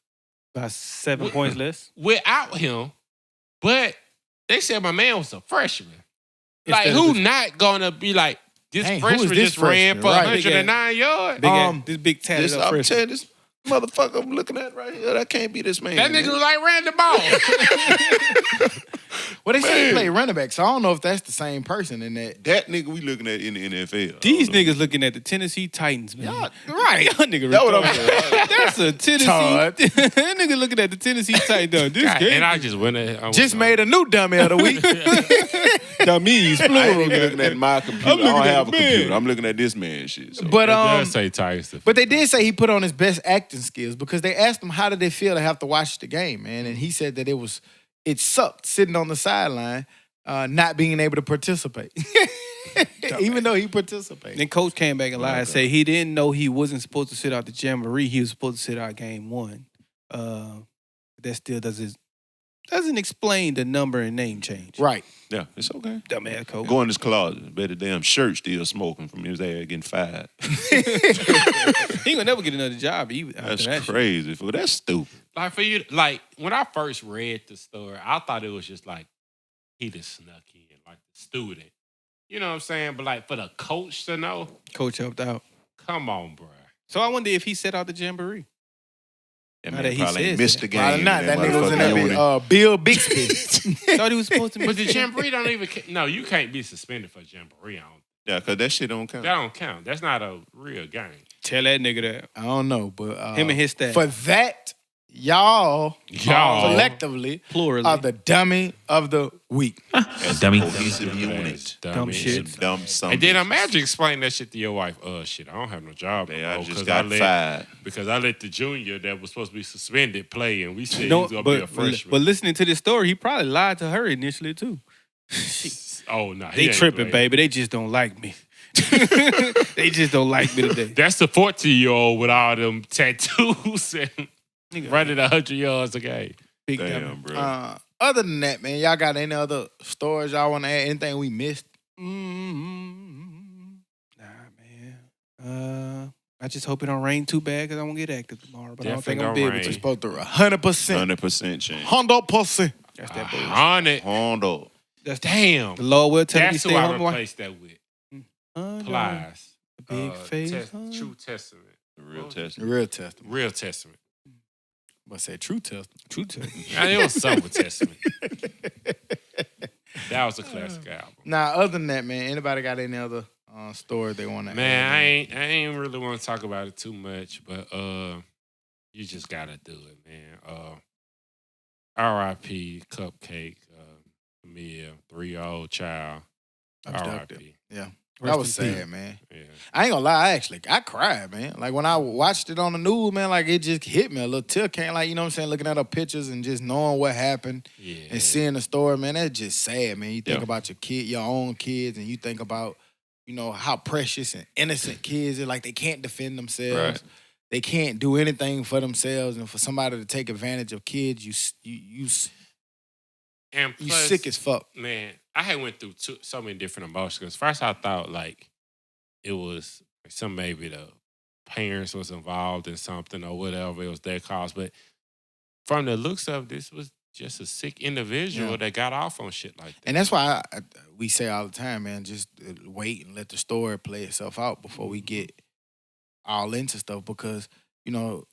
D: By 7 points less.
A: without him. But they said my man was a freshman. Like,
D: Instead of
A: who
D: this-
A: not gonna be like, this
B: Dang, who is
A: freshman
B: this
A: just ran
B: freshman?
A: for
B: Right.
A: 109 yards?
D: This big tatted
C: this,
D: up
C: I'm
D: freshman.
C: telling you, this motherfucker I'm looking at right here, that can't be this man.
A: That nigga
C: man.
A: like ran the ball.
B: Well, they say he played running back, so I don't know if that's the same person in that.
C: That nigga we looking at in the NFL.
D: These niggas looking at the Tennessee Titans, man.
B: Y'all, right.
D: Y'all nigga
C: That what I'm
D: retarded. That's a Tennessee. That nigga looking at the Tennessee Titans. This
A: God,
D: game.
A: and I just went ahead.
B: Just made a new dummy of the week.
D: Dummies,
C: I ain't
D: plural.
C: even looking at my computer. I
D: looking
C: don't
D: at
C: have a
D: the man.
C: computer. I'm looking at this man's shit. So.
B: But
A: It does say Titans.
B: But they did say he put on his best acting skills because they asked him how did they feel to have to watch the game, man, and he said that it sucked sitting on the sideline, not being able to participate, even though he participated.
D: Then coach came back and lied and said he didn't know he wasn't supposed to sit out the jamboree. He was supposed to sit out game 1. That still doesn't explain the number and name change.
B: Right.
C: Yeah, it's okay.
D: Dumbass coach.
C: Go in his closet. Bet the damn shirt still smoking from his ass getting fired.
D: He ain't gonna never get another job either.
C: That's
D: that shit.
C: crazy. That's stupid.
A: Like for you, like when I first read the story, I thought it was just like he just snuck in, like the student. You know what I'm saying? But like for the coach to know,
D: Coach helped out.
A: come on, bro.
D: So I wonder if he set out the jamboree.
C: That
D: Now
C: man
D: that he
C: probably
D: says
C: missed
D: that.
C: the game.
B: Probably not. That nigga was in
C: motherfucking
B: that
C: unit.
B: Bill Bixby.
D: Thought he was supposed to.
A: But the jamboree don't even. No, you can't be suspended for jamboree.
C: Yeah, because that shit don't count.
A: That don't count. That's not a real game.
D: Tell that nigga that.
B: I don't know, but
D: Him and his staff.
B: for that, y'all collectively
D: Plurally.
B: are the dummy of the week.
E: Dummy.
C: Cohesive unit.
D: Dumb shit.
C: Dumb something.
A: And then imagine explaining that shit to your wife. Shit, I don't have no job.
C: Yeah, I
A: no more
C: just
A: 'cause
C: got fired.
A: Because I let the junior that was supposed to be suspended play, and we said he
D: No,
A: was going to be a freshman.
D: but listening to this story, he probably lied to her initially too.
A: Oh, no.
D: They tripping, baby. They just don't like me. They just don't like me today.
A: That's the 14-year-old with all them tattoos and running 100 yards a game.
D: Big
C: Damn,
D: dummy.
C: bro.
B: Other than that, man, y'all got any other stories y'all want to add? Anything we missed?
D: Mm-hmm. Nah, man. I just hope it don't rain too bad because I won't get active tomorrow. But
A: Definitely
D: I don't think I'm
A: don't
D: be able
B: It's
D: to.
B: supposed to 100%.
C: 100% change.
B: 100%.
D: That's that bullshit.
A: 100.
C: Hondo.
D: That's
A: Damn.
D: the Lord will tell you
A: That's
D: stay
A: who I
D: home.
A: replaced that with.
D: Plies.
A: Plies.
D: Big face.
A: True Testament.
C: The real test.
B: Real testament.
A: Real Testament.
B: But say true testament.
D: True testament.
A: Now, it was Silver Testament. That was a classic album.
B: Now, other than that, man, anybody got any other story they want to
A: Man,
B: add?
A: I ain't really want to talk about it too much, but you just gotta do it, man. R.I.P. Cupcake, Camille, 3-year-old child.
B: Abducted.
A: R.I.P.
B: Yeah.
D: Rest
B: That was
D: in peace.
B: sad, man.
A: Yeah.
B: I ain't gonna lie, I cried, man. Like when I watched it on the news, man, like it just hit me. A little tear came, like, you know what I'm saying, looking at her pictures and just knowing what happened
A: Yeah.
B: and seeing the story, man, that's just sad, man. You think
C: Yeah.
B: about your own kids, and you think about, you know, how precious and innocent kids are. Like they can't defend themselves.
C: Right.
B: They can't do anything for themselves, and for somebody to take advantage of kids, you
A: And plus,
B: sick as fuck.
A: man, I had went through so many different emotions. First, I thought like it was maybe the parents was involved in something or whatever. It was their cause, but from the looks of this was just a sick individual
B: Yeah.
A: that got off on shit like that.
B: And that's why we say all the time, man, just wait and let the story play itself out before we get all into stuff, because, you know,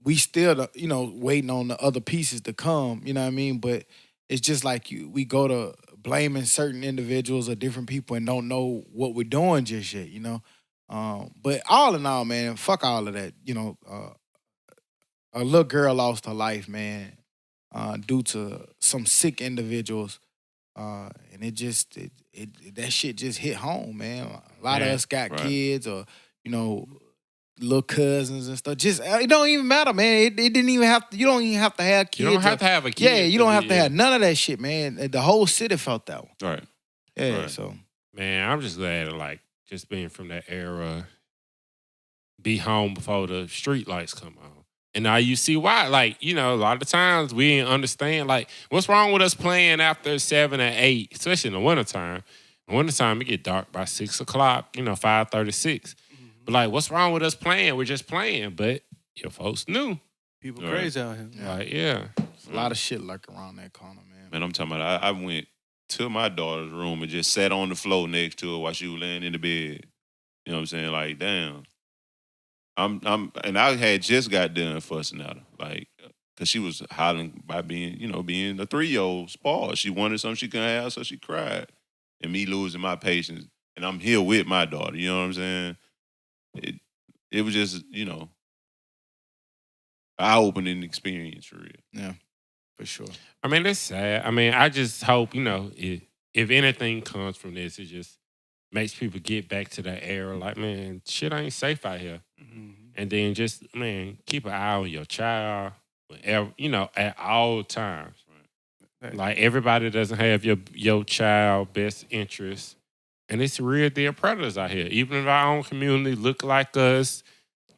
B: we still, you know, waiting on the other pieces to come, you know what I mean? But it's just like we go to blaming certain individuals or different people and don't know what we're doing just yet, you know? But all in all, man, fuck all of that. You know, a little girl lost her life, man, due to some sick individuals. And it that shit just hit home, man. A lot of us got kids or, you know, little cousins and stuff. Just, it don't even matter, man. It didn't even have to, you don't even have to have kids.
A: You don't have to have a kid.
B: Yeah, you don't have to have none of that shit, man. The whole city felt that one.
C: Right.
B: Yeah,
C: Right.
B: so.
A: Man, I'm just glad to, like, just being from that era, be home before the street lights come on. And now you see why. Like, you know, a lot of times we didn't understand, like, what's wrong with us playing after 7 or 8, especially in the wintertime. In the wintertime, it get dark by 6 o'clock, you know, 5:36. But, like, what's wrong with us playing? We're just playing. But your folks knew.
D: People
C: Right.
D: crazy out here.
B: Yeah.
A: Like, yeah.
B: A lot of shit lurking around that corner, man.
C: Man, I'm talking about, I went to my daughter's room and just sat on the floor next to her while she was laying in the bed. You know what I'm saying? Like, damn. And I had just got done fussing at her. Like, because she was hollering by being a 3-year-old spoiled. She wanted something she couldn't have, so she cried. And me losing my patience, and I'm here with my daughter. You know what I'm saying? It was just, an eye-opening experience for real.
B: Yeah, for sure.
A: I mean, it's sad. I mean, I just hope, if anything comes from this, it just makes people get back to that era. Like, man, shit ain't safe out here.
D: Mm-hmm.
A: And then just, man, keep an eye on your child, whenever, at all times.
D: Right.
A: Like, everybody doesn't have your child best interest. And it's real deal predators out here. Even in our own community, look like us,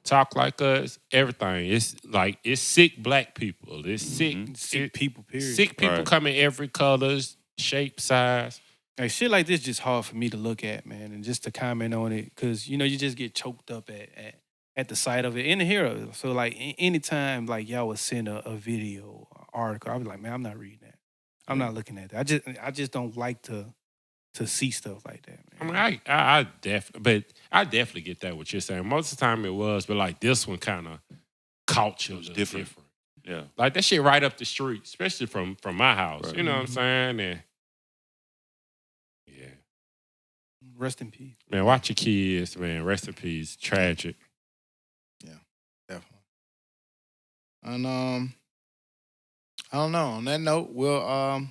A: talk like us, everything. It's like, it's sick black people. It's
D: Sick people, period.
A: Sick people come in every color, shape, size.
D: Like, shit like this just hard for me to look at, man, and just to comment on it. Because, you just get choked up at the sight of it and hear of it. So, like, anytime, like, y'all would send a video, article, I'd be like, man, I'm not reading that. I'm not looking at that. I just don't like to see stuff like that, man.
A: I mean, I definitely get that what you're saying. Most of the time it was, but like this one kind of caught you. It was different.
C: Yeah,
A: like that shit right up the street, especially from my house.
C: Right.
A: You know what I'm saying? And yeah,
D: Rest in peace.
A: man, watch your kids, man. Rest in peace. Tragic.
B: Yeah, definitely. And I don't know. On that note, we'll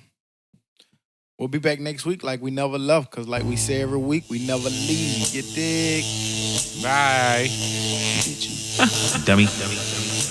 B: be back next week like we never left, because like we say every week, we never leave. You dig?
A: Bye.
E: Dummy.